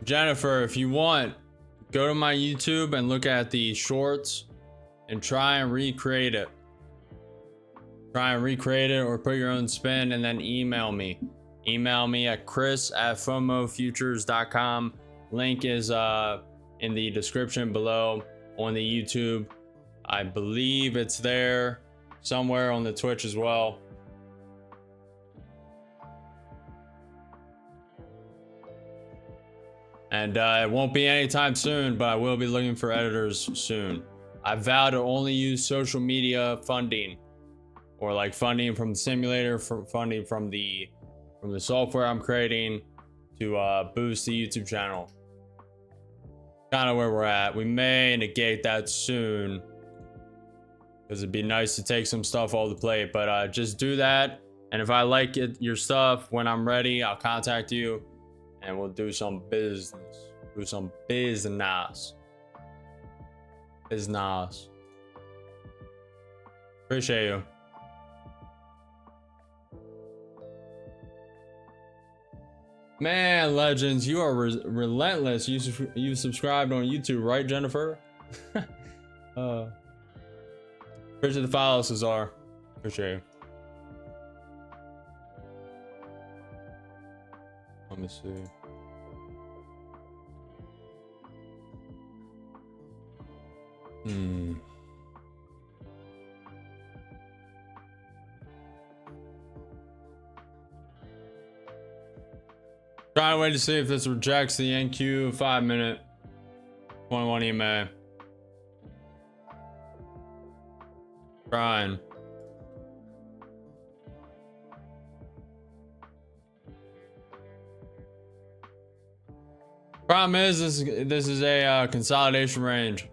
Jennifer, if you want, go to my YouTube and look at the shorts and try and recreate it. Try and recreate it or put your own spin and then email me. Email me at chris@fomofutures.com. Link is in the description below on the YouTube. I believe it's there somewhere on the Twitch as well. And it won't be anytime soon, but I will be looking for editors soon. I vow to only use social media funding, or like funding from the simulator, funding from the software I'm creating to boost the YouTube channel. Kind of where we're at. We may negate that soon because it'd be nice to take some stuff off the plate, but just do that. And if I like your stuff when I'm ready, I'll contact you. And we'll do some business. Do some business. Business. Appreciate you. Man, legends, you are relentless. You subscribed on YouTube, right, Jennifer? Appreciate the follow, Cesar. Appreciate you. Let me see. Trying to wait to see if this rejects the NQ 5-minute 21 EMA. Trying. Problem is, this is a consolidation range.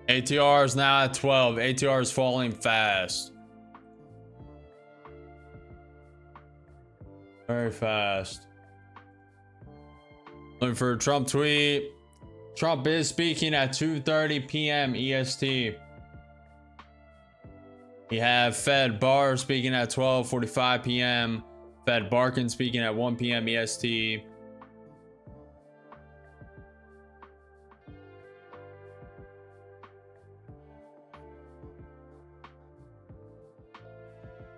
ATR is now at 12. ATR is falling fast. Very fast. Looking for a Trump tweet. Trump is speaking at 2:30 p.m. EST. We have Fed Barr speaking at 12:45 p.m. Fed Barkin speaking at 1 p.m. EST.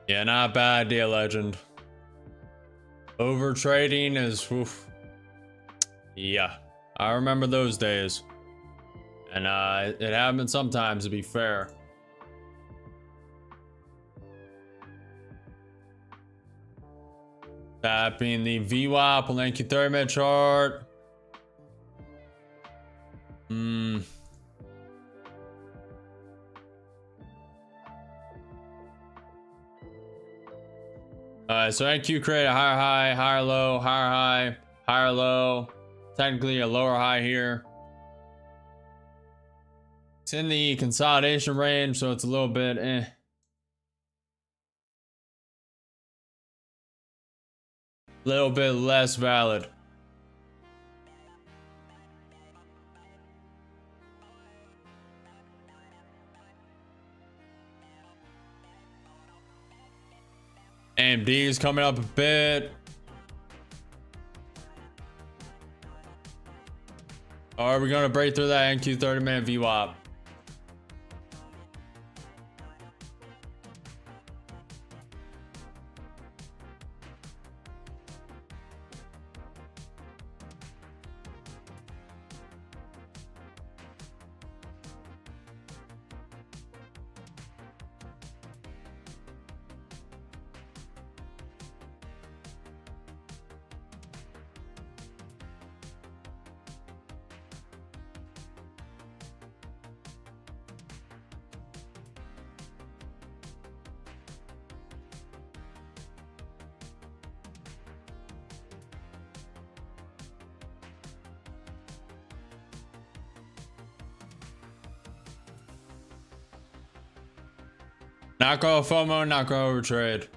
Yeah, not bad, dear legend. Over trading is, oof. Yeah, I remember those days. And it happened sometimes, to be fair. Tapping the VWAP on the NQ 30-minute chart. Alright, so NQ create a higher high, higher low, higher high, higher low. Technically a lower high here. It's in the consolidation range, so it's a little bit little bit less valid. AMD is coming up a bit. Are we gonna break through that NQ 30-minute VWAP? Not go FOMO, not go overtrade.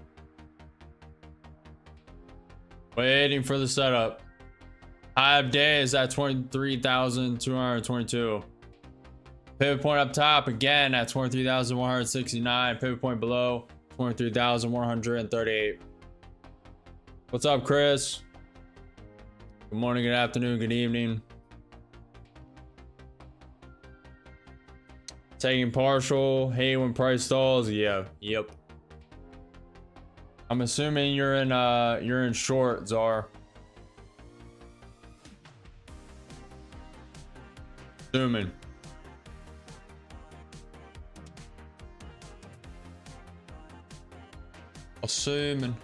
Waiting for the setup. High of day is at 23,222. Pivot point up top again at 23,169. Pivot point below 23,138. What's up, Chris? Good morning, good afternoon, good evening. Taking partial. Hey, when price stalls. Yeah. Yep. I'm assuming you're in short, Czar. Assuming. Assuming.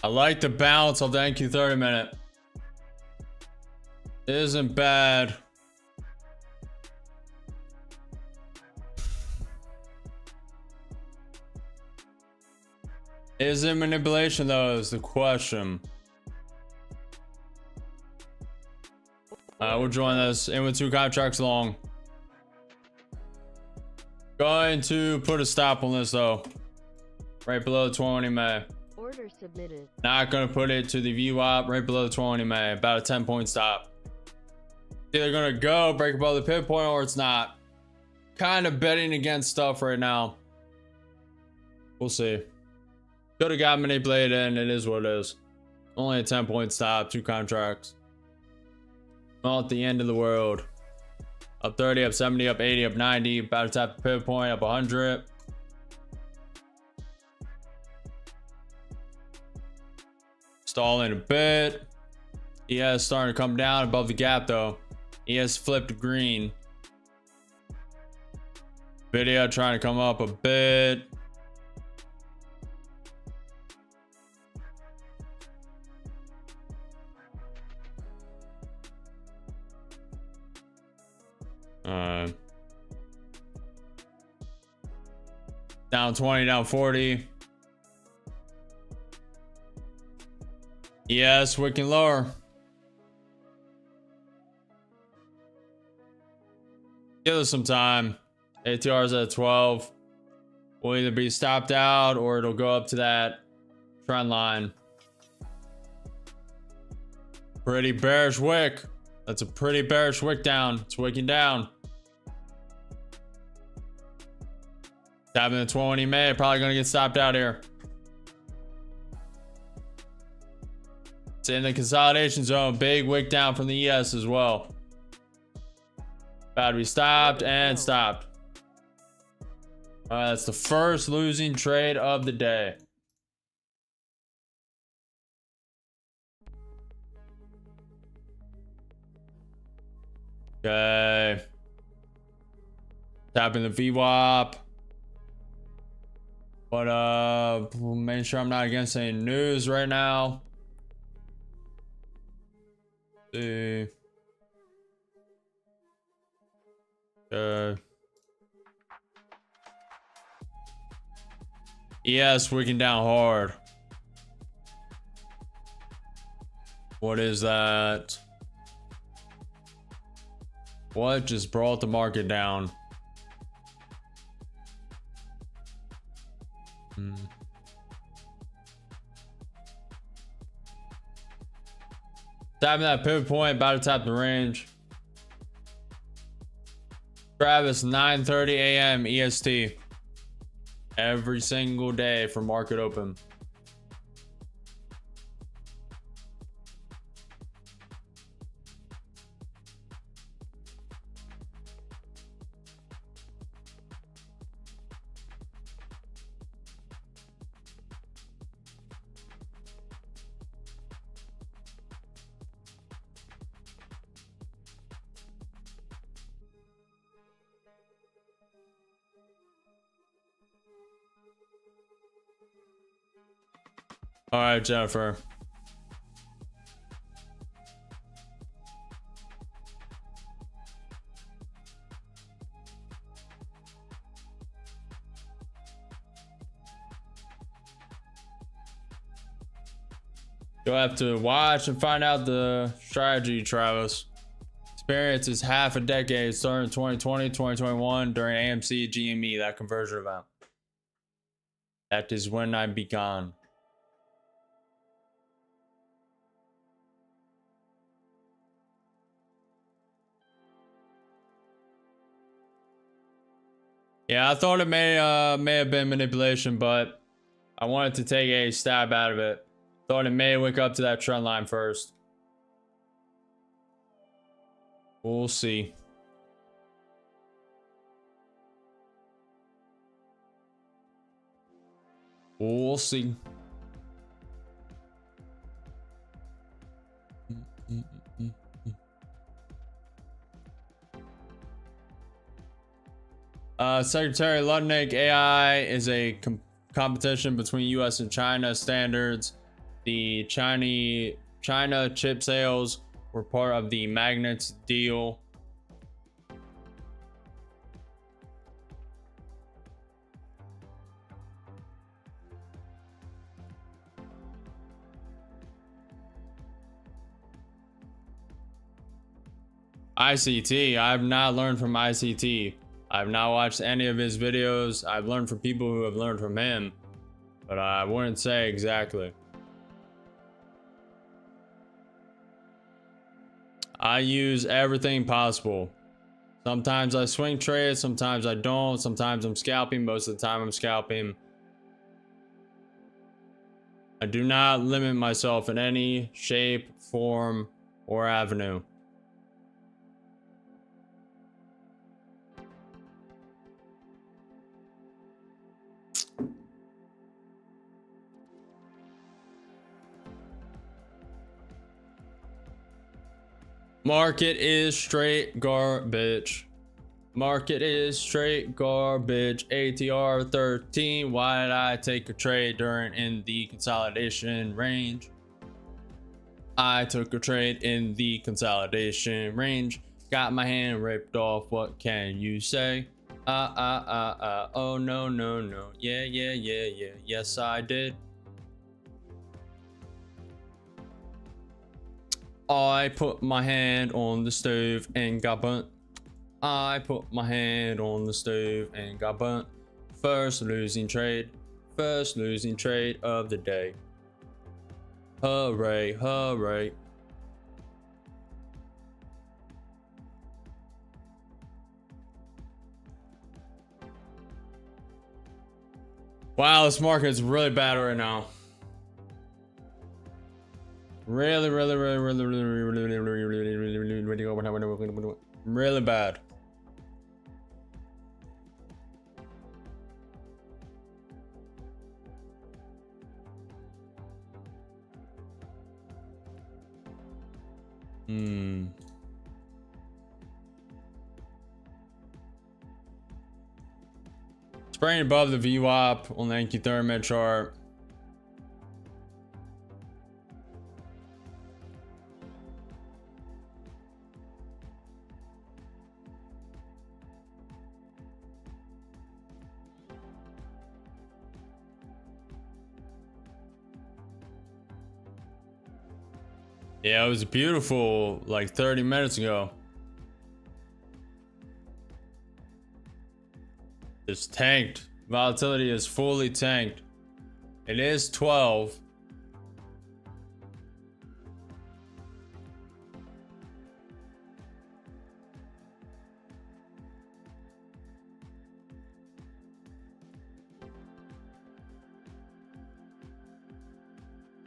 I like the bounce of the NQ 30-minute. Isn't bad. Is it manipulation though is the question. We'll join this in with 2 contracts long. Going to put a stop on this though. Right below 20 May. Order submitted. Not gonna put it to the VWAP right below 20 May. About a 10-point stop. It's either gonna go break above the pivot point or it's not. Kind of betting against stuff right now. We'll see. Could have got manipulated and it is what it is. Only a 10-point stop, 2 contracts. Not the end of the world. Up 30, up 70, up 80, up 90. About to tap the pivot point, up 100. Stalling a bit. ES starting to come down above the gap though. ES flipped green. Video trying to come up a bit. Down 20, down 40. Yes, wicking lower. Give us some time. ATR's at 12. Will either be stopped out or it'll go up to that trend line. Pretty bearish wick. That's a pretty bearish wick down. It's wicking down. Tapping the 20 May. Probably going to get stopped out here. It's in the consolidation zone. Big wick down from the ES as well. About to be stopped and stopped. All right, that's the first losing trade of the day. Okay. Tapping the VWAP. But make sure I'm not against any news right now. See. Okay. Yes, wicking down hard. What is that? What just brought the market down? Tapping that pivot point, about to tap the range. Travis, 9:30 a.m. EST. Every single day from market open. All right, Jennifer. You'll have to watch and find out the strategy, Travis. Experience is half a decade, starting in 2020, 2021 during AMC GME, that conversion event. That is when I began. Yeah, I thought it may have been manipulation, but I wanted to take a stab out of it. Thought it may wick up to that trend line first. We'll see. We'll see. Secretary Ludnick, AI is a competition between US and China standards. The China chip sales were part of the magnets deal. ICT, I've not learned from ICT. I've not watched any of his videos. I've learned from people who have learned from him, but I wouldn't say exactly. I use everything possible. Sometimes I swing trade, sometimes I don't. Sometimes I'm scalping, most of the time I'm scalping. I do not limit myself in any shape, form, or avenue. Market is straight garbage. Market is straight garbage. ATR 13. Why did I take a trade in the consolidation range? I took a trade in the consolidation range. Got my hand ripped off, what can you say? Oh no, no, no. Yeah, yeah, yeah, yeah. Yes, I did. I put my hand on the stove and got burnt. I put my hand on the stove and got burnt. First losing trade of the day. Hooray, hooray. Wow, this market's really bad right now. Really bad. Spraying above the VWAP on the NQ Thermid chart. Yeah, it was beautiful like 30 minutes ago. It's tanked. Volatility is fully tanked. It is 12.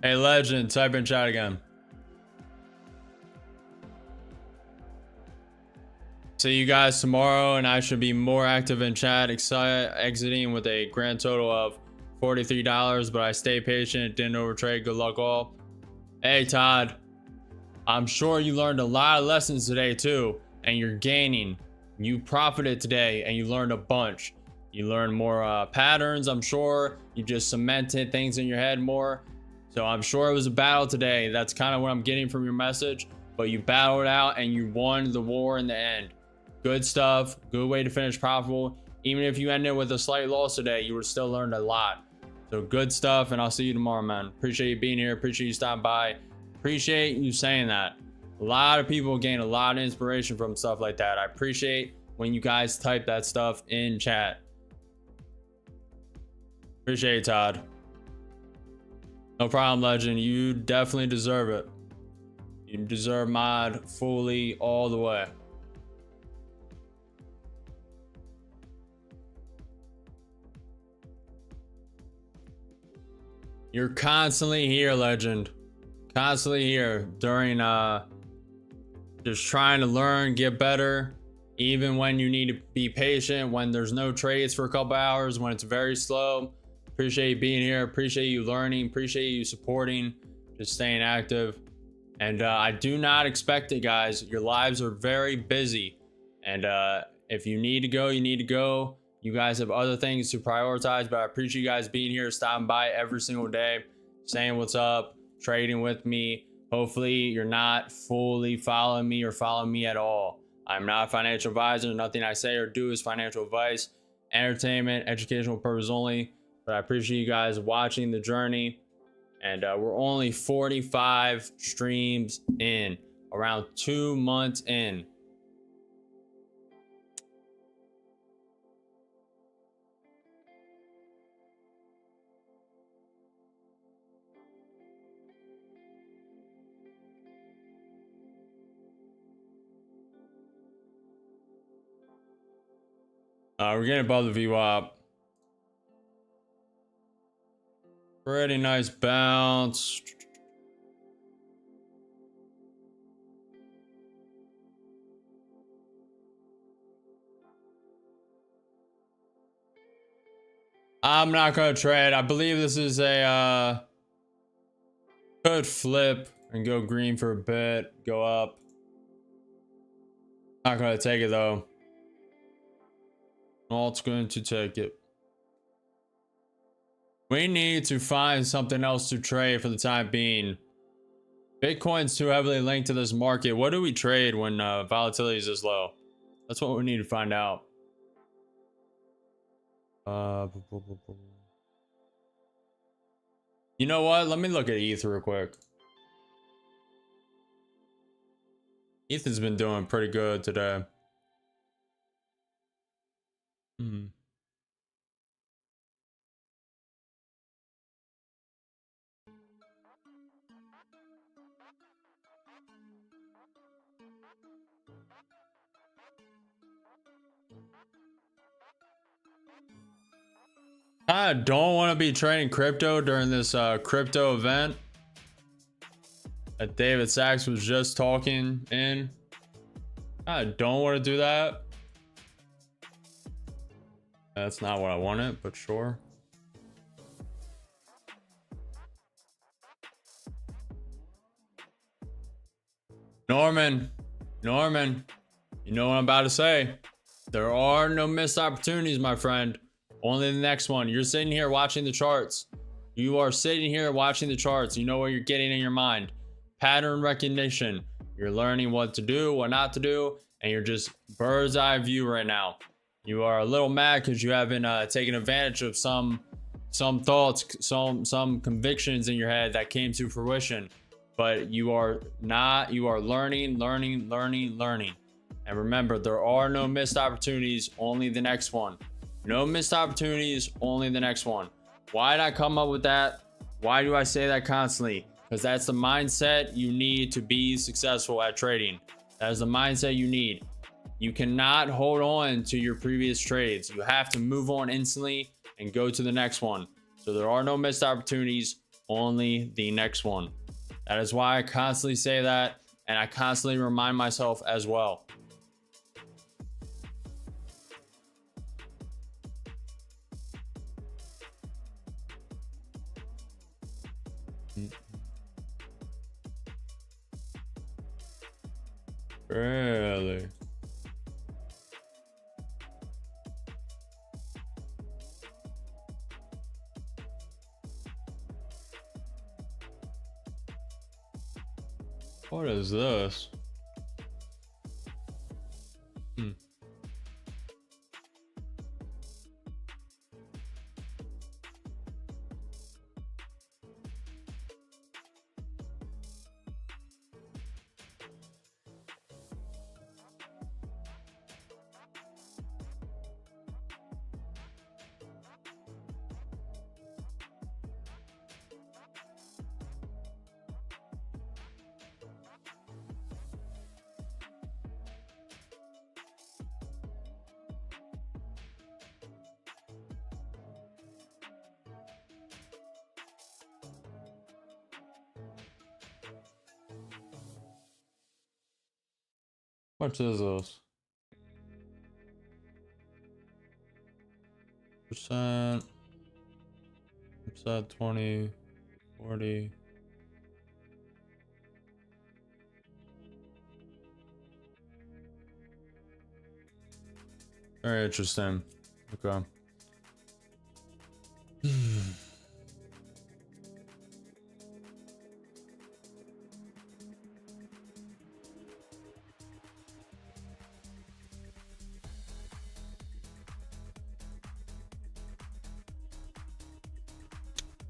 Hey, legend, type in chat again. See you guys tomorrow, and I should be more active in chat, exiting with a grand total of $43, but I stay patient, didn't overtrade. Good luck all. Hey Todd, I'm sure you learned a lot of lessons today too, and you're gaining. You profited today and you learned a bunch. You learned more patterns. I'm sure you just cemented things in your head more. So I'm sure it was a battle today. That's kind of what I'm getting from your message, but you battled out and you won the war in the end. Good stuff. Good way to finish profitable. Even if you ended with a slight loss today, you would still learned a lot. So good stuff, and I'll see you tomorrow, man. Appreciate you being here. Appreciate you stopping by. Appreciate you saying that. A lot of people gain a lot of inspiration from stuff like that. I appreciate when you guys type that stuff in chat. Appreciate it, Todd. No problem, legend. You definitely deserve it. You deserve mod fully all the way. You're constantly here, legend. Constantly here during just trying to learn, get better, even when you need to be patient, when there's no trades for a couple hours, when it's very slow. Appreciate you being here. Appreciate you learning. Appreciate you supporting, just staying active. And I do not expect it, guys. Your lives are very busy, and if you need to go, you need to go. You guys have other things to prioritize, but I appreciate you guys being here, stopping by every single day, saying what's up, trading with me. Hopefully you're not fully following me or following me at all. I'm not a financial advisor. Nothing I say or do is financial advice. Entertainment, educational purpose only. But I appreciate you guys watching the journey. And we're only 45 streams in, around 2 months in. We're getting above the VWAP. Pretty nice bounce. I'm not gonna trade. I believe this is a could flip and go green for a bit, go up. Not gonna take it though. Alt's going to take it. We need to find something else to trade for the time being. Bitcoin's too heavily linked to this market. What do we trade when volatility is this low? That's what we need to find out. You know what? Let me look at ETH real quick. ETH has been doing pretty good today. I don't want to be trading crypto during this crypto event that David Sachs was just talking in. I don't want to do that. That's not what I wanted, but sure. Norman, you know what I'm about to say. There are no missed opportunities, my friend. Only the next one. You're sitting here watching the charts. You are sitting here watching the charts. You know what you're getting in your mind. Pattern recognition. You're learning what to do, what not to do, and you're just bird's eye view right now. You are a little mad because you haven't taken advantage of some thoughts, some convictions in your head that came to fruition. But you are not. You are learning. And remember, there are no missed opportunities, only the next one. No missed opportunities, only the next one. Why did I come up with that? Why do I say that constantly? Because that's the mindset you need to be successful at trading. That is the mindset you need. You cannot hold on to your previous trades. You have to move on instantly and go to the next one. So there are no missed opportunities, only the next one. That is why I constantly say that, and I constantly remind myself as well. Really? What is this? What is this? Percent 20, 40. Very interesting. Okay.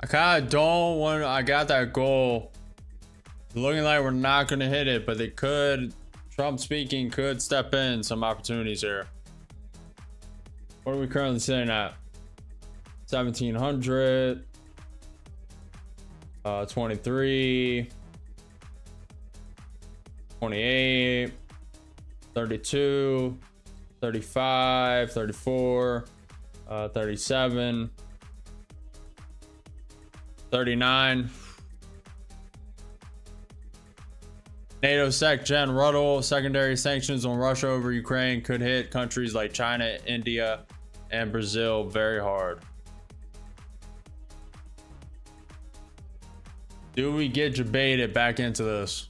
I kind of don't want. I got that goal. It's looking like we're not going to hit it, but they could. Trump speaking could step in some opportunities here. What are we currently sitting at? 1700, 23, 28, 32, 35, 34, 37, 39. NATO Sec Gen Ruddle, secondary sanctions on Russia over Ukraine could hit countries like China, India, and Brazil very hard. Do we get debated back into this?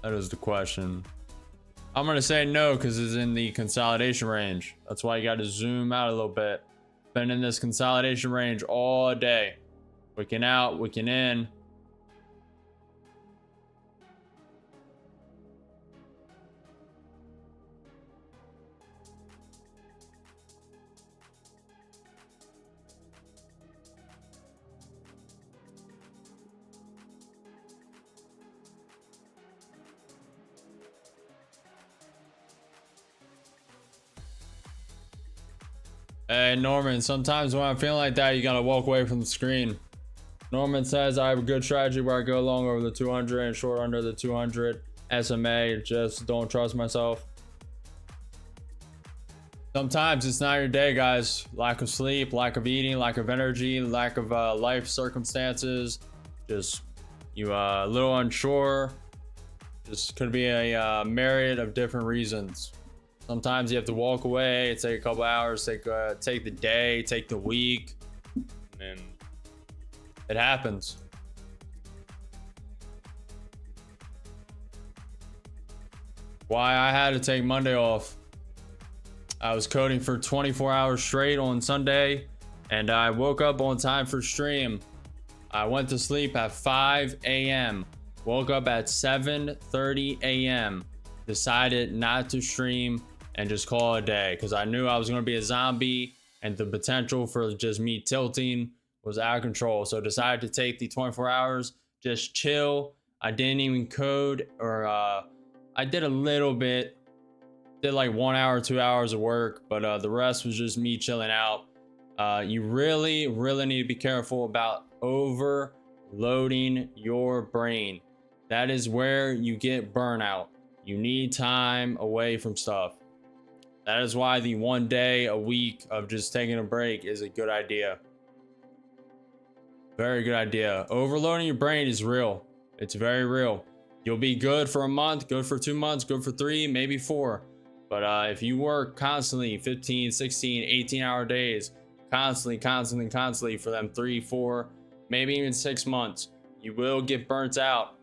That is the question. I'm going to say no because it's in the consolidation range. That's why you got to zoom out a little bit. Been in this consolidation range all day. Wicking out, wicking in. Hey, Norman, sometimes when I'm feeling like that, you gotta walk away from the screen. Norman says, I have a good strategy where I go long over the 200 and short under the 200 SMA. Just don't trust myself. Sometimes it's not your day, guys. Lack of sleep, lack of eating, lack of energy, lack of life circumstances. Just you a little unsure. Just could be a myriad of different reasons. Sometimes you have to walk away, take a couple hours, take the day, take the week, and it happens. Why I had to take Monday off. I was coding for 24 hours straight on Sunday, and I woke up on time for stream. I went to sleep at 5 a.m. Woke up at 7:30 a.m. Decided not to stream and just call it a day because I knew I was going to be a zombie and the potential for just me tilting was out of control. So decided to take the 24 hours, just chill. I didn't even code, or I did a little bit. Did like 1 hour, 2 hours of work, but the rest was just me chilling out. You really need to be careful about overloading your brain. That is where you get burnout. You need time away from stuff. That is why the 1 day a week of just taking a break is a good idea. Very good idea. Overloading your brain is real. It's very real. You'll be good for a month, good for 2 months, good for 3, maybe 4. But if you work constantly 15, 16, 18-hour days, constantly for them 3, 4, maybe even 6 months, you will get burnt out.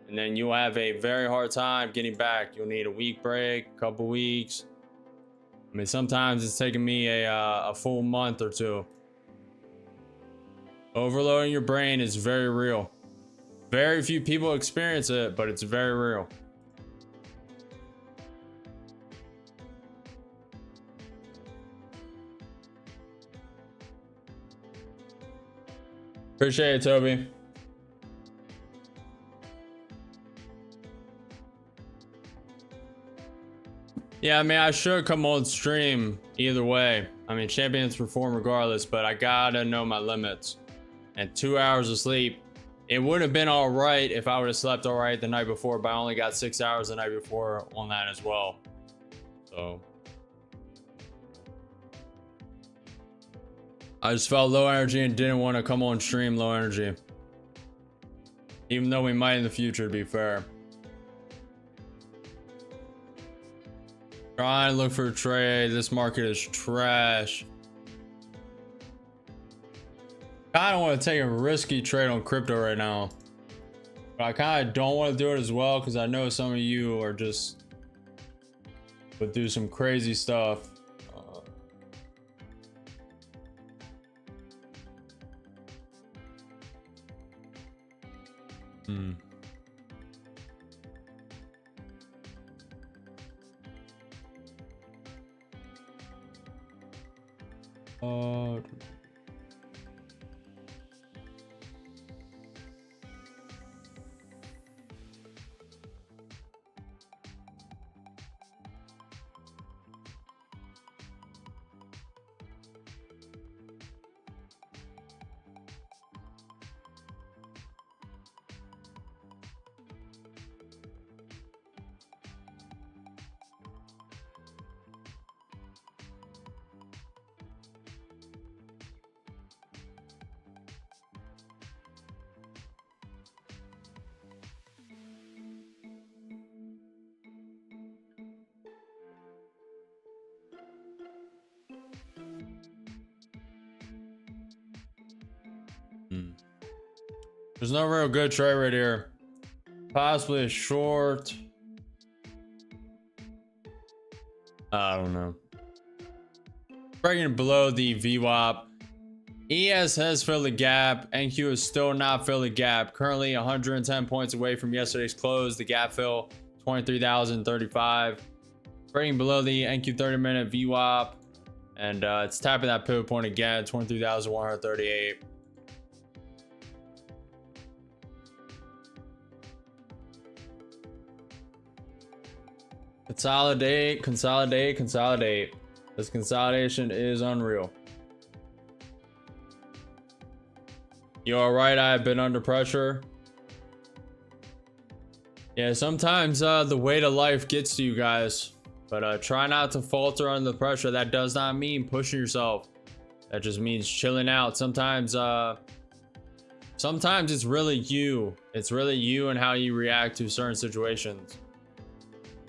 And then you'll have a very hard time getting back. You'll need a week break, a couple weeks. I mean, sometimes it's taken me a full month or 2. Overloading your brain is very real. Very few people experience it, but it's very real. Appreciate it, Toby. Yeah, I mean, I should come on stream either way. I mean, champions perform regardless, but I gotta know my limits. And 2 hours of sleep, it would have been all right if I would have slept all right the night before, but I only got 6 hours the night before on that as well. So I just felt low energy and didn't want to come on stream low energy. Even though we might in the future, to be fair. Trying to look for a trade. This market is trash. I don't want to take a risky trade on crypto right now. But I kind of don't want to do it as well because I know some of you are just would do some crazy stuff. There's no real good trade right here. Possibly a short. I don't know. Breaking below the VWAP. ES has filled the gap. NQ is still not filled the gap. Currently 110 points away from yesterday's close. The gap fill 23,035. Breaking below the NQ 30-minute VWAP. And it's tapping that pivot point again, 23,138. Consolidate. This consolidation is unreal. You all right? I've been under pressure. Yeah, sometimes the weight of life gets to you guys, but try not to falter under the pressure. That does not mean pushing yourself. That just means chilling out. Sometimes it's really you. It's really you and how you react to certain situations.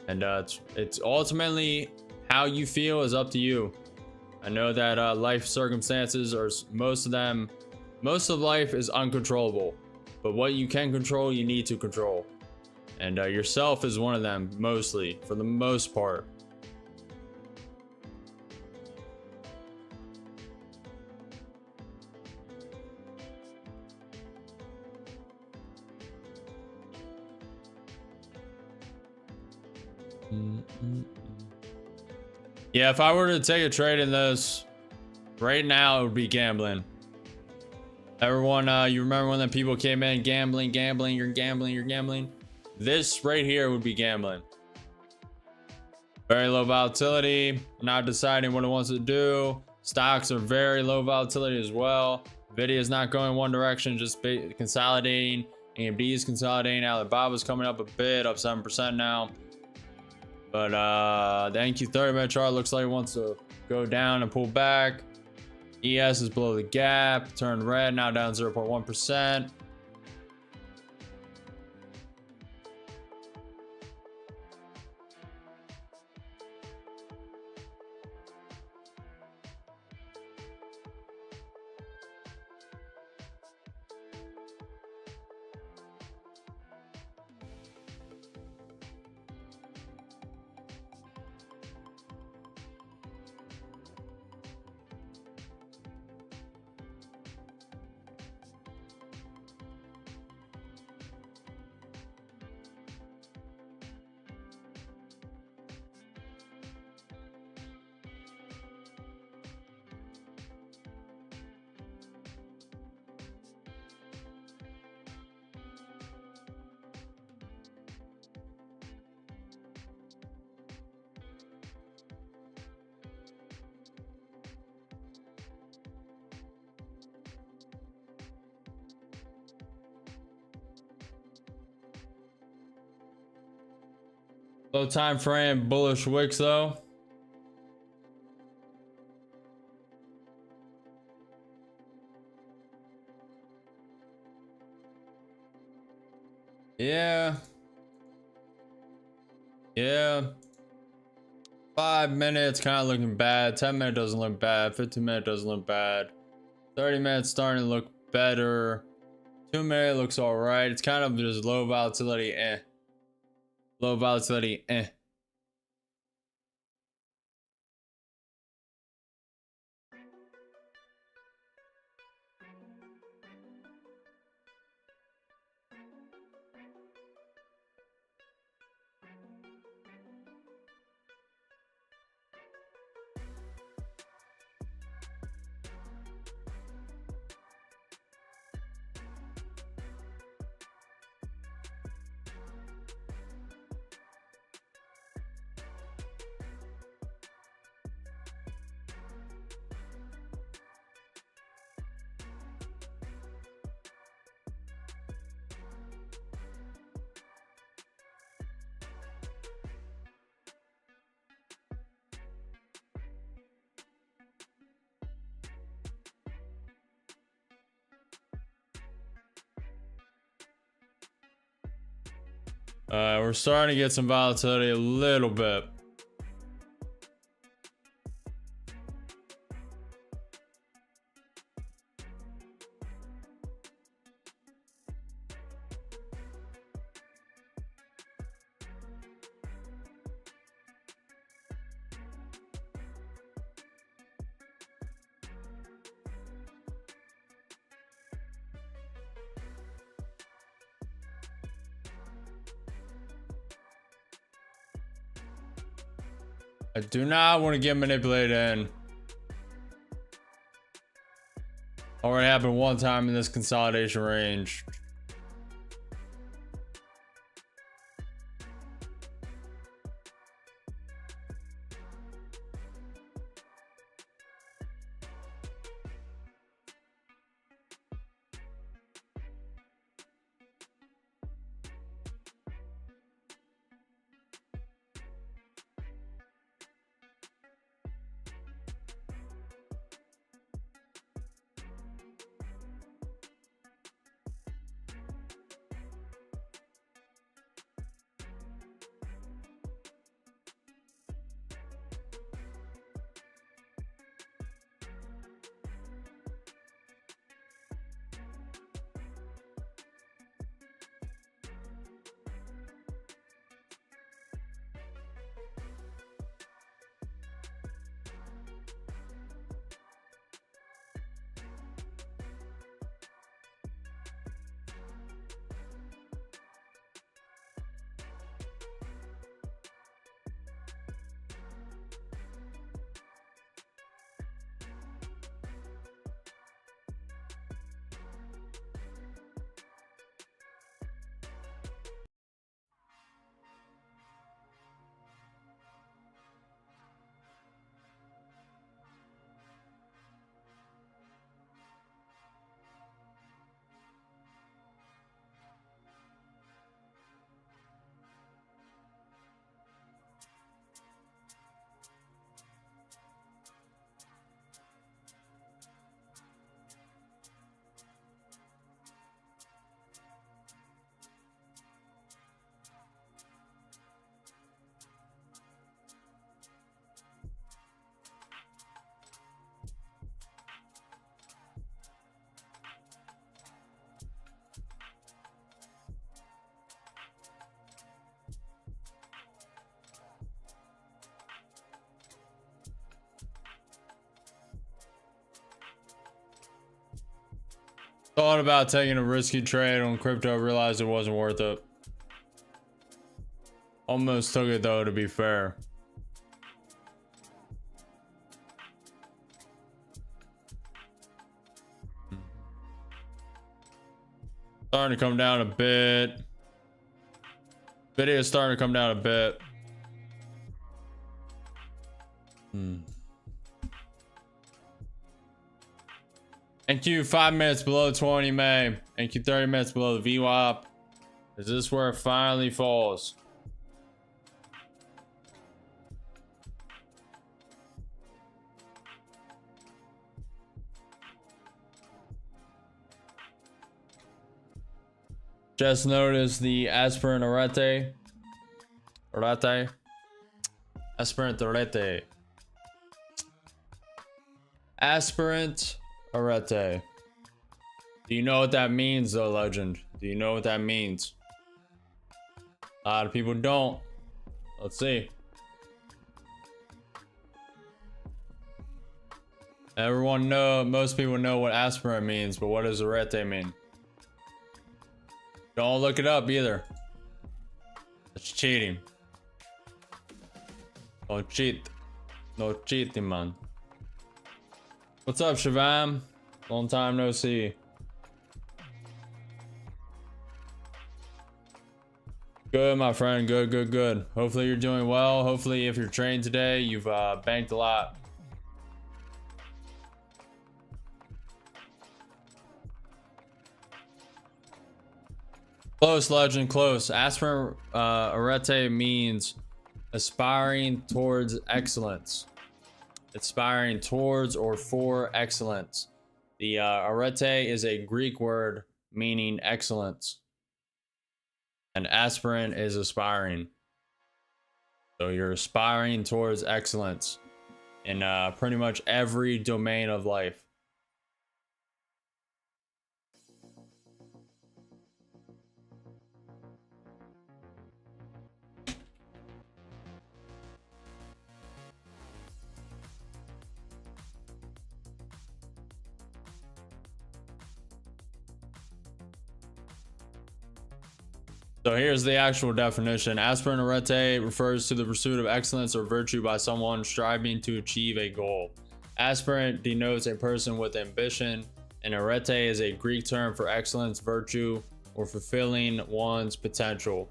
And it's ultimately how you feel is up to you. I know that life circumstances are most of life is uncontrollable, but what you can control, you need to control. And yourself is one of them, mostly, for the most part. Yeah, if I were to take a trade in this right now, it would be gambling. Everyone, you remember when the people came in gambling, you're gambling. This right here would be gambling. Very low volatility, not deciding what it wants to do. Stocks are very low volatility as well. Nvidia is not going one direction, just consolidating. AMD is consolidating. Alibaba's coming up a bit, up 7% now. But the NQ 30-minute chart looks like it wants to go down and pull back. ES is below the gap, turned red, now down 0.1%. Low time frame bullish wicks though. Yeah. 5 minutes kind of looking bad. 10 minute doesn't look bad. 15 minute doesn't look bad. 30 minutes starting to look better. 2 minute looks all right. It's kind of just low volatility. Low volatility. We're starting to get some volatility a little bit. I do not want to get manipulated in. Already happened one time in this consolidation range. Thought about taking a risky trade on crypto, realized it wasn't worth it. Almost took it though, to be fair. Starting to come down a bit. Video is starting to come down a bit. NQ 5 minutes below 20 May. NQ 30 minutes below the VWAP. Is this where it finally falls? Just noticed the aspirant arete. Aspirant arete. Aspirant arete. Do you know what that means though, legend? Do you know what that means? A lot of people don't. Let's see. Most people know what aspirant means, but what does arete mean? Don't look it up either. It's cheating. Don't cheat. No cheating, man. What's up, Shivam? Long time no see. Good, my friend. Good, good, good. Hopefully you're doing well. Hopefully if you're trading today, you've banked a lot. Close, legend, close. Aspirant arete means aspiring towards excellence. Aspiring towards or for excellence. The arete is a Greek word meaning excellence. And aspirant is aspiring. So you're aspiring towards excellence in pretty much every domain of life. So here's the actual definition. Aspirant arete refers to the pursuit of excellence or virtue by someone striving to achieve a goal. Aspirant denotes a person with ambition, and arete is a Greek term for excellence, virtue, or fulfilling one's potential.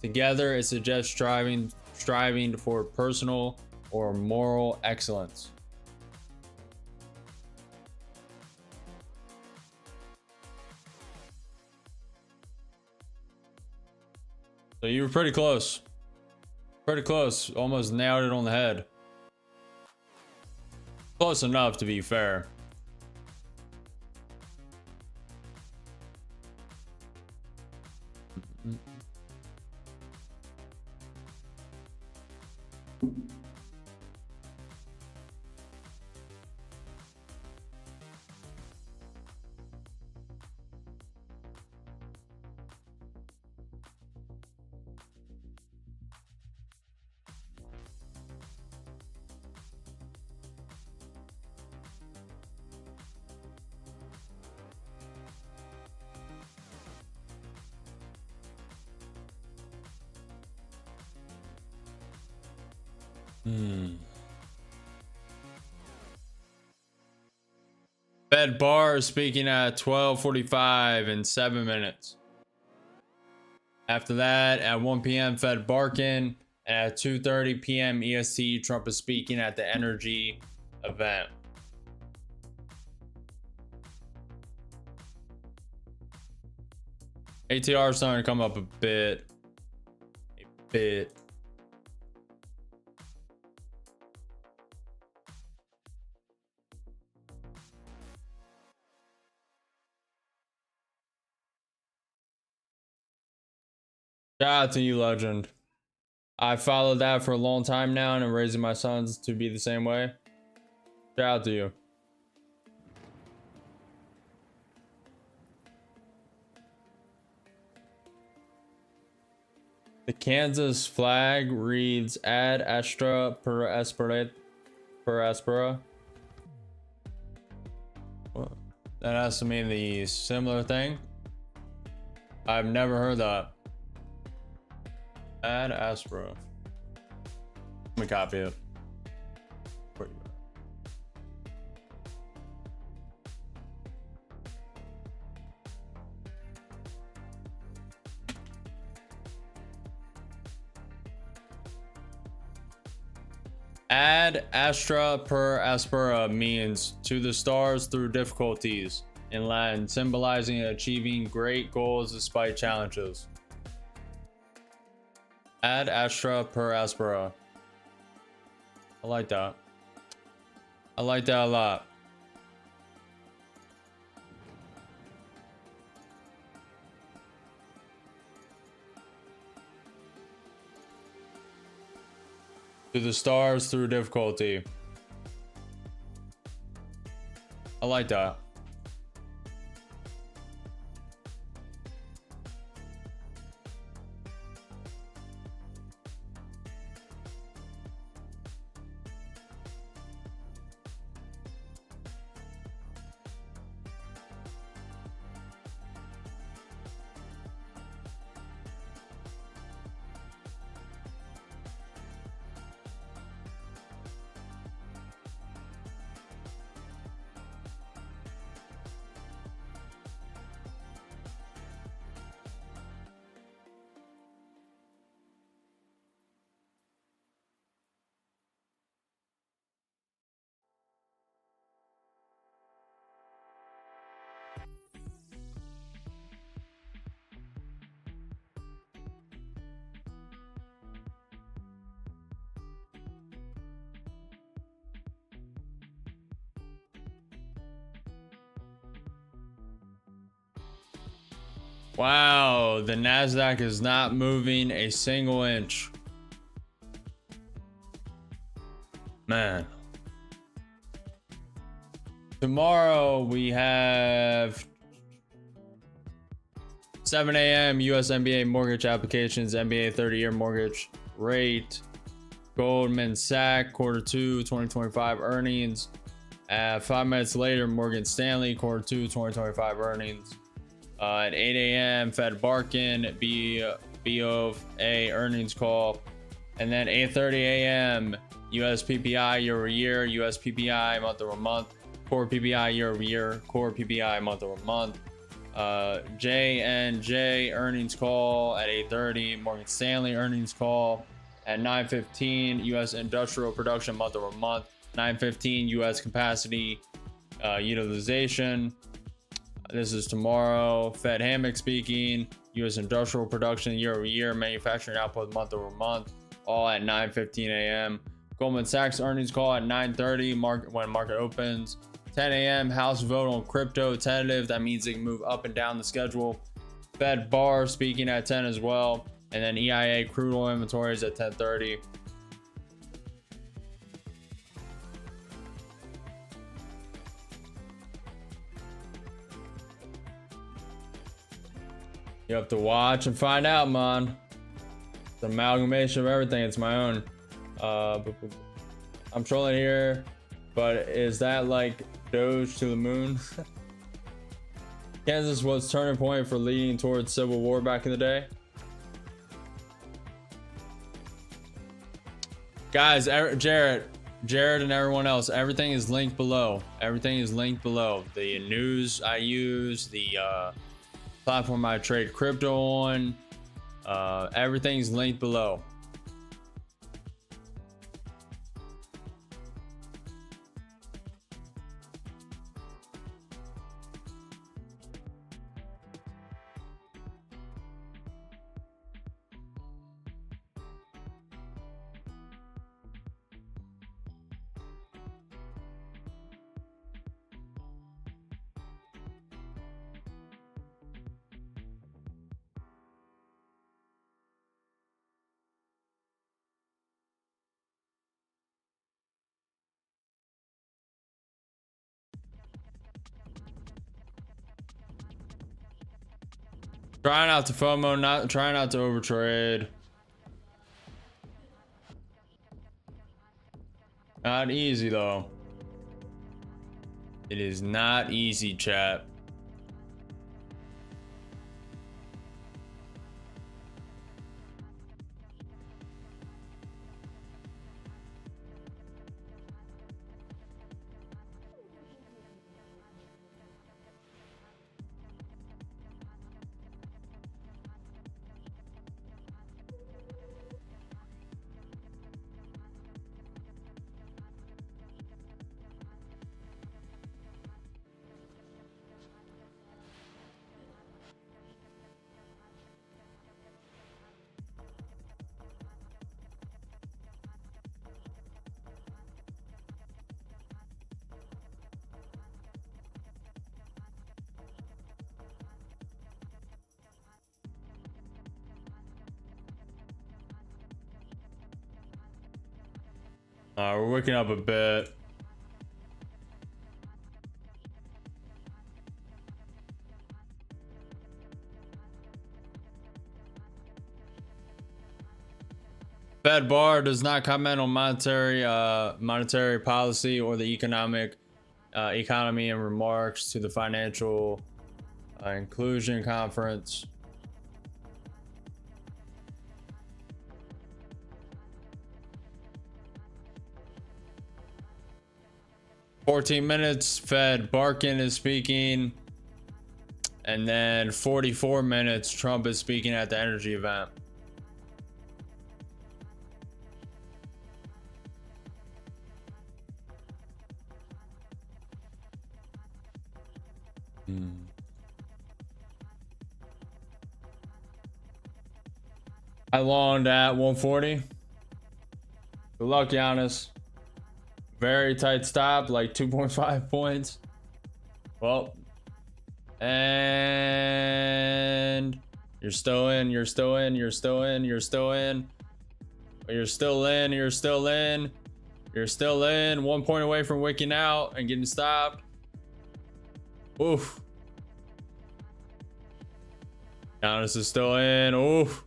Together, it suggests striving for personal or moral excellence. So you were pretty close. Pretty close. Almost nailed it on the head. Close enough to be fair. Fed bar is speaking at 12:45 in 7 minutes. After that, at 1 p.m. Fed barking, and at 2:30 p.m. EST, Trump is speaking at the energy event. ATR is starting to come up a bit. Shout out to you, legend. I followed that for a long time now, and I'm raising my sons to be the same way. Shout out to you. The Kansas flag reads ad astra per aspera. What? That has to mean the similar thing. I've never heard that. Ad Astra. Let me copy it. Where you Ad Astra per Aspera means to the stars through difficulties in Latin, symbolizing achieving great goals despite challenges. Ad Astra per Aspera. I like that. I like that a lot. To the stars through difficulty. I like that. Wow, the Nasdaq is not moving a single inch. Man. Tomorrow we have 7 a.m. US MBA mortgage applications, MBA 30-year mortgage rate, Goldman Sachs Q2 2025 earnings. 5 minutes later, Morgan Stanley Q2 2025 earnings. At 8 a.m. Fed Barkin BOA earnings call, and then 8:30 a.m. US PPI year over year, US PPI month over month, core PPI year over year, core PPI month over month. J&J earnings call at 8:30, Morgan Stanley earnings call at 9:15, US industrial production month over month, 9:15 US capacity utilization. This is tomorrow. Fed Hammock speaking. U.S. industrial production year over year. Manufacturing output month over month. All at 9:15 a.m. Goldman Sachs earnings call at 9:30. When market opens. 10 a.m. House vote on crypto tentative. That means it can move up and down the schedule. Fed Bar speaking at 10 as well. And then EIA crude oil inventories at 10:30. You have to watch and find out, man. It's an amalgamation of everything. It's my own. I'm trolling here, but is that like Doge to the moon? Kansas was turning point for leading towards civil war back in the day. Guys, Jared and everyone else, everything is linked below. Everything is linked below. The news I use, the platform I trade crypto on, everything's linked below. Try not to FOMO, try not to overtrade. Not easy though. It is not easy, chat. We're waking up a bit. Fed bar does not comment on monetary policy or the economy in remarks to the financial inclusion conference. "14 minutes, Fed Barkin is speaking, and then 44 minutes, Trump is speaking at the energy event." I longed at 140. Good luck, Giannis. Very tight stop, like 2.5 points. Well, and you're still in, you're still in, you're still in, you're still in, you're still in, you're still in, you're still in. 1 point away from wicking out and getting stopped. Oof. Giannis is still in. Oof.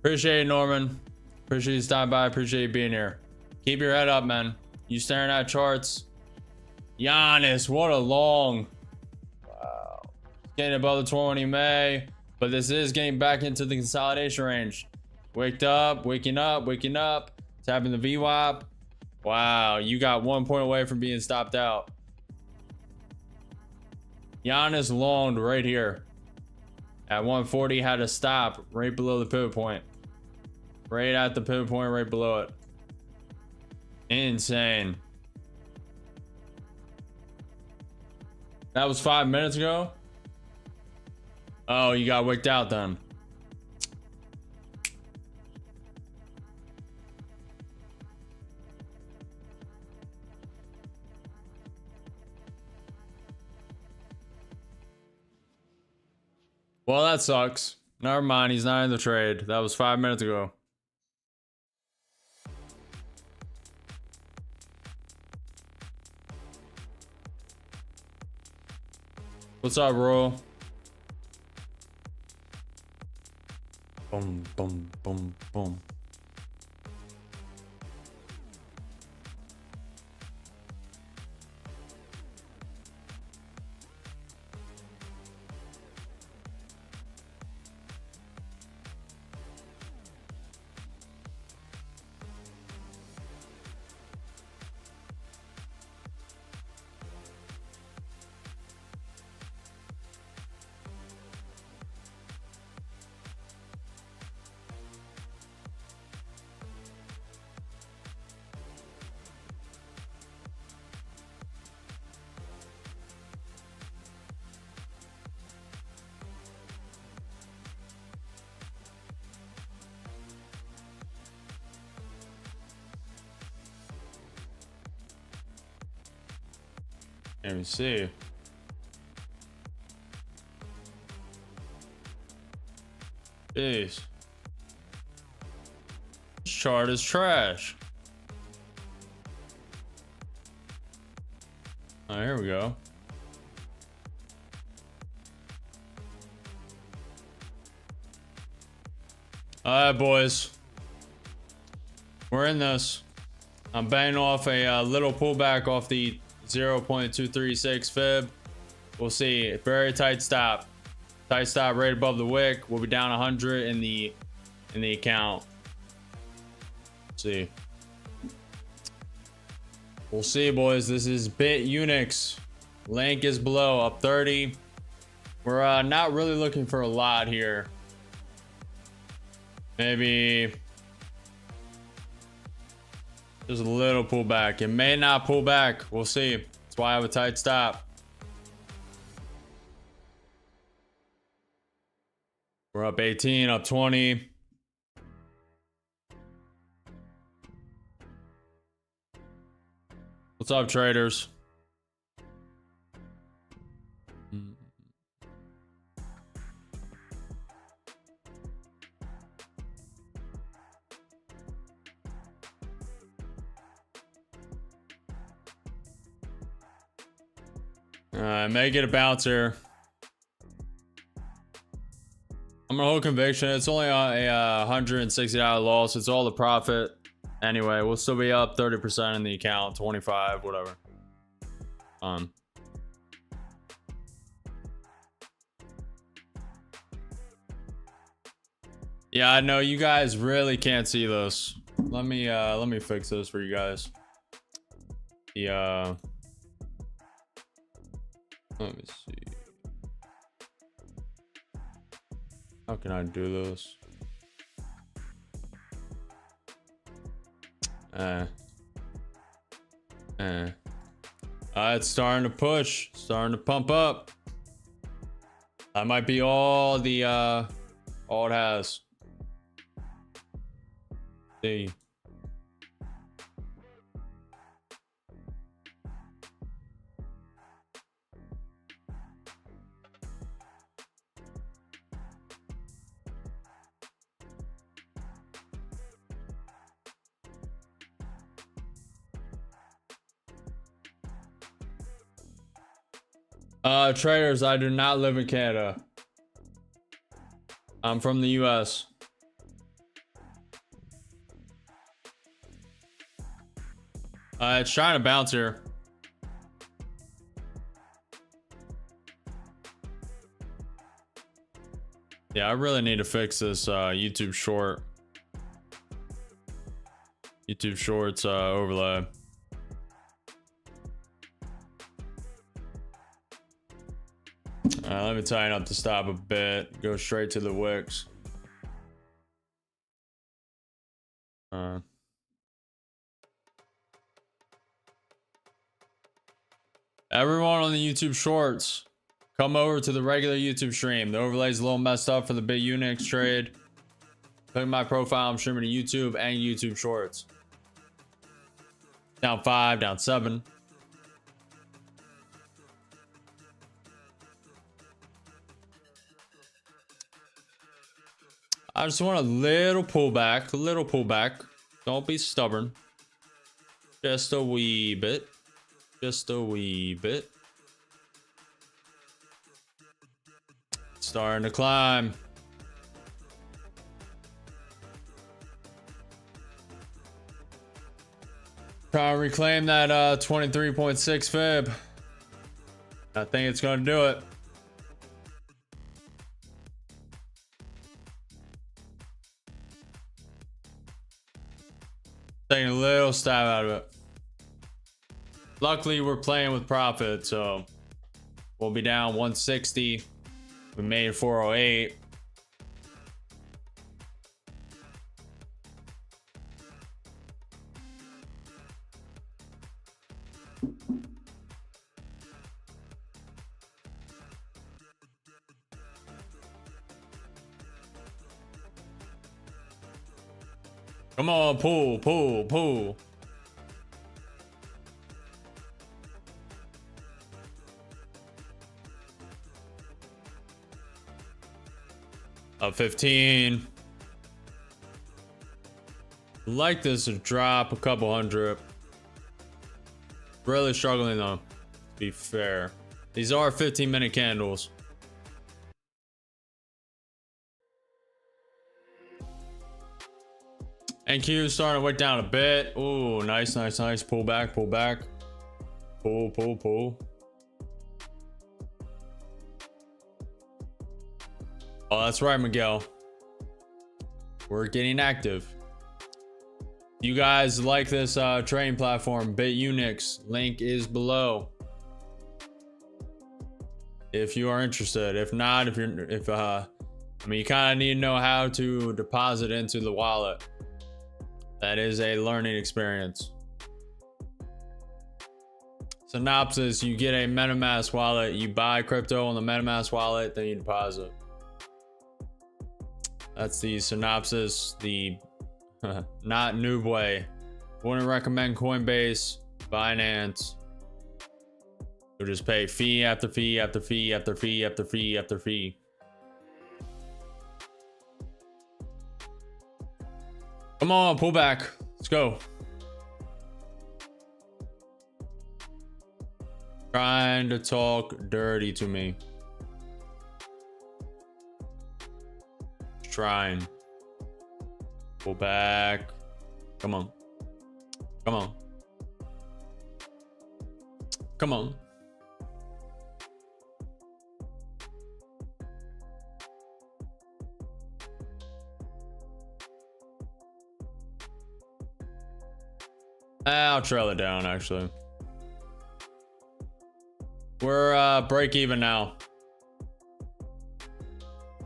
Appreciate it, Norman. Appreciate you stopping by. Appreciate you being here. Keep your head up, man. You staring at charts. Giannis, what a long. Wow. Getting above the 20 May, but this is getting back into the consolidation range. Waked up, waking up, waking up. Tapping the VWAP. Wow, you got 1 point away from being stopped out. Giannis longed right here. At 140, had to stop right below the pivot point. Right at the pivot point, right below it. Insane. That was 5 minutes ago? Oh, you got wicked out then. Well, that sucks. Never mind, he's not in the trade. That was 5 minutes ago. What's up, Royal? Boom, boom, boom, boom. Let me see. Jeez. This chart is trash. Oh, here we go. All right, boys. We're in this. I'm banging off a little pullback off the 0.236 fib. We'll see. Very tight stop. Tight stop right above the wick. We'll be down 100 in the account. Let's see. We'll see, boys. This is BITUNIX. Link is below, up 30. We're not really looking for a lot here. Maybe just a little pullback. It may not pull back. We'll see. That's why I have a tight stop. We're up 18, up 20. What's up, traders? May get a bounce here. I'm gonna hold conviction. It's only a $160 loss. It's all the profit. Anyway, we'll still be up 30% in the account, 25, whatever. Yeah, I know you guys really can't see this. Let me fix this for you guys. Let me see. How can I do this? It's starting to push, starting to pump up. That might be all it has. See. Traders, I do not live in Canada. I'm from the US. It's trying to bounce here. Yeah, I really need to fix this YouTube short. YouTube shorts overlay. Let me tighten up the stop a bit. Go straight to the wicks. Everyone on the YouTube shorts, come over to the regular YouTube stream. The overlay's a little messed up for the BITUNIX trade. Click my profile. I'm streaming to YouTube and YouTube shorts. Down 5, down 7. I just want a little pullback, Don't be stubborn. Just a wee bit. Just a wee bit. Starting to climb. Try to reclaim that 23.6 fib. I think it's gonna do it. Taking a little stab out of it. Luckily, we're playing with profit, so we'll be down 160. We made 408. Come on, pull. Up 15. Like this to drop a couple hundred. Really struggling though, to be fair. These are 15-minute candles. NQ is starting to wick down a bit. Ooh, nice, nice, nice. Pull back, pull back. Pull, pull, pull. Oh, that's right, Miguel. We're getting active. You guys like this trading platform, BITUNIX, link is below. If you are interested. If not, I mean, you kind of need to know how to deposit into the wallet. That is a learning experience. Synopsis, you get a MetaMask wallet, you buy crypto on the MetaMask wallet, then you deposit. That's the synopsis, the not noob way. Wouldn't recommend Coinbase, Binance. You'll just pay fee after fee after fee after fee after fee after fee. Come on, pull back. Let's go. Trying to talk dirty to me. Trying. Pull back. Come on. Come on. Come on. I'll trail it down, actually. We're break even now.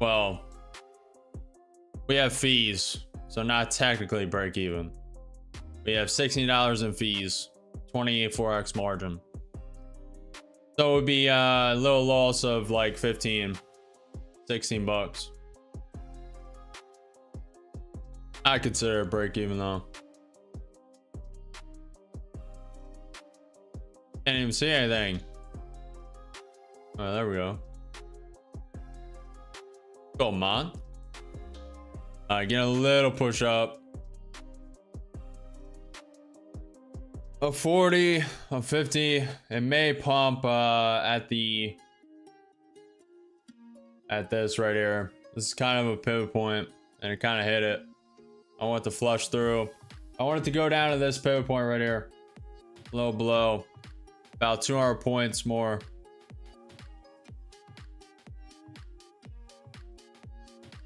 Well, we have fees, so not technically break even. We have $16 in fees, 28 4x margin. So it would be a little loss of like 15, 16 bucks. I consider it break even though. Can't even see anything. Oh, there we go. Come on. Get a little push up. A 40, a 50. It may pump at this right here. This is kind of a pivot point, and it kind of hit it. I want it to flush through. I want it to go down to this pivot point right here. A little below. About 200 points more.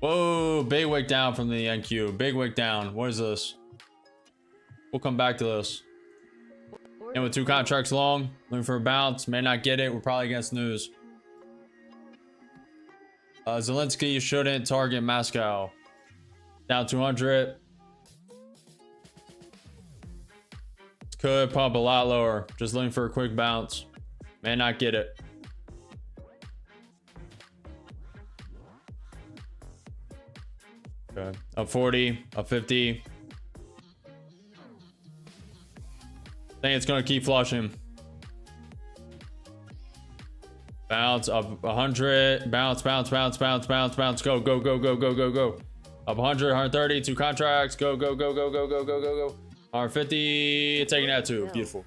Whoa, big wick down from the NQ. Big wick down. What is this? We'll come back to this. And with 2 contracts long, looking for a bounce. May not get it. We're probably against news. Zelensky, you shouldn't target Moscow. Down 200. Could pump a lot lower. Just looking for a quick bounce. May not get it. Okay. Up 40, up 50. I think it's going to keep flushing. Bounce up 100. Bounce, bounce, bounce, bounce, bounce, bounce. Go, go, go, go, go, go, go. Up 100, 130, 2 contracts. Go, go, go, go, go, go, go, go, go. 150. Taking that too. Beautiful.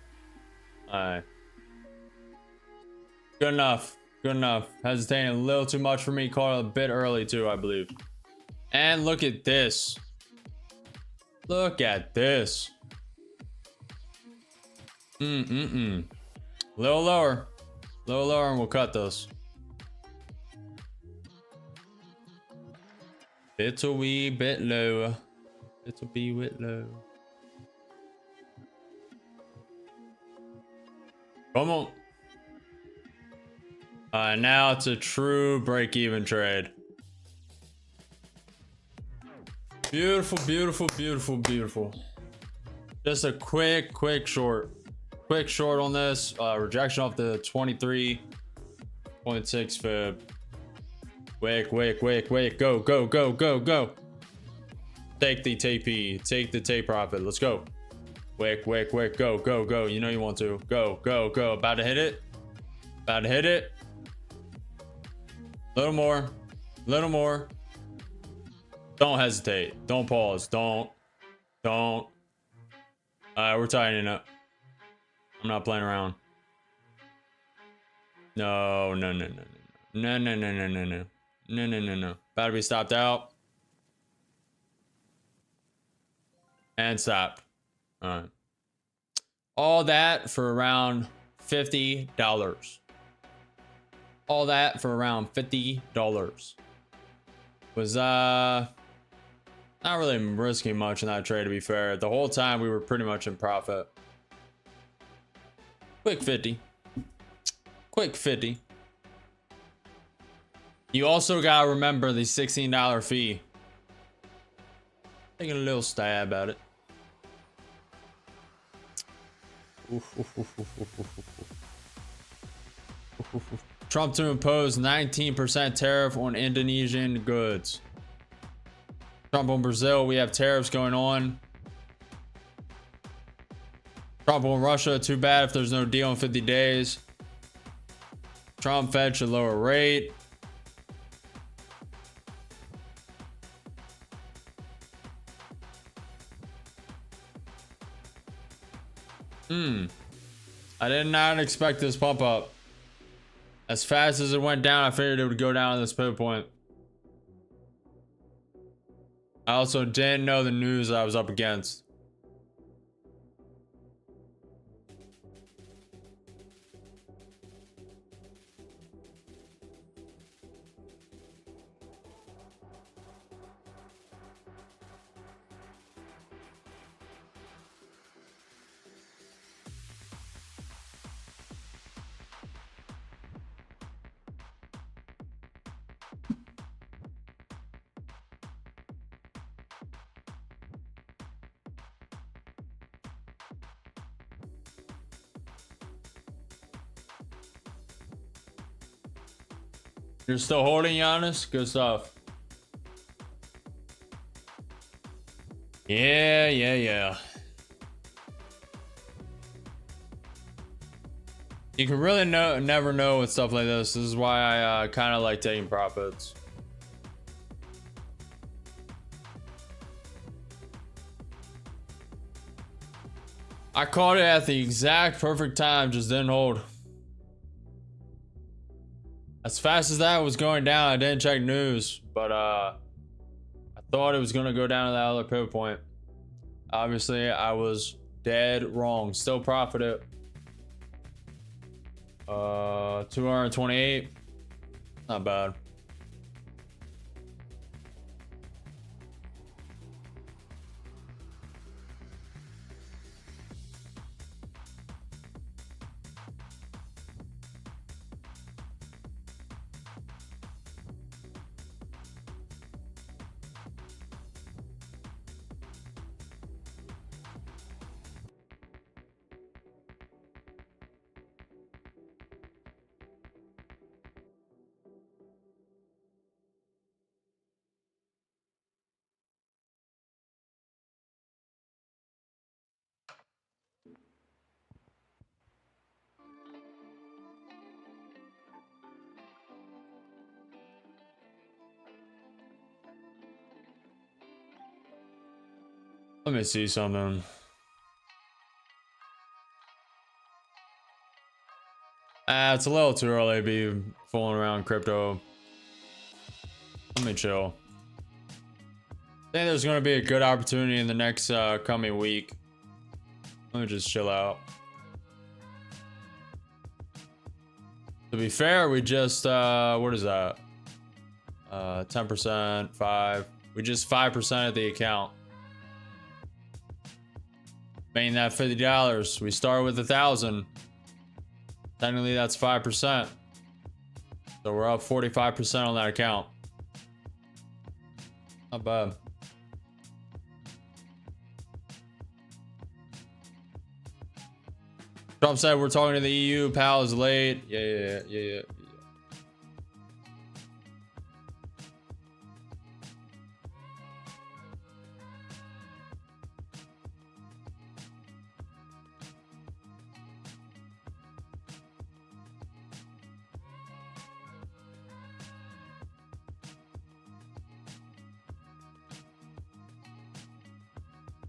All right. Good enough. Good enough. Hesitating a little too much for me. Caught a bit early too, I believe. And look at this. Look at this. Little lower. Little lower and we'll cut this. It's a wee bit lower. It's a wee bit low. Come on. Now it's a true break-even trade. Beautiful, beautiful, beautiful, beautiful. Just a quick short. Quick short on this. Rejection off the 23.6 fib. Quick. Go, go, go, go, go. Take the TP. Take the take profit. Let's go. Quick. Go, go, go. You know you want to. Go, go, go. About to hit it. About to hit it. Little more. Little more. Don't hesitate. Don't pause. Don't. All right, we're tightening up. I'm not playing around. No. About to be stopped out. and stopped. All right. All that for around $50. All that for around $50. Was not really risking much in that trade, to be fair. The whole time we were pretty much in profit. Quick 50. Quick 50. You also gotta remember the $16 fee. Taking a little stab at it. Trump to impose 19% tariff on Indonesian goods. Trump on Brazil, we have tariffs going on. Trump on Russia, too bad if there's no deal in 50 days. Trump Fed should lower rate. I did not expect this pump up. As fast as it went down, I figured it would go down to this pivot point. I also didn't know the news I was up against. You're still holding, Giannis? Good stuff. Yeah. You can really never know with stuff like this. This is why I kind of like taking profits. I caught it at the exact perfect time, just didn't hold. As fast as that was going down, I didn't check news, but I thought it was gonna go down to that other pivot point. Obviously, I was dead wrong. Still profited. 228. Not bad. Let me see something. It's a little too early to be fooling around crypto. Let me chill. I think there's going to be a good opportunity in the next coming week. Let me just chill out. To be fair, we just what is that? 10%, 5. We just 5% of the account. Making that $50. We start with 1,000. Technically, that's 5%. So we're up 45% on that account. Not bad. Trump said we're talking to the EU. Powell is late. Yeah.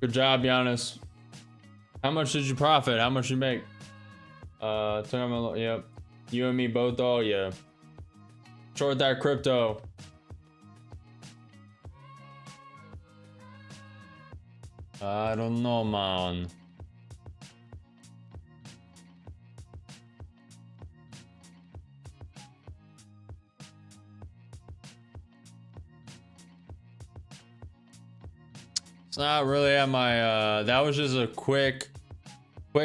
Good job, Giannis. How much did you profit? How much did you make? Yep. You and me both. Oh yeah. Short that crypto. I don't know, man. It's not really at my, that was just a quick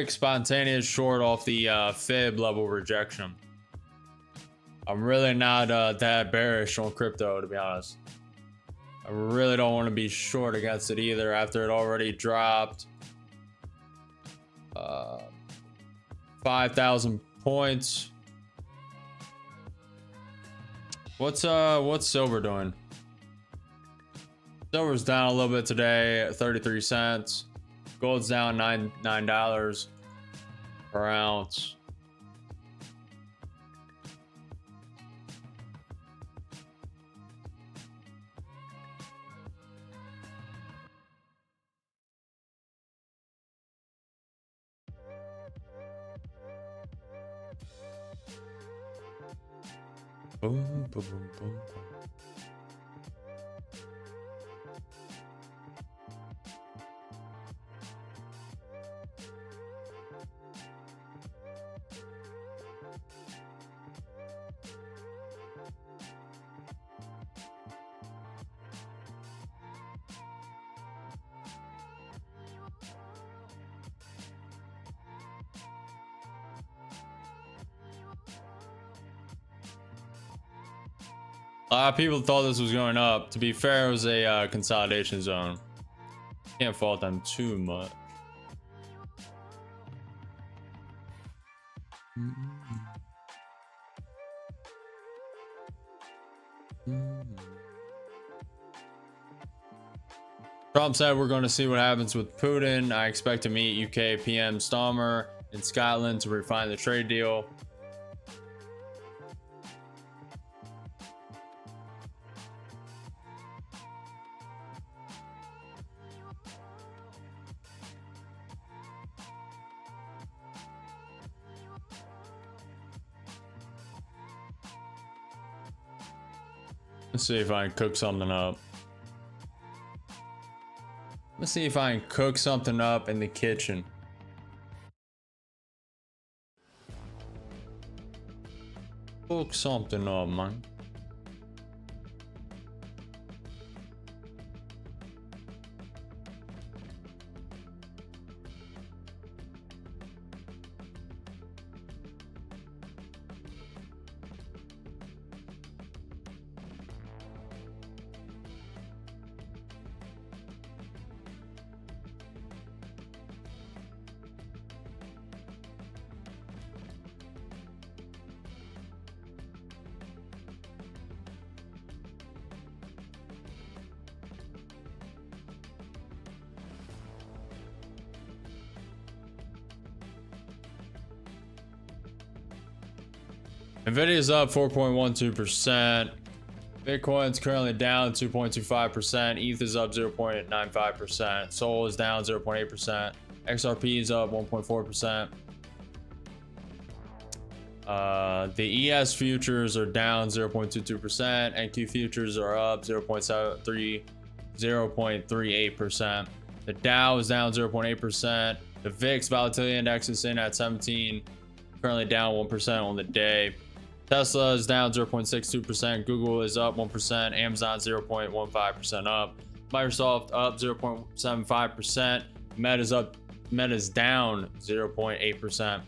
spontaneous short off the fib level rejection. I'm really not that bearish on crypto, to be honest. I really don't want to be short against it either after it already dropped 5,000 points. What's silver doing? Silver's down a little bit today, 33 cents. Gold's down $9 per ounce. Boom, boom, boom, boom. A lot of people thought this was going up. To be fair, it was a consolidation zone. Can't fault them too much. Trump said we're going to see what happens with Putin. I expect to meet UK PM Starmer in Scotland to refine the trade deal. Let's see if I can cook something up. Let's see if I can cook something up in the kitchen. Cook something up, man. Nvidia's up 4.12%. Bitcoin's currently down 2.25%. ETH is up 0.95%. Sol is down 0.8%. XRP is up 1.4%. The ES futures are down 0.22%. NQ futures are up 0.38%. The Dow is down 0.8%. The VIX volatility index is in at 17, currently down 1% on the day. Tesla is down 0.62%. Google is up 1%. Amazon 0.15% up. Microsoft up 0.75%. Meta's down 0.8%.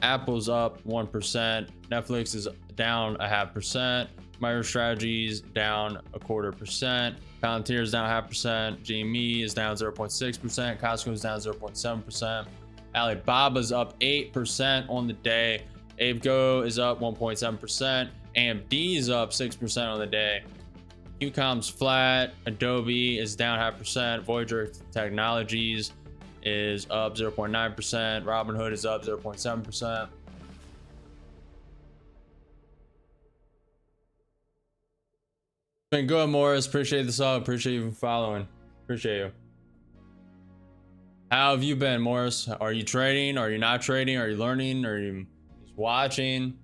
Apple's up 1%. Netflix is down 0.5%. MicroStrategy's down 0.25%. Palantir is down 0.5%. GME is down 0.6%. Costco is down 0.7%. Alibaba's up 8% on the day. Abeco is up 1.7%. AMD is up 6% on the day. Qcom's flat. Adobe is down 0.5%. Voyager Technologies is up 0.9%. Robinhood is up 0.7%. Been good, Morris. Appreciate the sub. Appreciate you following. Appreciate you. How have you been, Morris? Are you trading? Are you not trading? Are you learning? Are you just watching?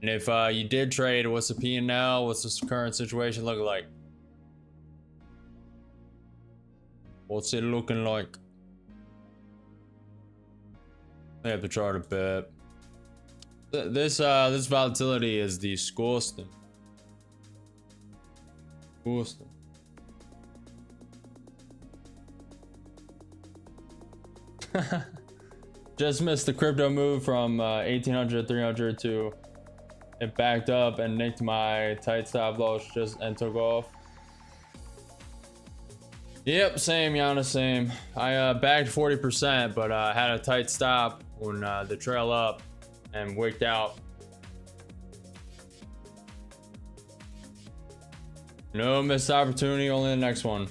And if you did trade, what's the P&L? What's the current situation look like? What's it looking like? I have to chart a bit. This volatility is disgusting. Disgusting. Just missed the crypto move from 1800 300 to it backed up and nicked my tight stop loss and took off. Yep, same Yana, same. I backed 40%, but had a tight stop when the trail up and wicked out. No missed opportunity, only the next one.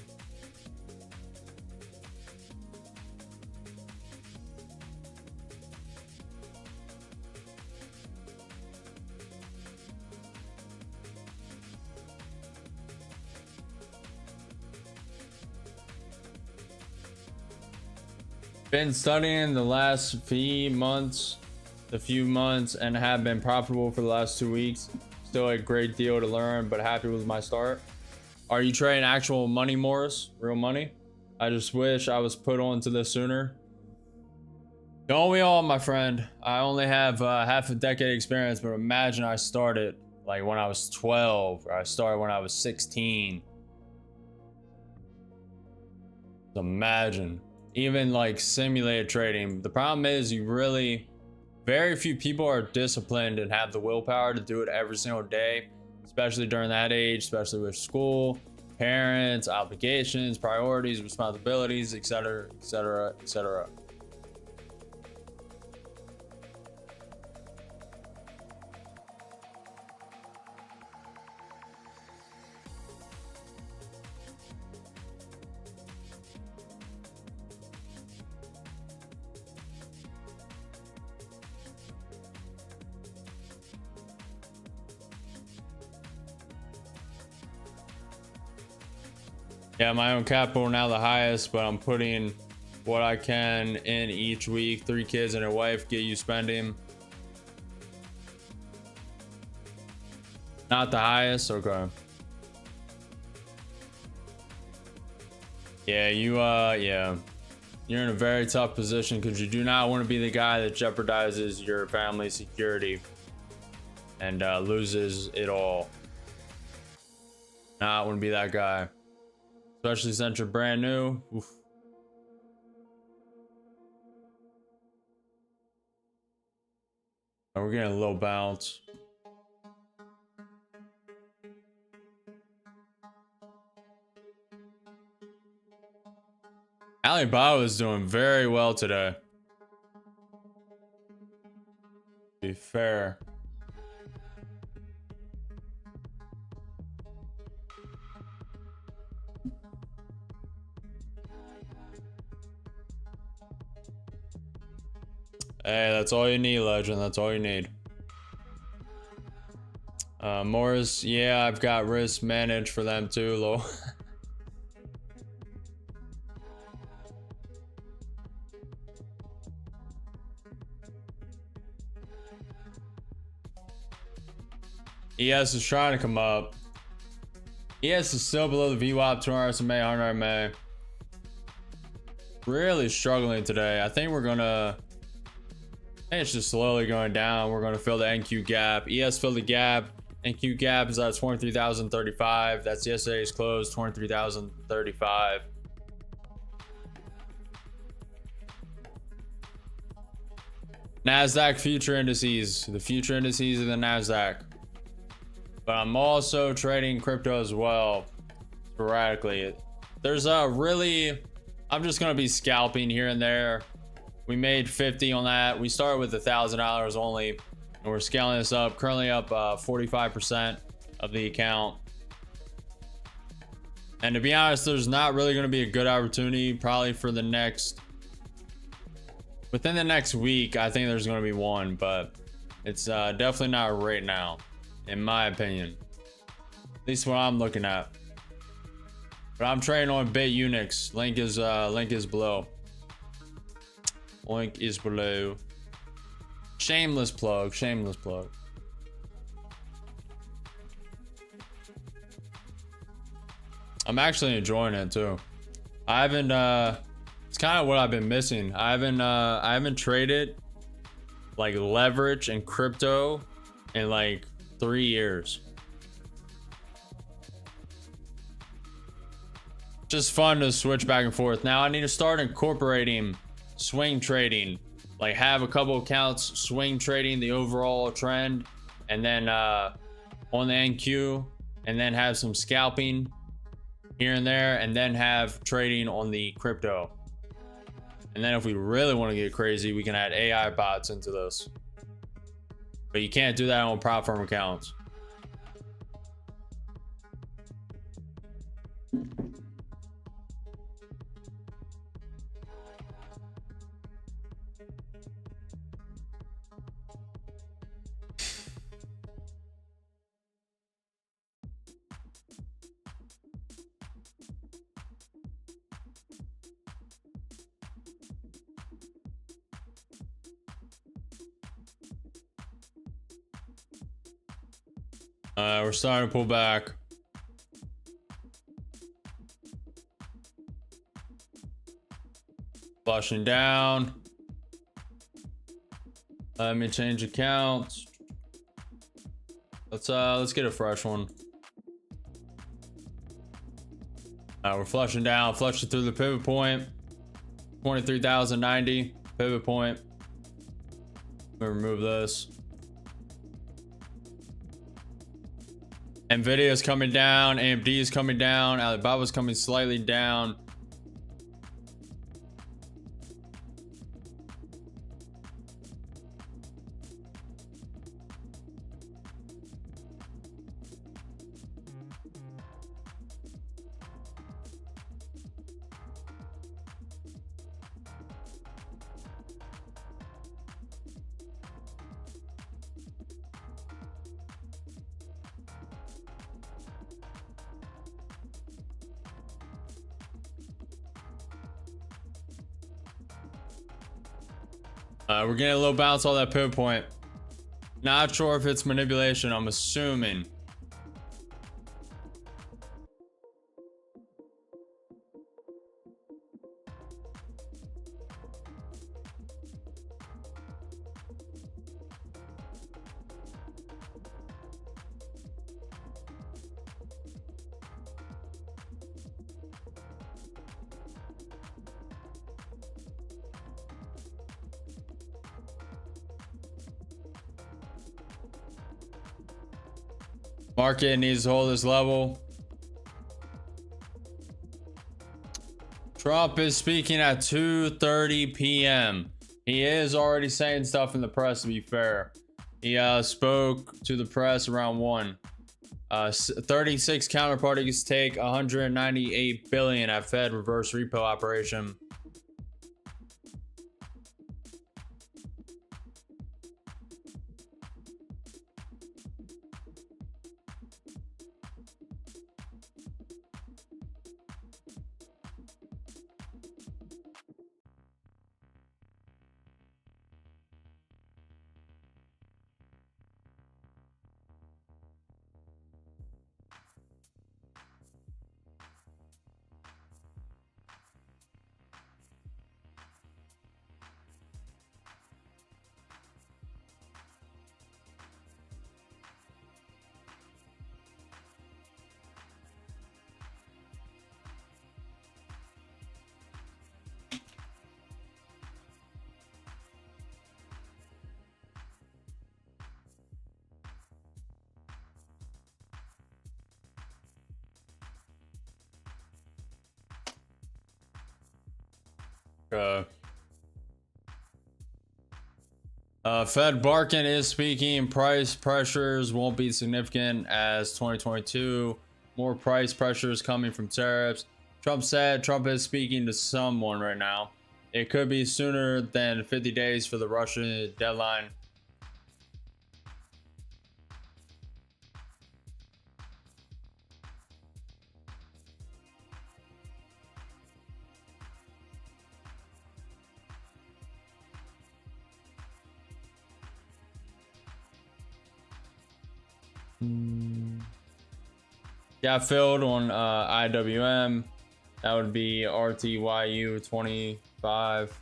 Been studying the last few months, and have been profitable for the last 2 weeks. Still a great deal to learn, but happy with my start. Are you trading actual money, Morris? Real money? I just wish I was put onto this sooner. Don't we all, my friend? I only have half a decade experience, but imagine I started like when I was 12, or I started when I was 16. Imagine. Even like simulated trading. The problem is very few people are disciplined and have the willpower to do it every single day, especially during that age, especially with school, parents, obligations, priorities, responsibilities, etc., etc., etc. Yeah, my own capital now the highest, but I'm putting what I can in each week. 3 kids and a wife get you spending. Not the highest? Okay. Yeah, yeah. You're in a very tough position because you do not want to be the guy that jeopardizes your family's security and loses it all. Not want to be that guy. Especially since you're brand new. Oof. Oh, we're getting a little bounce. Alibaba is doing very well today. To be fair. Hey, that's all you need, legend. That's all you need. Morris, yeah, I've got risk managed for them too, lol. ES is trying to come up. ES is still below the VWAP, 200 SMA, 100 MA. Really struggling today. I think it's just slowly going down. We're going to fill the NQ gap. ES filled the gap. NQ gap is at 23,035. That's yesterday's close, 23,035. NASDAQ future indices. The future indices of the NASDAQ. But I'm also trading crypto as well, sporadically. There's I'm just going to be scalping here and there. We made 50 on that. We started with $1,000 only, and we're scaling this up. Currently up 45% of the account. And to be honest, there's not really going to be a good opportunity probably for within the next week. I think there's going to be one, but it's definitely not right now, in my opinion. At least what I'm looking at. But I'm trading on BITUNIX. Link is below. Link is below. Shameless plug. Shameless plug. I'm actually enjoying it too. I haven't it's kind of what I've been missing. I haven't traded like leverage and crypto in like 3 years. Just fun to switch back and forth. Now I need to start incorporating swing trading, like have a couple accounts swing trading the overall trend, and then on the NQ, and then have some scalping here and there, and then have trading on the crypto. And then if we really want to get crazy, we can add AI bots into this, but you can't do that on prop firm accounts. We're starting to pull back. Flushing down. Let me change accounts. Let's get a fresh one. We're flushing down, flushing through the pivot point. 23,090 pivot point. Let me remove this. Nvidia is coming down, AMD is coming down, Alibaba's coming slightly down. We're getting a little bounce on that pivot point. Not sure if it's manipulation, I'm assuming. Market needs to hold this level. Trump is speaking at 2:30 p.m. He is already saying stuff in the press, to be fair. He spoke to the press around 1. 36 counterparties take 198 billion at Fed reverse repo operation. Fed Barkin is speaking. Price pressures won't be significant as 2022. More price pressures coming from tariffs. Trump said Trump is speaking to someone right now. It could be sooner than 50 days for the Russian deadline. Got filled on IWM. That would be RTYU 25.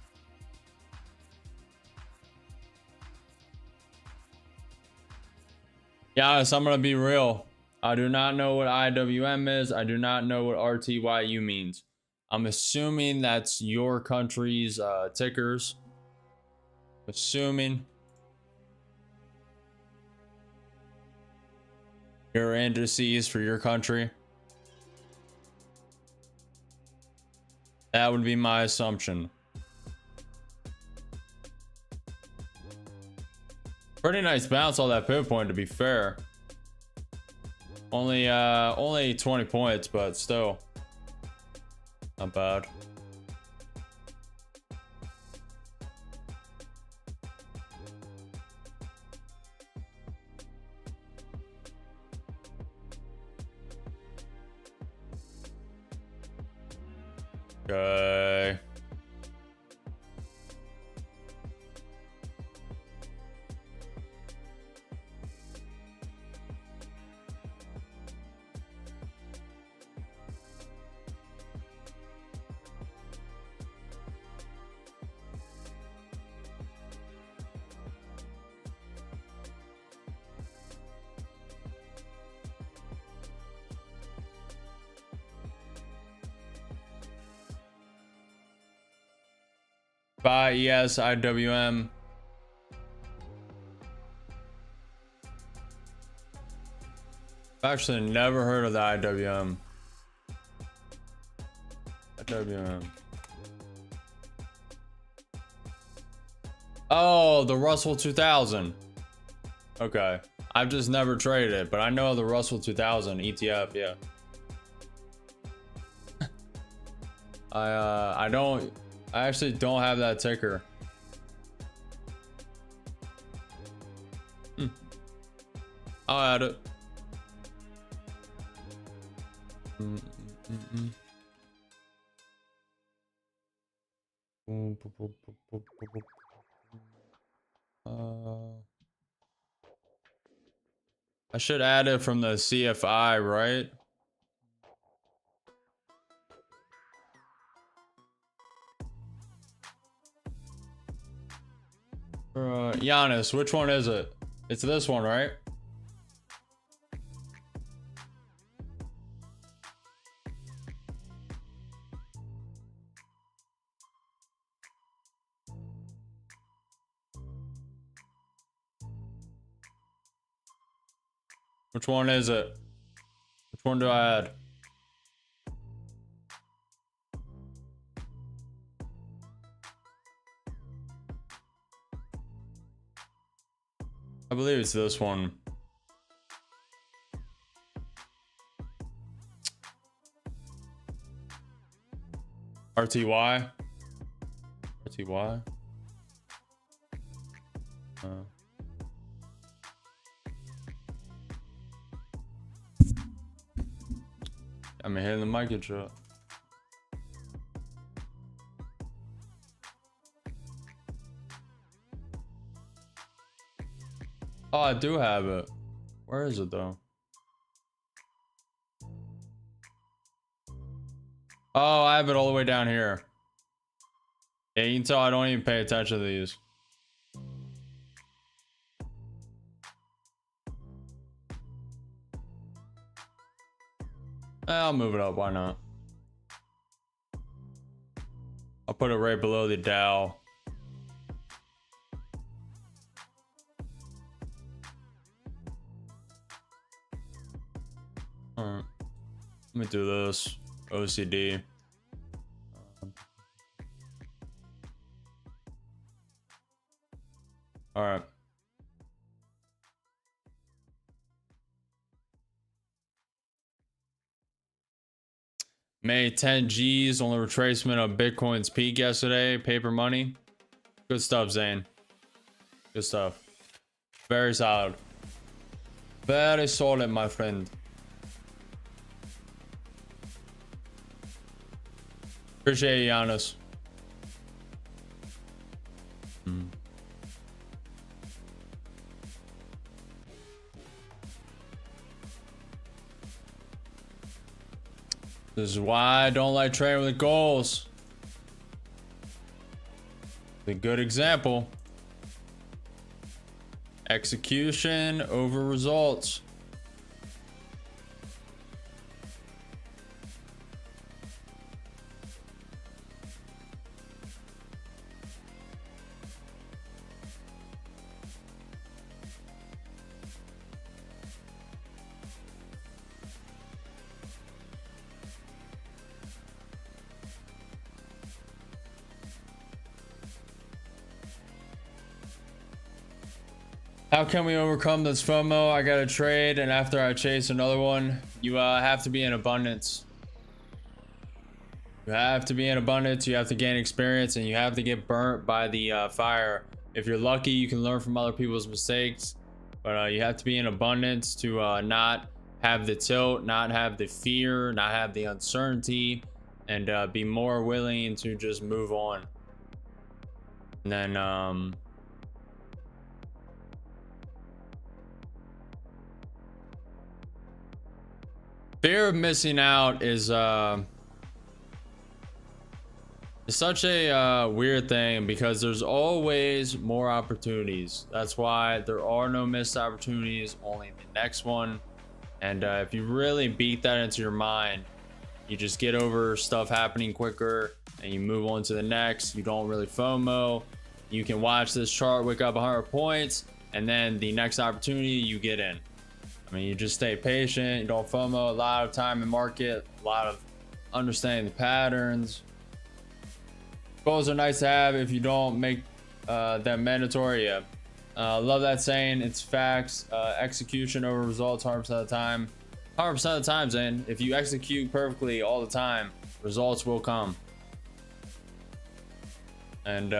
Yeah, so I'm gonna be real. I do not know what IWM is. I do not know what RTYU means. I'm assuming that's your country's tickers. Assuming your indices for your country. That would be my assumption. Pretty nice bounce all that pivot point, to be fair. Only 20 points, but still not bad. Okay. Buy ES IWM. I've actually never heard of the IWM. IWM. Oh, the Russell 2000. Okay. I've just never traded it, but I know the Russell 2000 ETF, yeah. I actually don't have that ticker. I'll add it. I should add it from the CFI, right? Giannis, which one is it? It's this one, right? Which one is it? Which one do I add? I believe it's this one. RTY. RTY. I'm hitting the market shot. Oh, I do have it. Where is it though? Oh, I have it all the way down here. Yeah, you can tell I don't even pay attention to these. I'll move it up, why not? I'll put it right below the Dow. Alright. Let me do this. OCD. Alright. May 10 G's on the retracement of Bitcoin's peak yesterday. Paper money. Good stuff, Zane. Good stuff. Very solid. Very solid, my friend. Appreciate you, Giannis. This is why I don't like trading with goals. A good example. Execution over results. How can we overcome this FOMO? I got a trade and after I chase another one. You have to be in abundance. You have to be in abundance. You have to gain experience and you have to get burnt by the fire. If you're lucky, you can learn from other people's mistakes, but you have to be in abundance to not have the tilt, not have the fear, not have the uncertainty, and be more willing to just move on. And then fear of missing out is such a weird thing because there's always more opportunities. That's why there are no missed opportunities, only the next one. And if you really beat that into your mind, you just get over stuff happening quicker and you move on to the next. You don't really FOMO. You can watch this chart wick up 100 points and then the next opportunity you get in. I mean, you just stay patient. You don't FOMO. A lot of time in market, a lot of understanding the patterns. Goals are nice to have if you don't make them mandatory. Yeah, love that saying. It's facts. Execution over results 100% of the time. 100% of the time, Zane. If you execute perfectly all the time, results will come. And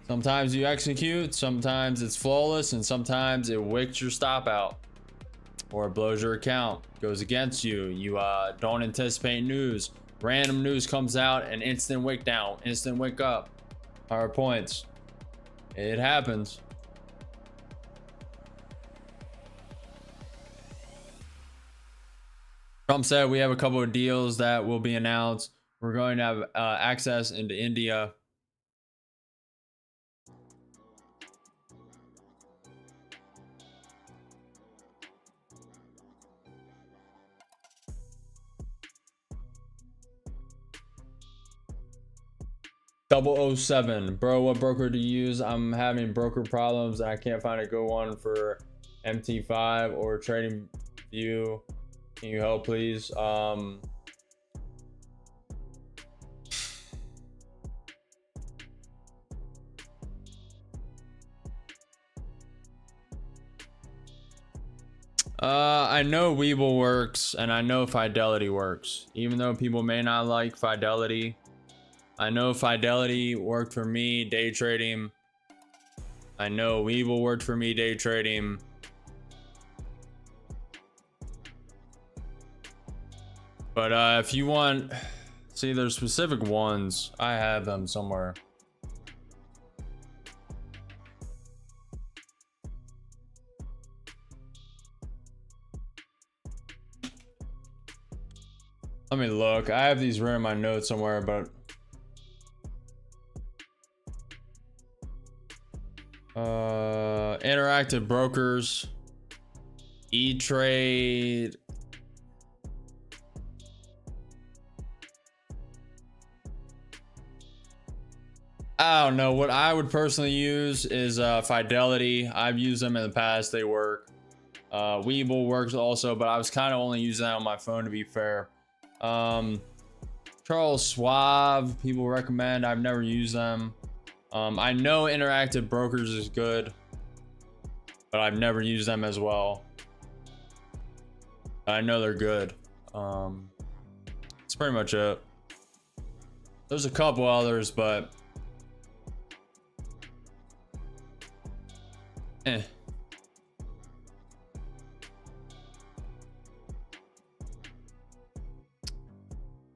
sometimes you execute, sometimes it's flawless, and sometimes it wicks your stop out or it blows your account, goes against you. You don't anticipate news. Random news comes out and instant wick down, instant wick up, 100 points. It happens. Trump said we have a couple of deals that will be announced. We're going to have access into India. .007, bro, what broker to use? I'm having broker problems and I can't find a good one for MT5 or TradingView. Can you help, please? I know Webull works and I know Fidelity works, even though people may not like Fidelity. I know Fidelity worked for me day trading. I know Webull worked for me day trading. But if you want, see, there's specific ones. I have them somewhere. Let me look. I have these written in my notes somewhere, but interactive brokers, E-Trade. I don't know. What I would personally use is Fidelity. I've used them in the past. They work. Webull works also, but I was kind of only using that on my phone, to be fair. Charles Schwab, people recommend. I've never used them. I know interactive brokers is good, but I've never used them as well. I know they're good. That's pretty much it. There's a couple others, but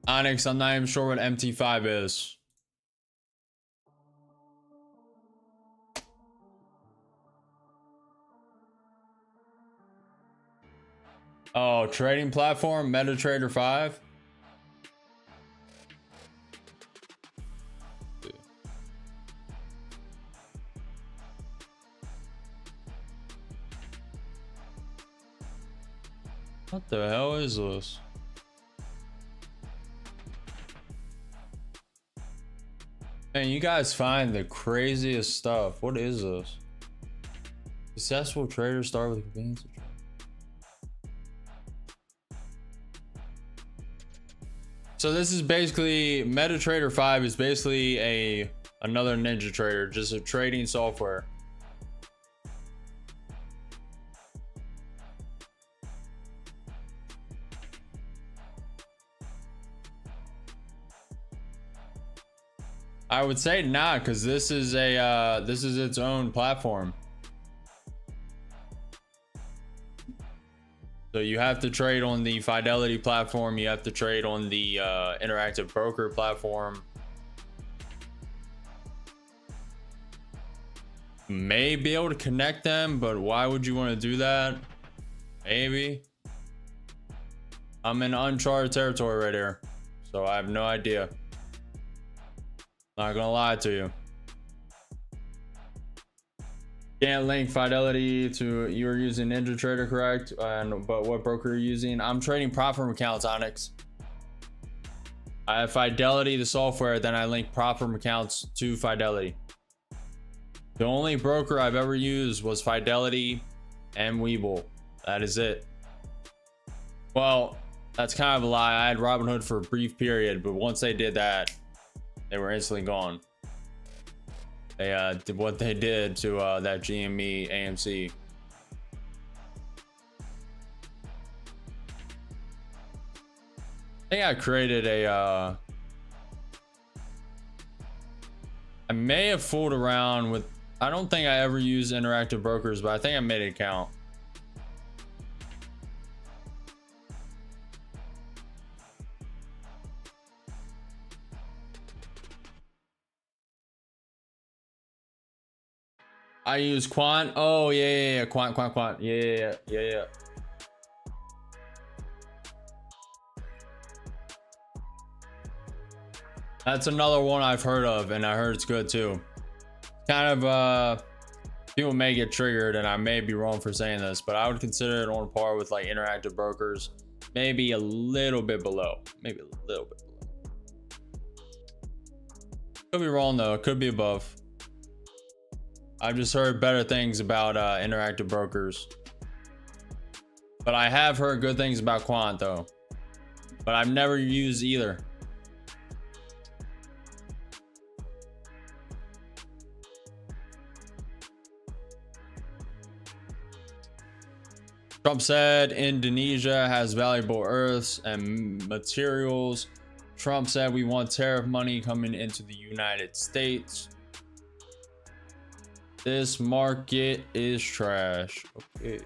Onyx, I'm not even sure what MT5 is. Oh, trading platform, MetaTrader 5. What the hell is this? Man, you guys find the craziest stuff. What is this? Successful traders start with convenience of trading. So this is basically MetaTrader 5 is basically another Ninja Trader, just a trading software. I would say not, because this is its own platform. So you have to trade on the Fidelity platform. You have to trade on the Interactive Broker platform. May be able to connect them, but why would you want to do that? Maybe. I'm in uncharted territory right here, so I have no idea. Not gonna lie to you. Can't link Fidelity to, you're using Ninja Trader, correct? But what broker are you using? I'm trading prop firm accounts, Onyx. I have Fidelity, the software, then I link prop firm accounts to Fidelity. The only broker I've ever used was Fidelity and Webull. That is it. Well, that's kind of a lie. I had Robinhood for a brief period, but once they did that, they were instantly gone. They did what they did to that GME AMC. I think I created a I may have fooled around with, I don't think I ever used Interactive Brokers, but I think I made an account. I use Quant. Oh yeah. Quant. Yeah. That's another one I've heard of, and I heard it's good too. Kind of people may get triggered, and I may be wrong for saying this, but I would consider it on par with like Interactive Brokers, maybe a little bit below, Could be wrong though. It could be above. I've just heard better things about Interactive Brokers, but I have heard good things about Quant though, but I've never used either. Trump said Indonesia has valuable earths and materials. Trump said we want tariff money coming into the United States. This market is trash. Okay.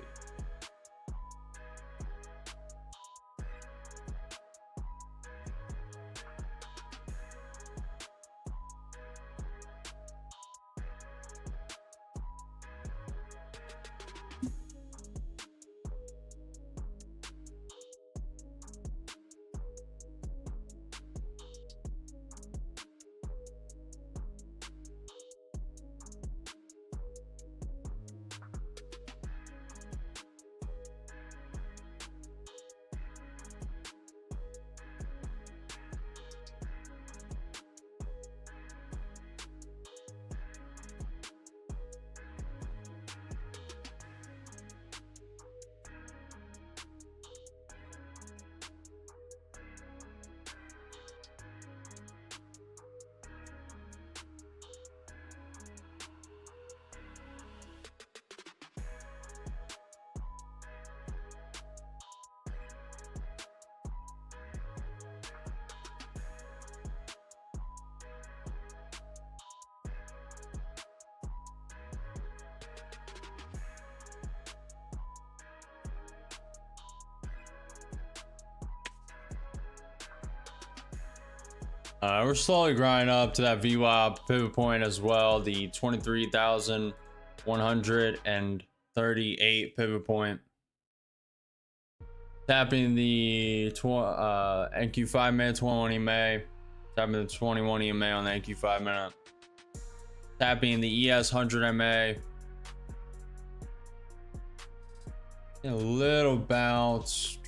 We're slowly grinding up to that VWAP pivot point as well, the 23,138 pivot point. Tapping the NQ5 minute 21 EMA. Tapping the 21 EMA on the NQ5 minute. Tapping the ES 100 MA. A little bounce.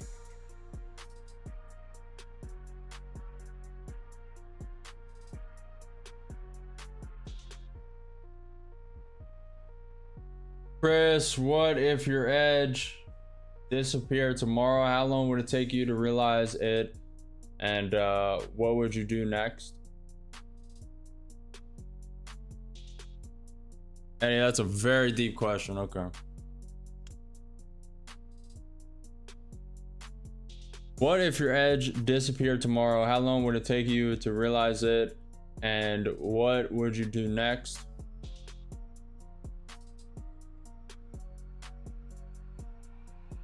Chris, what if your edge disappeared tomorrow? How long would it take you to realize it? And what would you do next? Hey, that's a very deep question. Okay. What if your edge disappeared tomorrow? How long would it take you to realize it? And what would you do next?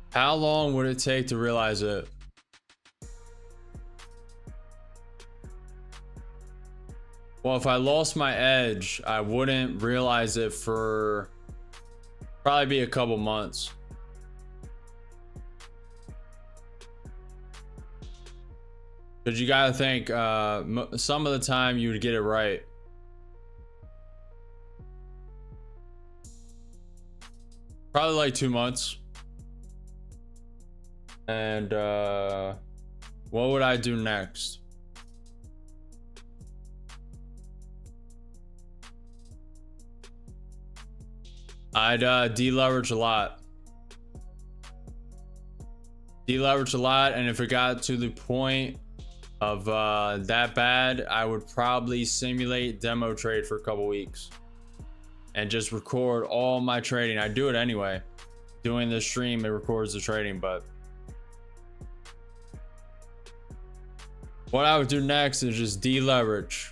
How long would it take to realize it? Well, if I lost my edge, I wouldn't realize it for probably be a couple months. Because you gotta think, some of the time you would get it right. Probably like 2 months. And what would I do next? I'd deleverage a lot. Deleverage a lot, and if it got to the point of that bad, I would probably simulate demo trade for a couple weeks and just record all my trading. I do it anyway. Doing the stream, it records the trading, but what I would do next is just deleverage.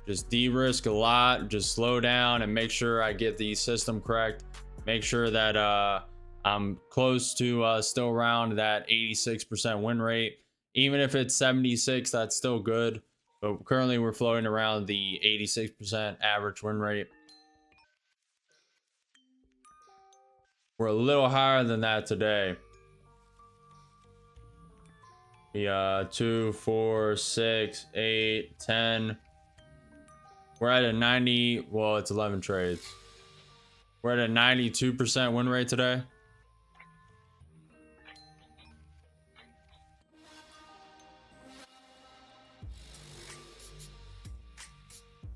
Just de-risk a lot, just slow down and make sure I get the system correct. Make sure that I'm close to still around that 86% win rate. Even if it's 76, that's still good. But currently we're floating around the 86% average win rate. We're a little higher than that today. The 2, 4, 6, 8, 10. We're at a 90, well, it's 11 trades. We're at a 92% win rate today.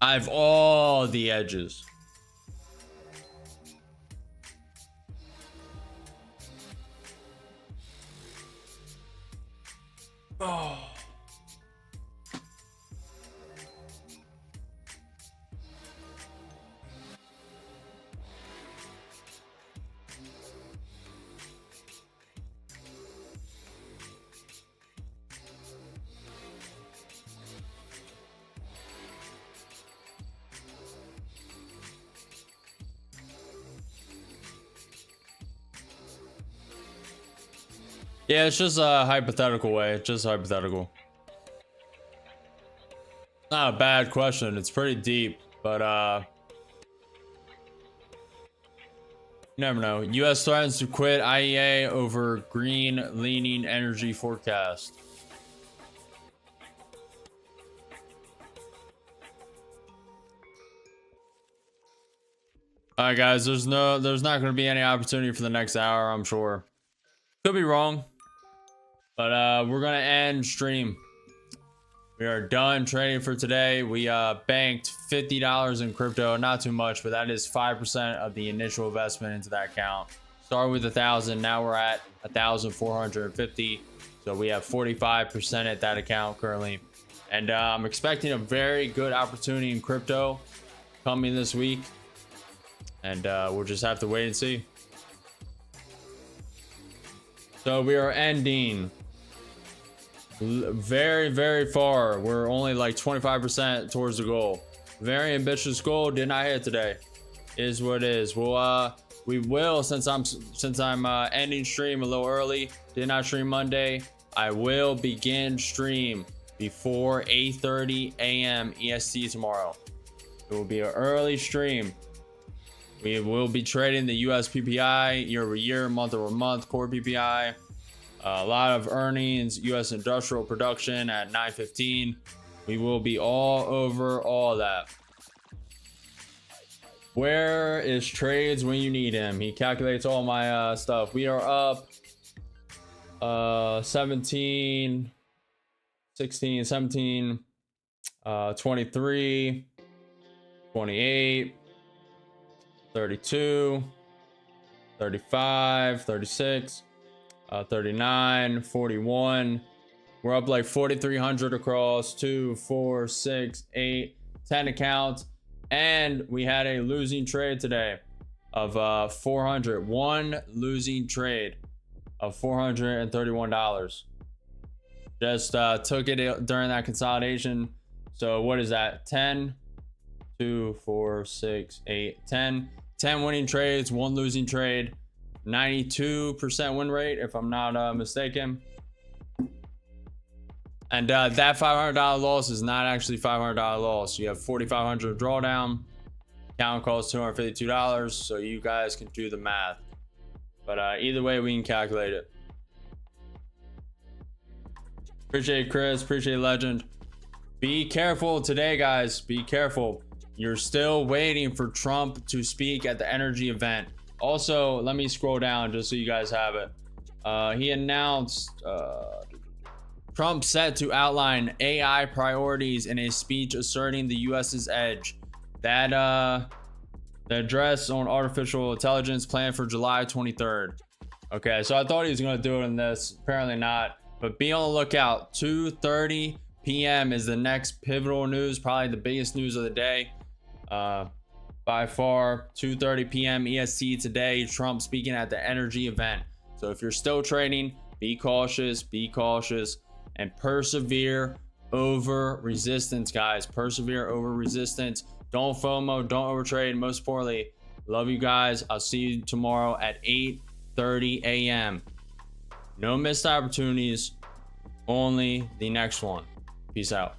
I have all the edges. Oh. Yeah, it's just a hypothetical way. It's just hypothetical. Not a bad question. It's pretty deep, but you never know. US threatens to quit IEA over green leaning energy forecast. All right, guys, there's not going to be any opportunity for the next hour, I'm sure. Could be wrong, but we're going to end stream. We are done trading for today. We banked $50 in crypto, not too much, but that is 5% of the initial investment into that account. Started with 1,000, now we're at 1,450. So we have 45% at that account currently. And I'm expecting a very good opportunity in crypto coming this week. And we'll just have to wait and see. So we are ending very, very far. We're only like 25% towards the goal. Very ambitious goal. Did not hit today. Is what it is. Well, we will, since I'm ending stream a little early. Did not stream Monday. I will begin stream before 8:30 a.m. EST tomorrow. It will be an early stream. We will be trading the US PPI year over year, month over month, core PPI. A lot of earnings, U.S. industrial production at 9:15. We will be all over all that. Where is trades when you need him? He calculates all my stuff. We are up 17, 16, 17, 23, 28, 32, 35, 36, 39, 41. We're up like 4,300 across 2, 4, 6, 8, 10 accounts. And we had a losing trade today of 400. One losing trade of $431. Just took it during that consolidation. So what is that? 10, 2, 4, 6, 8, 10. 10 winning trades, one losing trade. 92% win rate, if I'm not mistaken. And that $500 loss is not actually $500 loss. You have $4,500 drawdown. Account costs $252, so you guys can do the math. But either way, we can calculate it. Appreciate Chris, appreciate Legend. Be careful today, guys. Be careful. You're still waiting for Trump to speak at the energy event. Also, let me scroll down just so you guys have it. He announced Trump set to outline AI priorities in a speech asserting the U.S.'s edge. That the address on artificial intelligence planned for July 23rd. Okay, so I thought he was going to do it in this. Apparently not. But be on the lookout. 2:30 p.m. is the next pivotal news, probably the biggest news of the day. By far, 2:30 p.m. EST today, Trump speaking at the energy event. So if you're still trading, be cautious, and persevere over resistance, guys. Persevere over resistance. Don't FOMO, don't overtrade. Most importantly, love you guys. I'll see you tomorrow at 8:30 a.m. No missed opportunities, only the next one. Peace out.